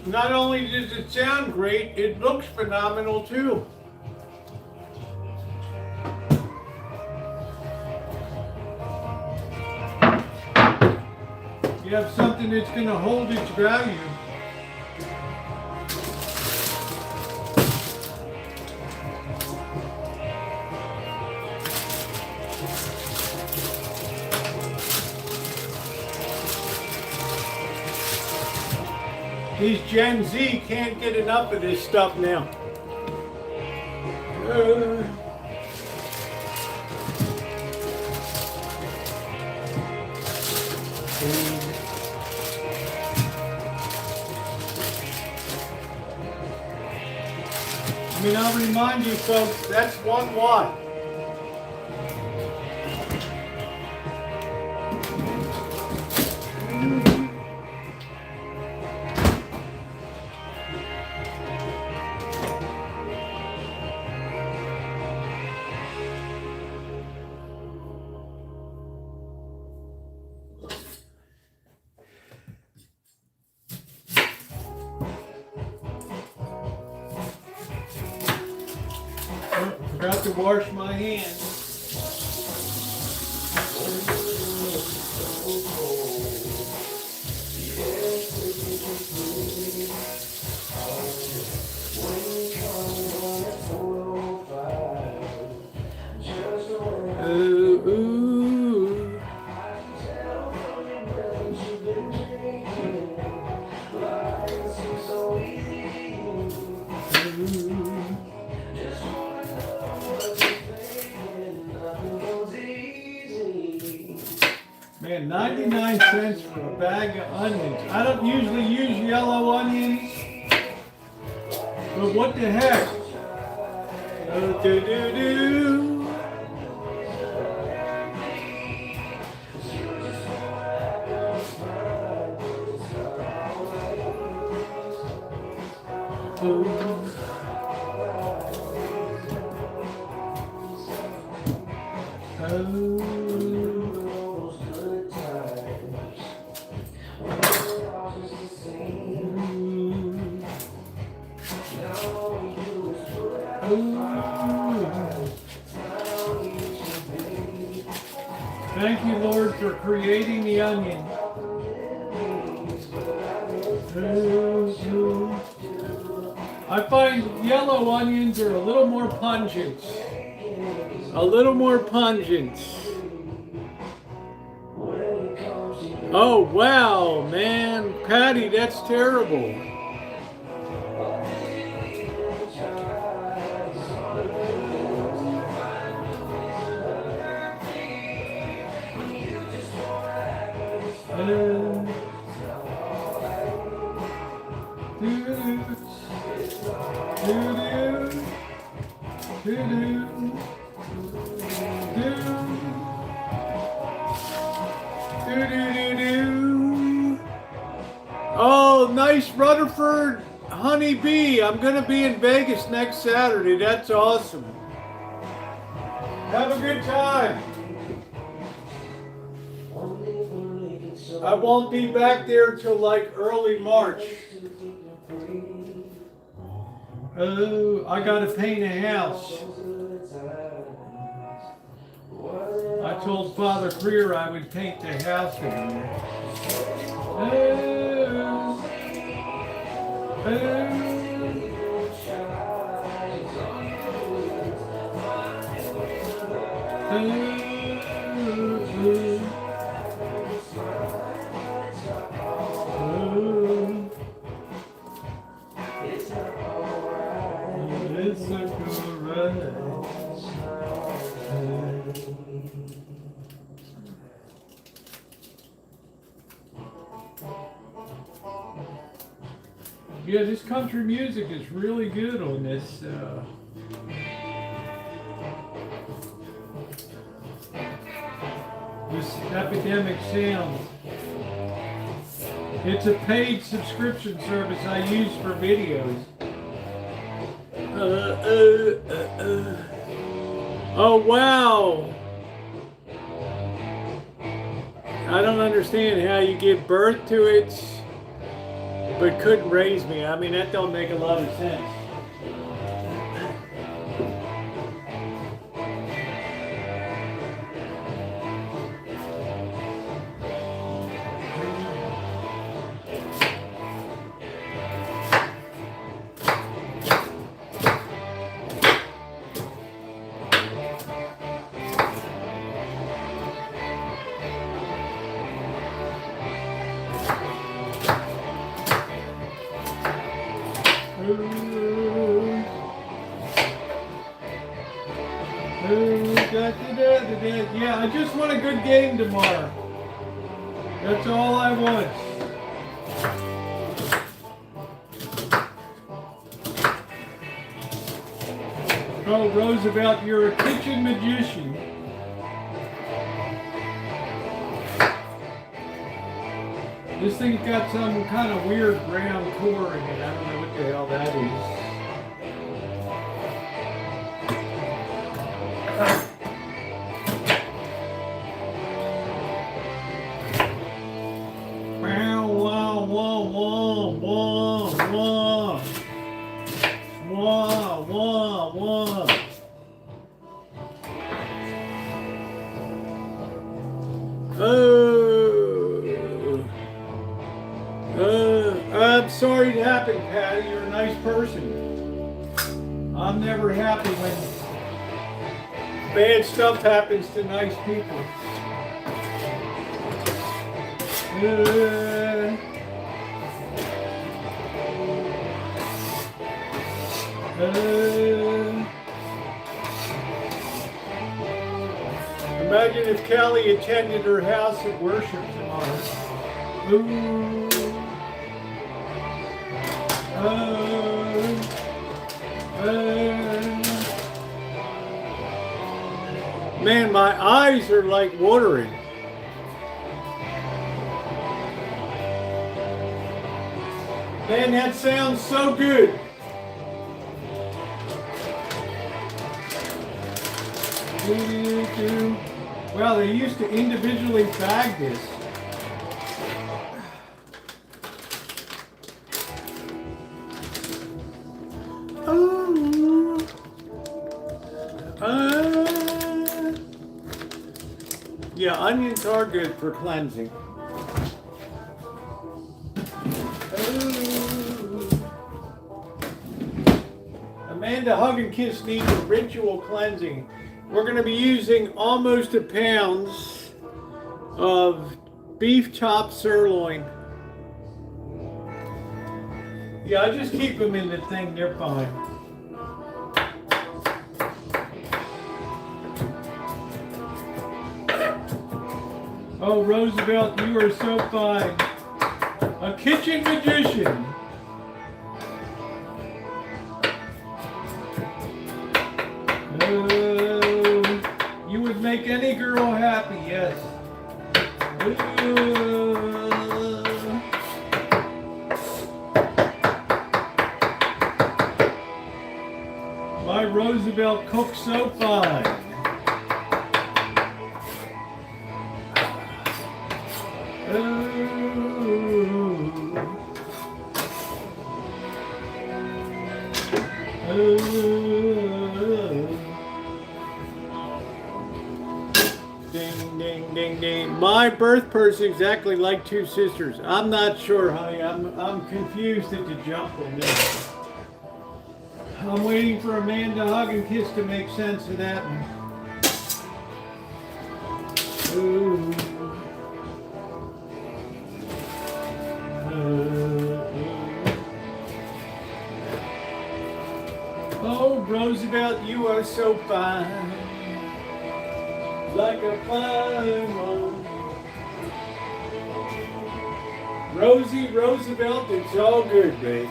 Not only does it sound great, it looks phenomenal too. You have something that's going to hold its value. These Gen Z can't get enough of this stuff now. I mean, I'll remind you folks, that's 1 watt. Forgot to wash my hands. Ooh, ooh. Man, 99 cents for a bag of onions. I don't usually use yellow onions, but what the heck? Do-do-do-do. Thank you, Lord, for creating the onion. I find yellow onions are a little more pungent. A little more pungent. Oh, wow, man. Patty, that's terrible. Oh, nice Rutherford honeybee. I'm going to be in Vegas next Saturday. That's awesome. Have a good time. I won't be back there till like early March. Oh, I got to paint a house. I told Father Creer I would paint the house in there. Yeah, this country music is really good on this. This Epidemic Sound. It's a paid subscription service I use for videos. Oh, wow. I don't understand how you give birth to it, but couldn't raise me. I mean, that don't make a lot of sense. Yeah, I just want a good game tomorrow. That's all I want. Oh, Roosevelt, you're a kitchen magician. This thing's got some kind of weird round core in it. I don't know what the hell that is. sorry it happened, Patty. You're a nice person. I'm never happy when bad stuff happens to nice people. Imagine if Kelly attended her house at worship tomorrow. Ooh. Man, my eyes are like watering. Man, that sounds so good. Well, they used to individually bag this. Yeah, onions are good for cleansing. Amanda Hug and Kiss needs a ritual cleansing. We're going to be using almost a pound of beef chopped sirloin. Yeah, I just keep them in the thing, they're fine. Oh, Roosevelt, you are so fine. A kitchen magician. Oh, you would make any girl happy, yes. My Roosevelt cooks so fine. Ding, ding, ding, ding. My birth person exactly like two sisters. I'm not sure, honey. I'm confused at the jump on this. I'm waiting for Amanda Hug and Kiss to make sense of that one. Ooh. Oh, Roosevelt, you are so fine, like a fine one. Rosie, Roosevelt, it's all good, babe.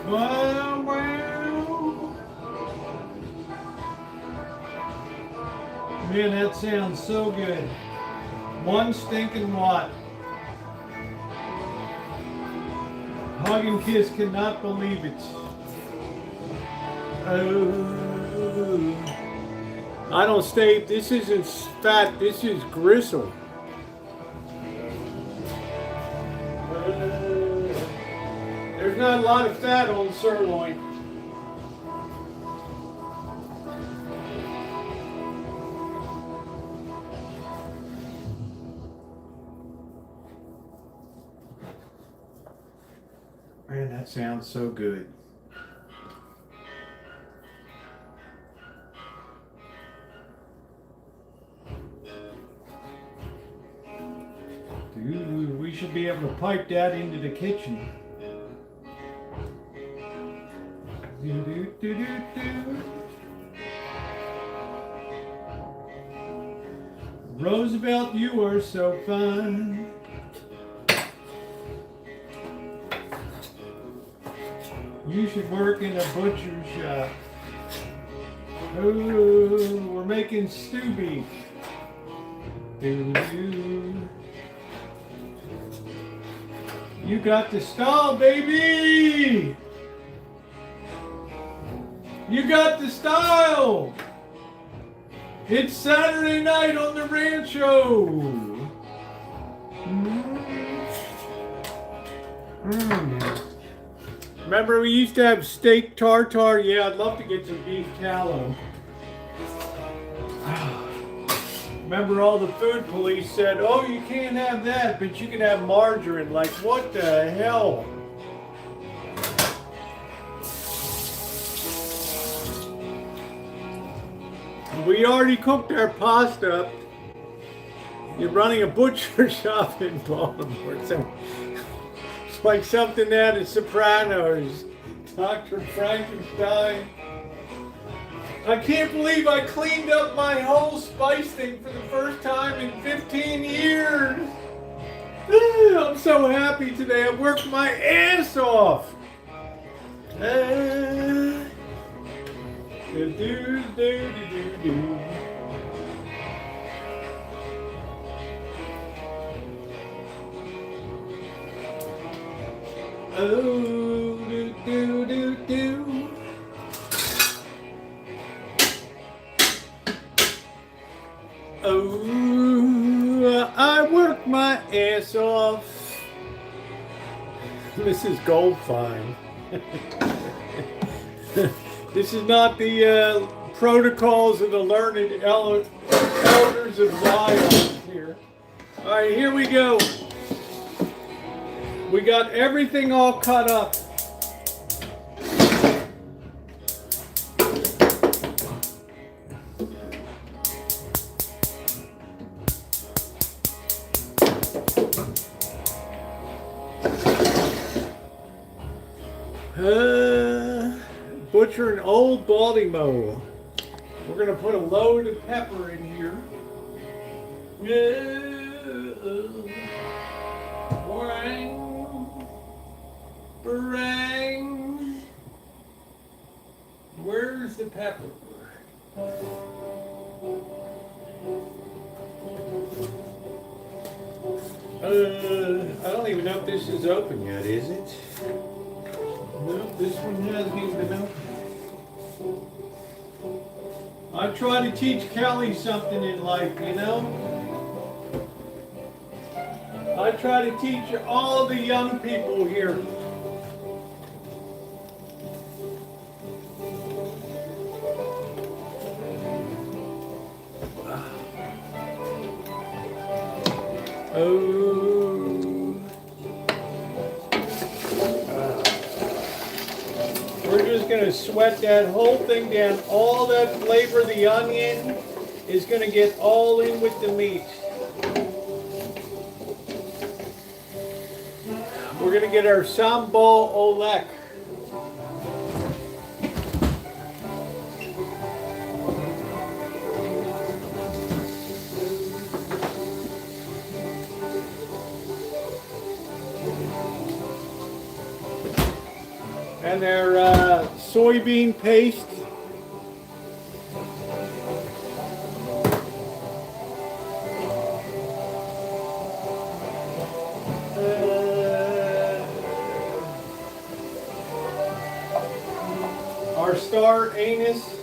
Wow, wow. Man, that sounds so good. One stinking watt. Hug and Kiss cannot believe it. Oh. I don't stay, this isn't fat, this is gristle. There's not a lot of fat on sirloin. Man, that sounds so good. Dude, we should be able to pipe that into the kitchen. Roosevelt, you are so fine. You should work in a butcher shop. Oh, we're making stew beef. You got the style, baby! You got the style! It's Saturday night on the Rancho. Remember we used to have steak tartare? Yeah, I'd love to get some beef tallow. Remember all the food police said, oh, you can't have that, but you can have margarine. Like, what the hell? We already cooked our pasta. You're running a butcher shop in Baltimore. So it's like something out of Sopranos. Dr. Frankenstein. I can't believe I cleaned up my whole spice thing for the first time in 15 years. I'm so happy today. I worked my ass off. Oh, I worked my ass off. Mrs. Goldfine. This is not the protocols of the learned elders of Zion here. All right, here we go. We got everything all cut up. Butcher in Old Baltimore. We're going to put a load of pepper in here. Where's the pepper? I don't even know if this is open yet, is it? No, this one hasn't even been open. I try to teach Kelly something in life, you know? I try to teach all the young people here. We're just going to sweat that whole thing down. All that flavor of the onion is going to get all in with the meat. We're going to get our sambal olek. And their soybean paste. Our star anise.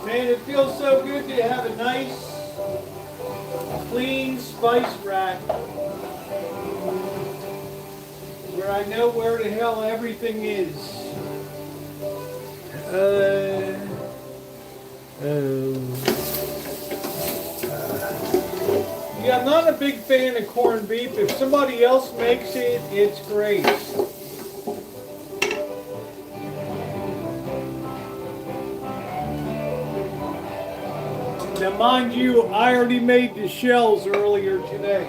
Man, it feels so good to have a nice, clean spice rack where I know where the hell everything is. Yeah, I'm not a big fan of corned beef. If somebody else makes it, it's great. Now, mind you, I already made the shells earlier today.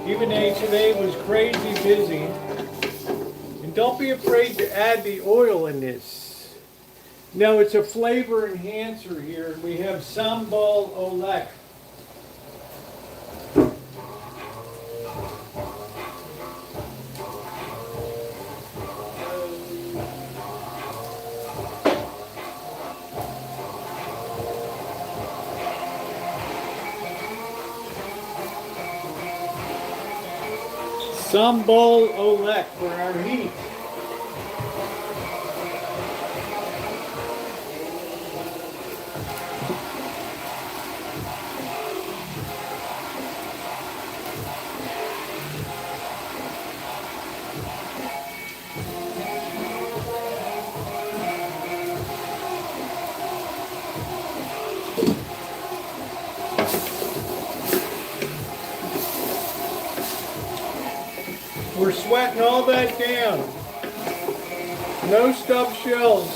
Even though today was crazy busy. And don't be afraid to add the oil in this. Now, it's a flavor enhancer here. We have sambal olek. Sambal Olek for our heat. We're sweating all that down. No stuffed shells.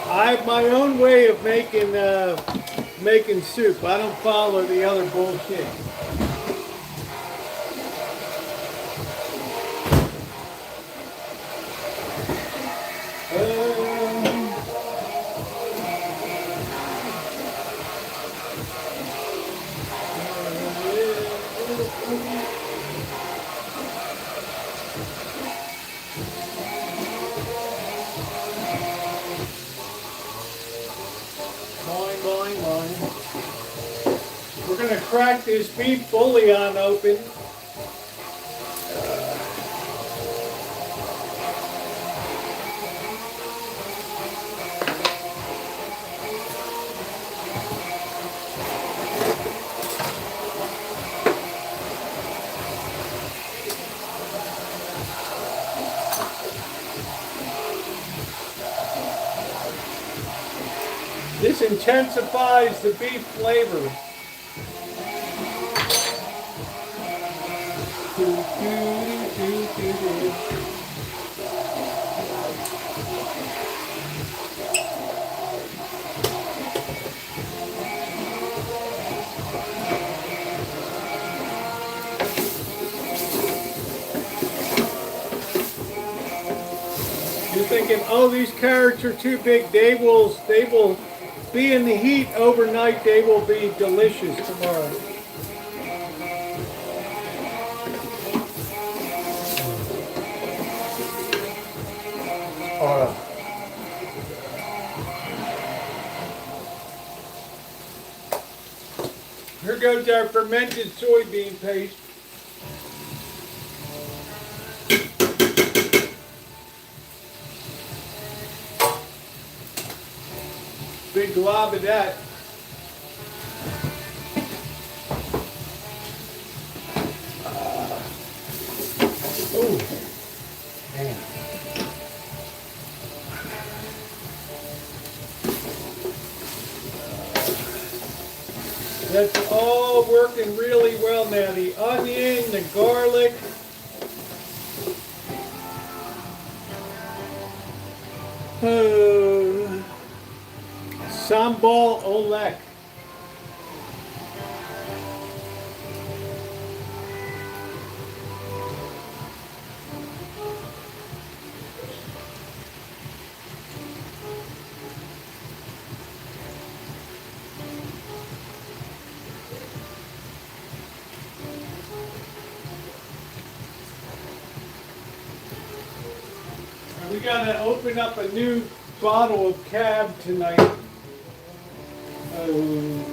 I have my own way of making soup. I don't follow the other bullshit. We're going to crack this beef bouillon open. This intensifies the beef flavor. You're thinking, oh, these carrots are too big. They will be in the heat overnight. They will be delicious tomorrow. Here goes our fermented soybean paste. Big glob of that. Oh, man. That's all working really well now. The onion, the garlic. Oh. Sambal Olek. We gotta open up a new bottle of cab tonight. Do.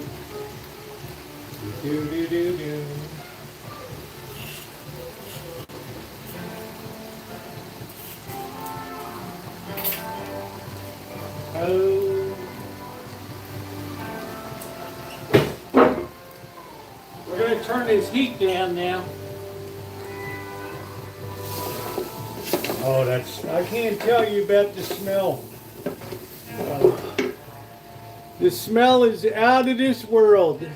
Oh. We're going to turn this heat down now. Oh, I can't tell you about the smell. The smell is out of this world.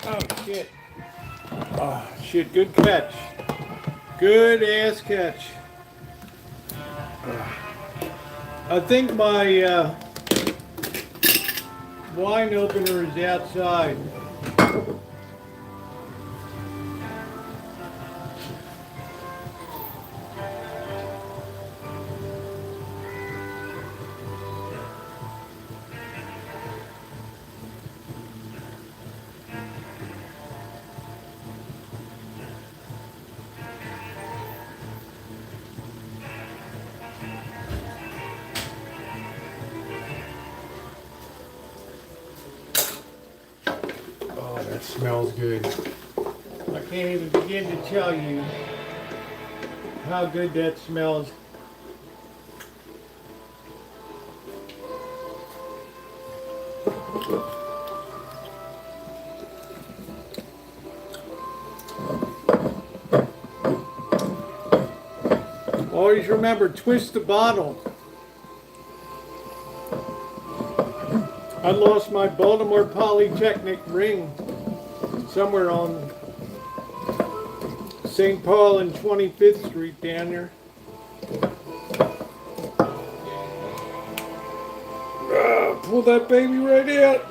Oh, shit. Oh, shit, good catch. Good ass catch. I think my wine opener is outside. That smells good. I can't even begin to tell you how good that smells. Always remember, twist the bottle. I lost my Baltimore Polytechnic ring somewhere on St. Paul and 25th Street down there. Pull that baby right out.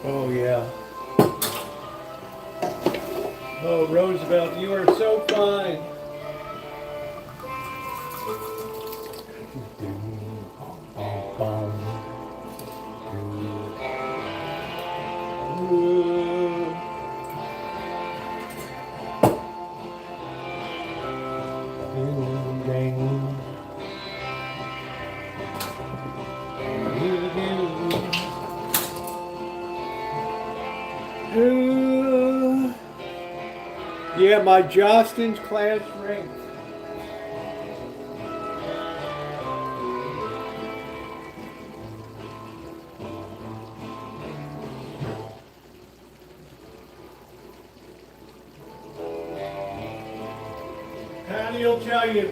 Oh yeah. Oh, Roosevelt, you are so fine. Yeah, my Justin's class ring. Patty will tell you,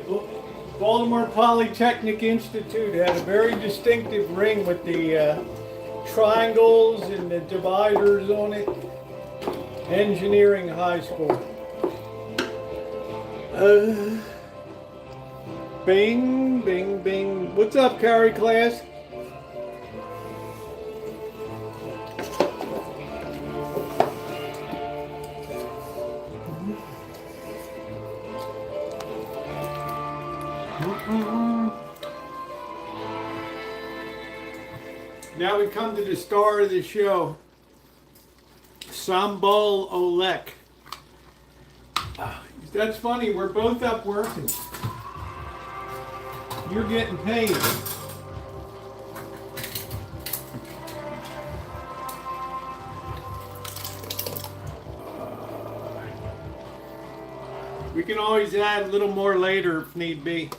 Baltimore Polytechnic Institute had a very distinctive ring with the triangles and the dividers on it. Engineering high school. Bing, bing, bing. What's up, Carrie class? Now we come to the star of the show, Sambal Olek. That's funny, we're both up working. You're getting paid. We can always add a little more later if need be.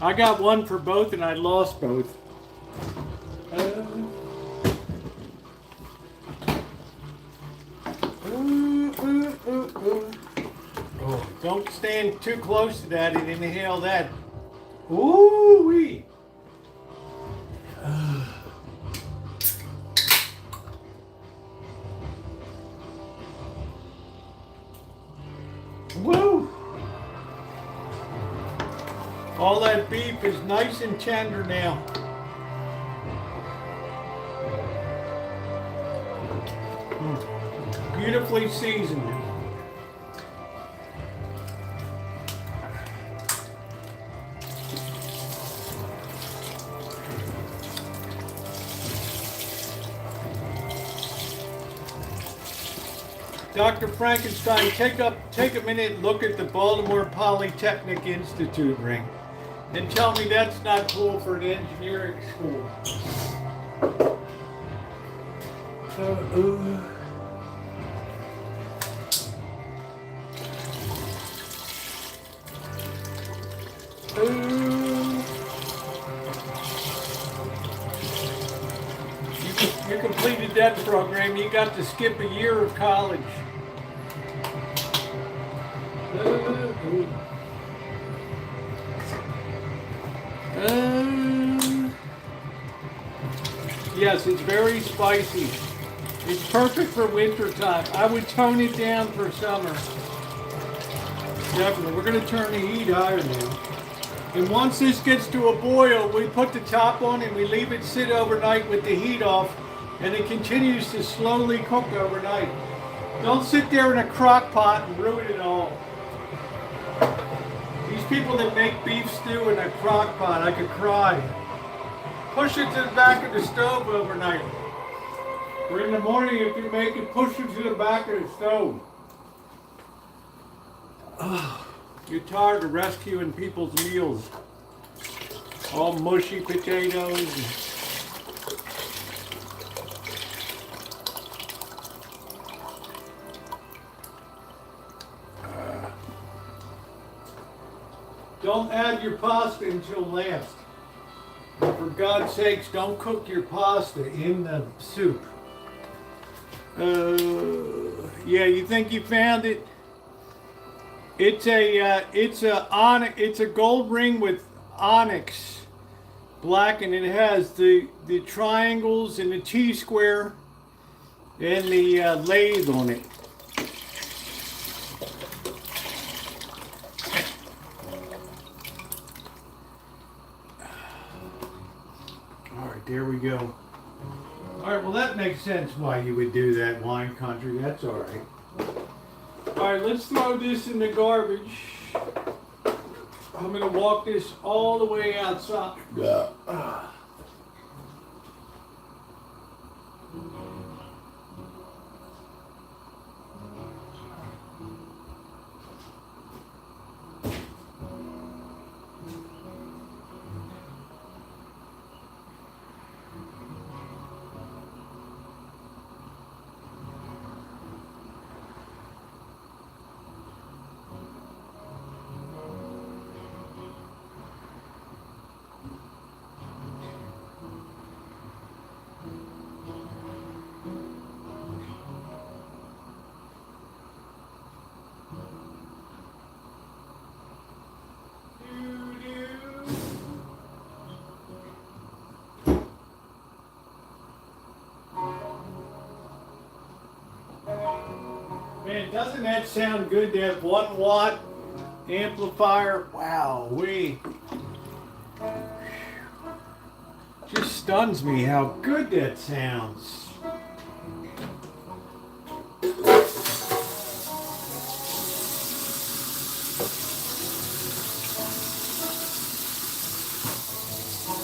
I got one for both and I lost both. Oh, don't stand too close to that and inhale that. Ooh-wee. Woo! All that beef is nice and tender now. Beautifully seasoned. Dr. Frankenstein, take a minute and look at the Baltimore Polytechnic Institute ring and tell me that's not cool for an engineering school. You completed that program, you got to skip a year of college. Yes, it's very spicy. It's perfect for winter time. I would tone it down for summer. Definitely. We're going to turn the heat higher now. And once this gets to a boil, we put the top on and we leave it sit overnight with the heat off, and it continues to slowly cook overnight. Don't sit there in a crock pot and ruin it all. These people that make beef stew in a crock pot, I could cry. Push it to the back of the stove overnight. Or in the morning, if you make it, push it to the back of the stove. You're tired of rescuing people's meals. All mushy potatoes. Don't add your pasta until last. For God's sakes, don't cook your pasta in the soup. Yeah, you think you found it? It's a gold ring with onyx black, and it has the triangles and the T-square and the lathe on it. All right, there we go. All right, well that makes sense why you would do that, wine country. That's all right. All right, let's throw this in the garbage. I'm gonna walk this all the way outside. Man, doesn't that sound good to have 1 watt amplifier? Wow, just stuns me how good that sounds.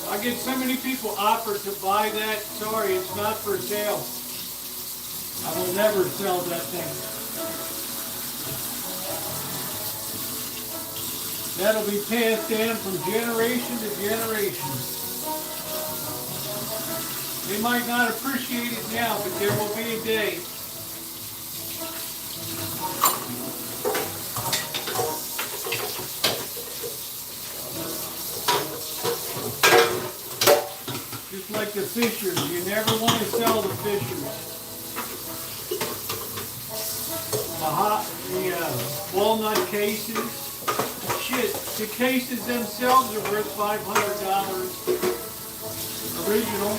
I get so many people offer to buy that. Sorry, it's not for sale. I will never sell that thing. That'll be passed down from generation to generation. They might not appreciate it now, but there will be a day. Just like the Fishers, you never want to sell the Fishers. The walnut cases. Shit, the cases themselves are worth $500 original.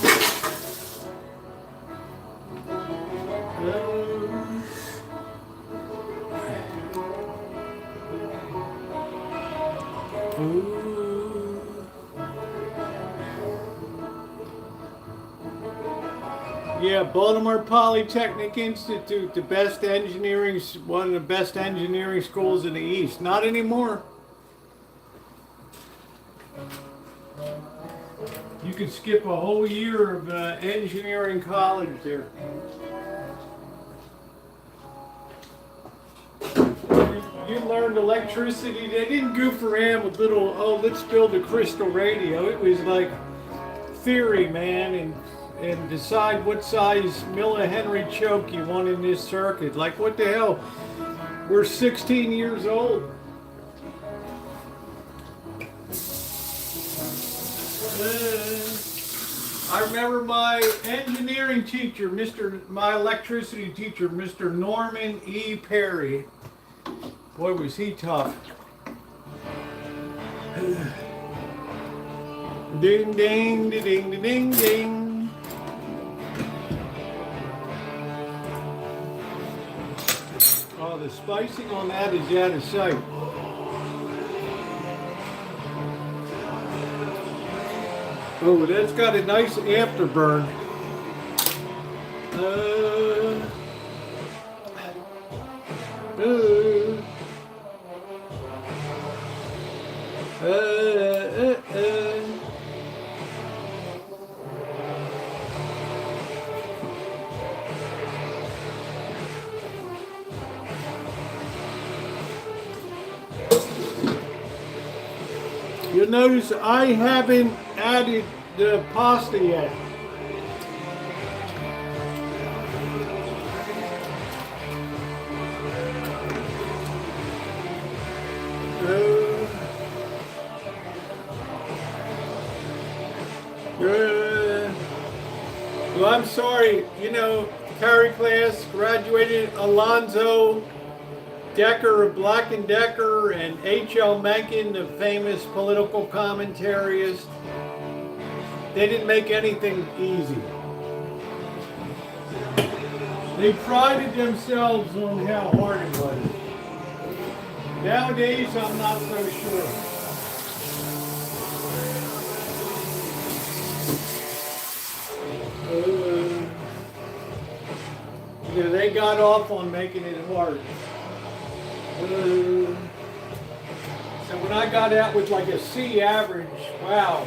Yeah, Baltimore Polytechnic Institute, the best engineering, one of the best engineering schools in the East. Not anymore. You could skip a whole year of engineering college there. You learned electricity. They didn't goof around with little, oh, let's build a crystal radio. It was like theory, man, and decide what size millihenry choke you want in this circuit. Like, what the hell? We're 16 years old. I remember my engineering teacher, my electricity teacher, Mr. Norman E. Perry. Boy, was he tough. Ding, ding, ding, ding, ding, ding. Oh, the spicing on that is out of sight. Oh, that's got a nice afterburn. You'll notice I haven't added the pasta yet. Well, I'm sorry, you know, Carrie class graduated Alonzo Decker of Black and Decker and H.L. Mencken, the famous political commentarist. They didn't make anything easy. They prided themselves on how hard it was. Nowadays, I'm not so sure. Yeah, they got off on making it hard. So when I got out with like a C average, wow.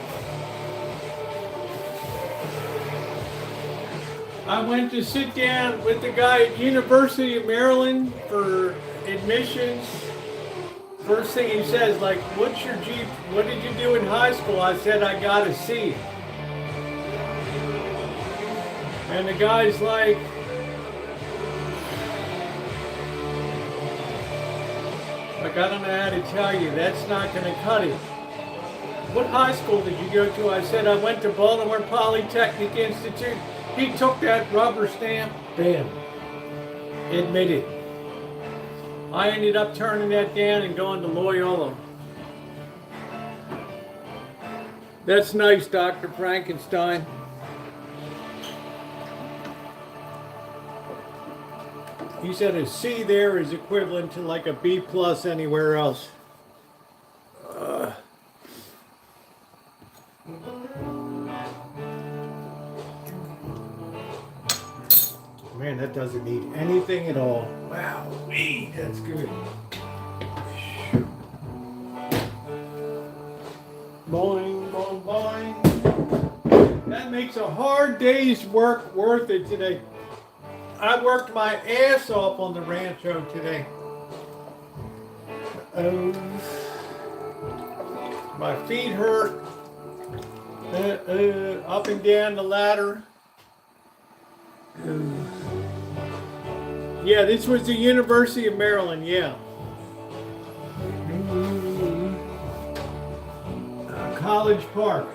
I went to sit down with the guy at University of Maryland for admissions. First thing he says, like, what's your G? What did you do in high school? I said, I got a C. And the guy's like, I don't know how to tell you, that's not going to cut it. What high school did you go to? I said, I went to Baltimore Polytechnic Institute. He took that rubber stamp, bam, admitted. I ended up turning that down and going to Loyola. That's nice, Dr. Frankenstein. He said a C there is equivalent to like a B plus anywhere else. Man, that doesn't need anything at all. Wow, that's good. Boing, boing, boing. That makes a hard day's work worth it today. I worked my ass off on the Rancho today. My feet hurt. Up and down the ladder. Yeah, this was the University of Maryland, yeah. College Park.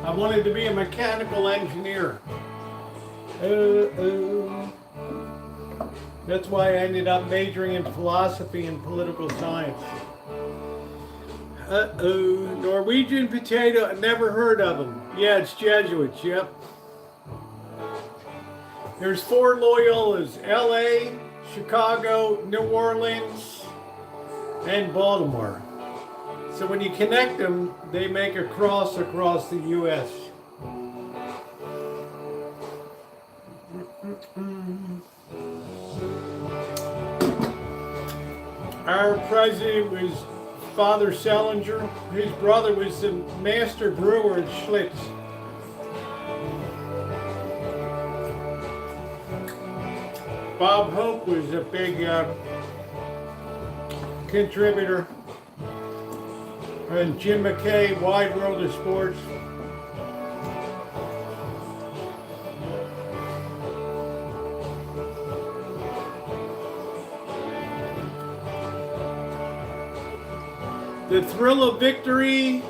I wanted to be a mechanical engineer. That's why I ended up majoring in philosophy and political science. Norwegian potato, I never heard of them. Yeah, it's Jesuits, yep. There's 4 Loyolas, LA, Chicago, New Orleans, and Baltimore. So when you connect them, they make a cross across the U.S. Our president was Father Selinger. His brother was the master brewer at Schlitz. Bob Hope was a big contributor. And Jim McKay, Wide World of Sports. The Thrill of Victory.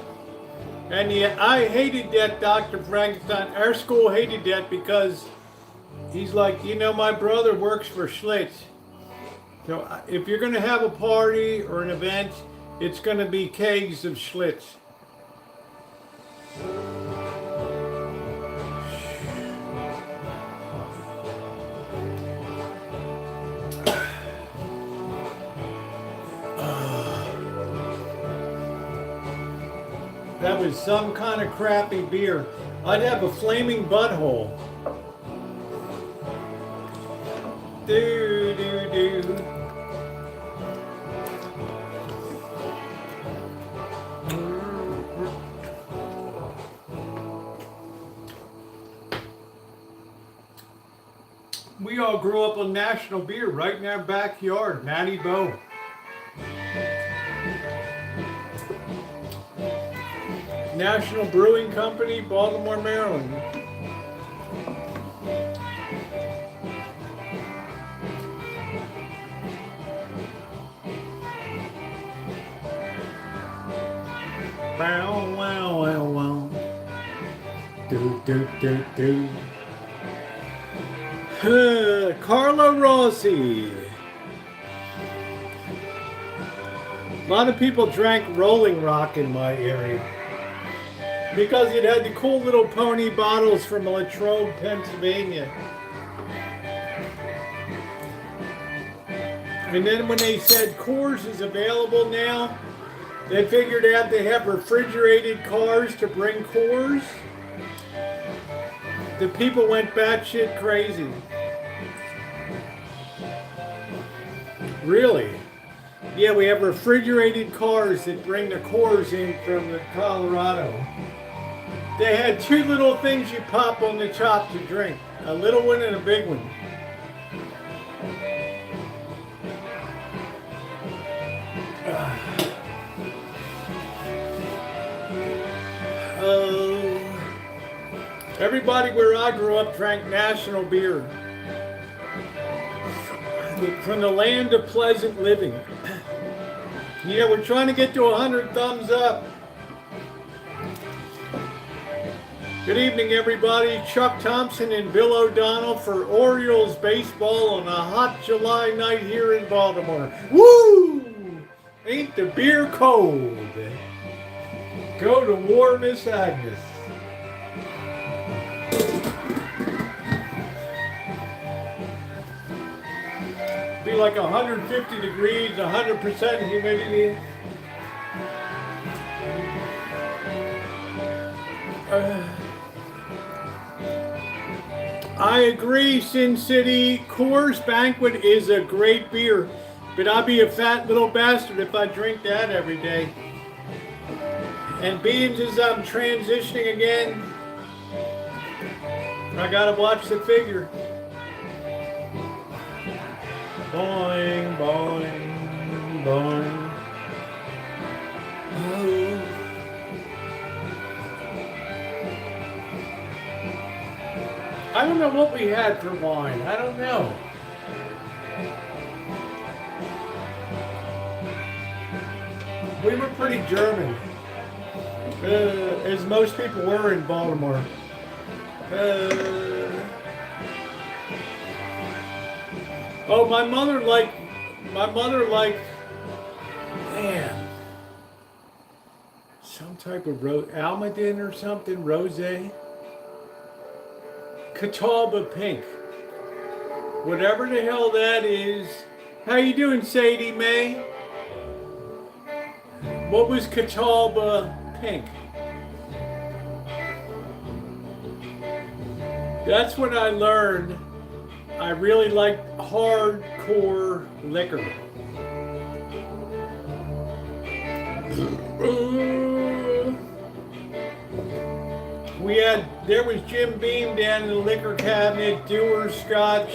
And I hated that, Dr. Frankenstein. Our school hated that because he's like, you know, my brother works for Schlitz. So if you're going to have a party or an event, it's going to be kegs of Schlitz. That was some kind of crappy beer. I'd have a flaming butthole. Do, do, do. We all grew up on National Beer right in our backyard, Matty Bow. National Brewing Company, Baltimore, Maryland. Wow, wow, wow, wow. Do, do, do, do. Carlo Rossi. A lot of people drank Rolling Rock in my area because it had the cool little pony bottles from Latrobe, Pennsylvania. And then when they said Coors is available now, they figured out they have refrigerated cars to bring Coors. The people went batshit crazy. Really? Yeah, we have refrigerated cars that bring the Coors in from Colorado. They had two little things you pop on the top to drink. A little one and a big one. Everybody where I grew up drank National Beer. From the land of pleasant living. You know, we're trying to get to 100 thumbs up. Good evening, everybody. Chuck Thompson and Bill O'Donnell for Orioles baseball on a hot July night here in Baltimore. Woo! Ain't the beer cold? Go to war, Miss Agnes. Be like 150 degrees, 100% humidity. I agree, Sin City. Coors Banquet is a great beer, but I'd be a fat little bastard if I drink that every day. And being as I'm transitioning again, I gotta watch the figure. Boing, boing, boing. Oh. I don't know what we had for wine. I don't know. We were pretty German. As most people were in Baltimore. Oh, my mother liked, man, some type of Almaden or something, rosé. Catawba Pink. Whatever the hell that is. How you doing, Sadie Mae? What was Catawba Pink? That's when I learned I really like hardcore liquor. There was Jim Beam down in the liquor cabinet, Dewar's Scotch,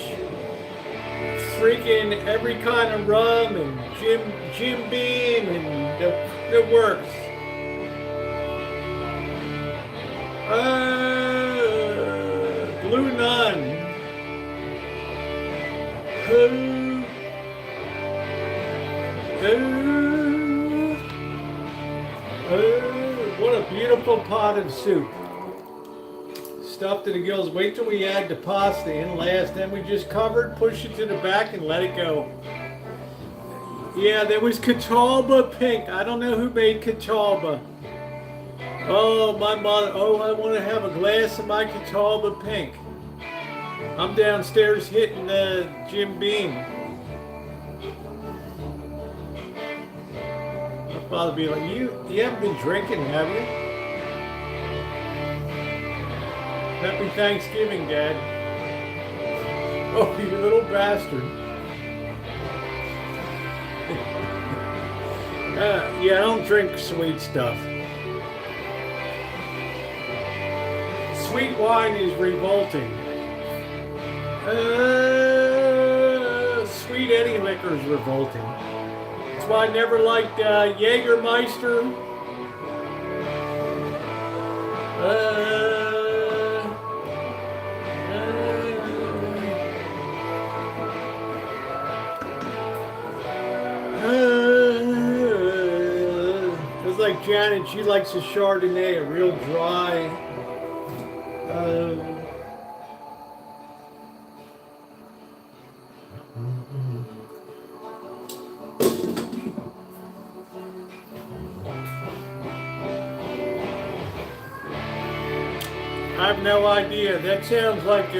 freaking every kind of rum, and Jim Beam, and the works. Blue Nun. What a beautiful pot of soup. Stuffed to the gills. Wait till we add the pasta in last. Then we just cover it, push it to the back, and let it go. Yeah, there was Catawba Pink. I don't know who made Catawba. Oh, my mother. Oh, I want to have a glass of my Catawba Pink. I'm downstairs hitting Jim Beam. My father be like, you haven't been drinking, have you? Happy Thanksgiving, Dad. Oh, you little bastard. Yeah, I don't drink sweet stuff. Sweet wine is revolting. Sweet any liquor is revolting. That's why I never liked Jägermeister. It's like Janet, she likes a Chardonnay, a real dry. I have no idea. That sounds like,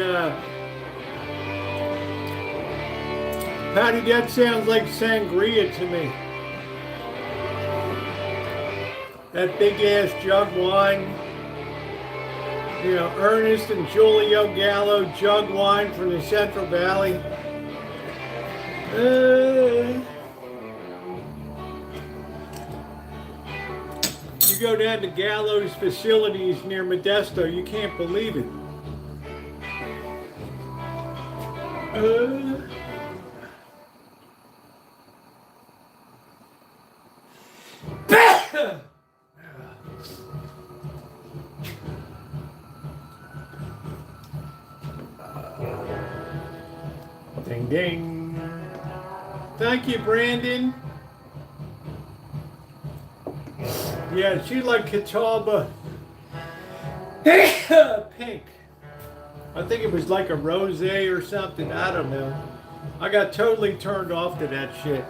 Patty, that sounds like sangria to me. That big ass jug wine. You know, Ernest and Julio Gallo jug wine from the Central Valley. You go down to Gallo's facilities near Modesto, you can't believe it. Ding ding. Thank you, Brandon. Yeah, she like Catawba pink. I think it was like a rosé or something. I don't know. I got totally turned off to that shit.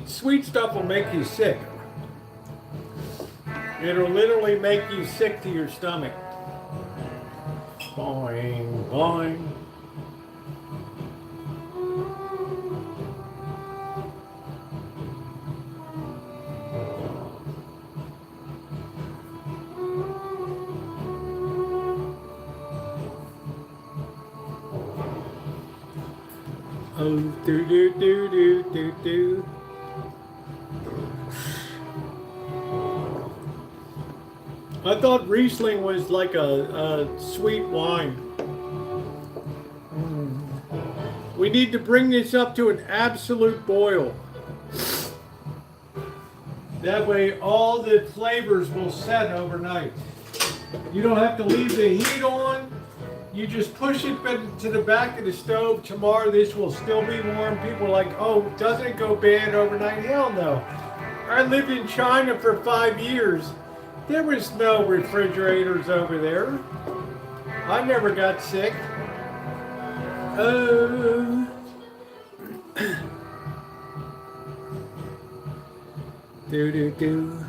Sweet stuff will make you sick. It'll literally make you sick to your stomach. Boing, boing. Oh, do do do do do do. I thought Riesling was like a sweet wine. We need to bring this up to an absolute boil. That way all the flavors will set overnight. You don't have to leave the heat on. You just push it to the back of the stove. Tomorrow this will still be warm. People are like, oh, doesn't it go bad overnight? Hell no. I lived in China for 5 years. There was no refrigerators over there. I never got sick. Do do do.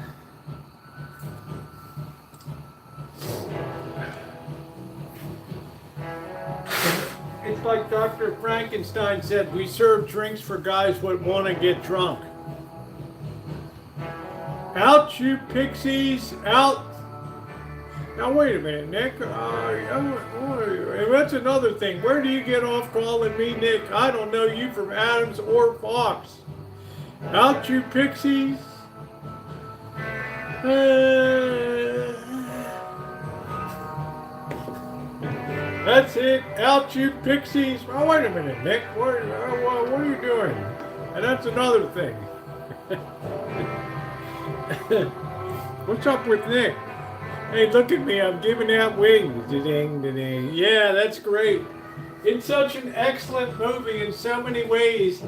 It's like Dr. Frankenstein said, we serve drinks for guys that want to get drunk. Out, you pixies, out. Now, wait a minute, Nick. That's another thing. Where do you get off calling me Nick? I don't know you from Adams or Fox. Out, you pixies. That's it. Out, you pixies. Oh, wait a minute, Nick. What are you doing? And that's another thing. What's up with Nick? Hey, look at me. I'm giving out wings. Da-ding, da-ding. Yeah, that's great. It's such an excellent movie in so many ways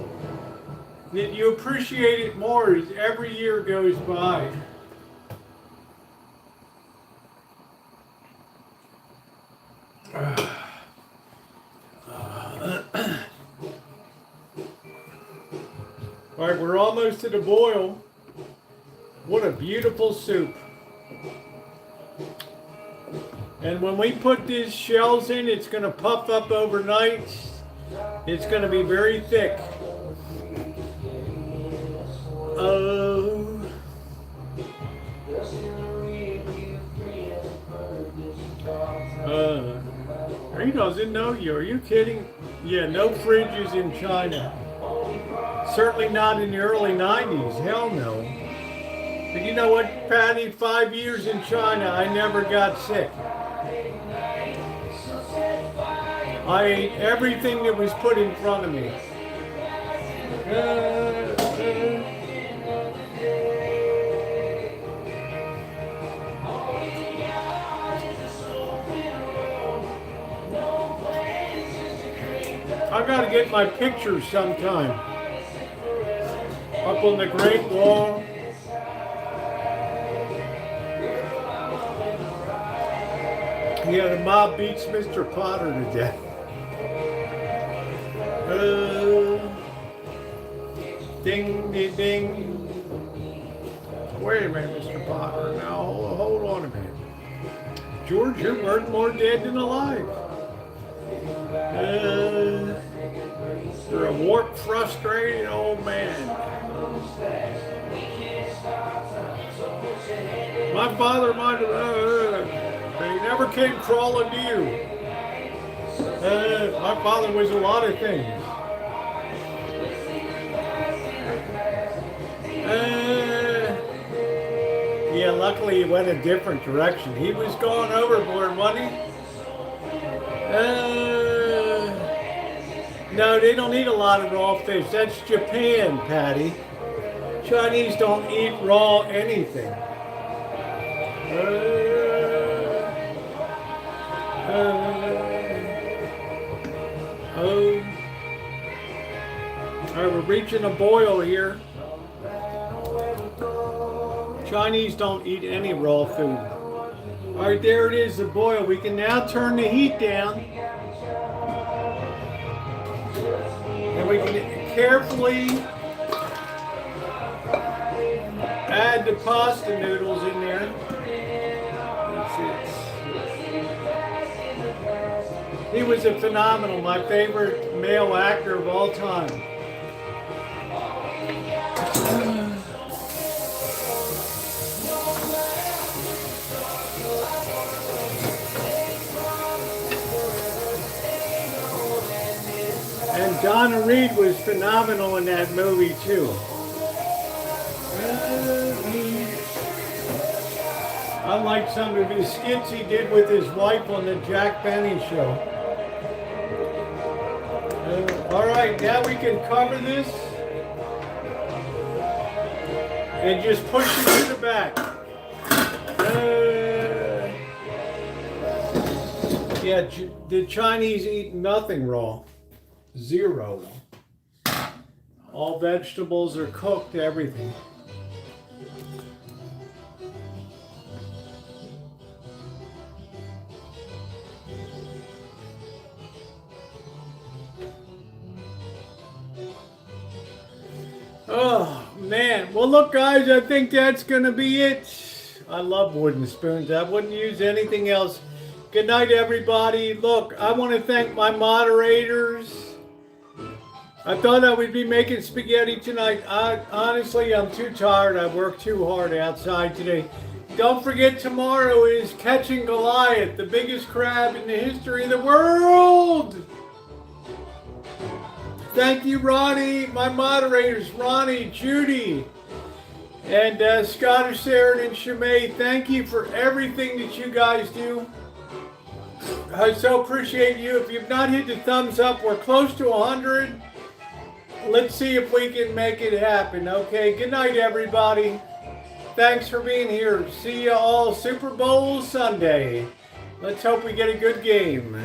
that you appreciate it more as every year goes by. All right, we're almost to the boil. What a beautiful soup. And when we put these shells in, it's going to puff up overnight. It's going to be very thick. McDonald's. Didn't know you. Are you kidding? Yeah, no fridges in China. Certainly not in the early 90s. Hell no. But you know what, Patty? 5 years in China, I never got sick. I ate everything that was put in front of me. I gotta get my pictures sometime. Up on the Great Wall. Yeah, the mob beats Mr. Potter to death. Ding, ding, ding. Wait a minute, Mr. Potter. Now, hold on a minute. George, you're worth more dead than alive. You're a warped, frustrated old man. My father might have, he never came crawling to you. My father was a lot of things. Yeah, luckily he went a different direction. He was going overboard, wasn't he? No, they don't eat a lot of raw fish. That's Japan, Patty. Chinese don't eat raw anything. All right, we're reaching a boil here. Chinese don't eat any raw food. All right, there it is, the boil. We can now turn the heat down. And we can carefully add the pasta noodles in there. He was a phenomenal, my favorite male actor of all time. And Donna Reed was phenomenal in that movie too. I like some of his skits he did with his wife on the Jack Benny show. All right, now we can cover this and just push it to the back. Yeah, the Chinese eat nothing raw. Zero. All vegetables are cooked, everything. Oh, man. Well, look, guys, I think that's going to be it. I love wooden spoons. I wouldn't use anything else. Good night, everybody. Look, I want to thank my moderators. I thought I would be making spaghetti tonight. Honestly, I'm too tired. I worked too hard outside today. Don't forget, tomorrow is Catching Goliath, the biggest crab in the history of the world. Thank you, Ronnie, my moderators, Ronnie, Judy, and Scottish Sarah and Shemay. Thank you for everything that you guys do. I so appreciate you. If you've not hit the thumbs up, we're close to 100. Let's see if we can make it happen, okay? Good night, everybody. Thanks for being here. See you all Super Bowl Sunday. Let's hope we get a good game.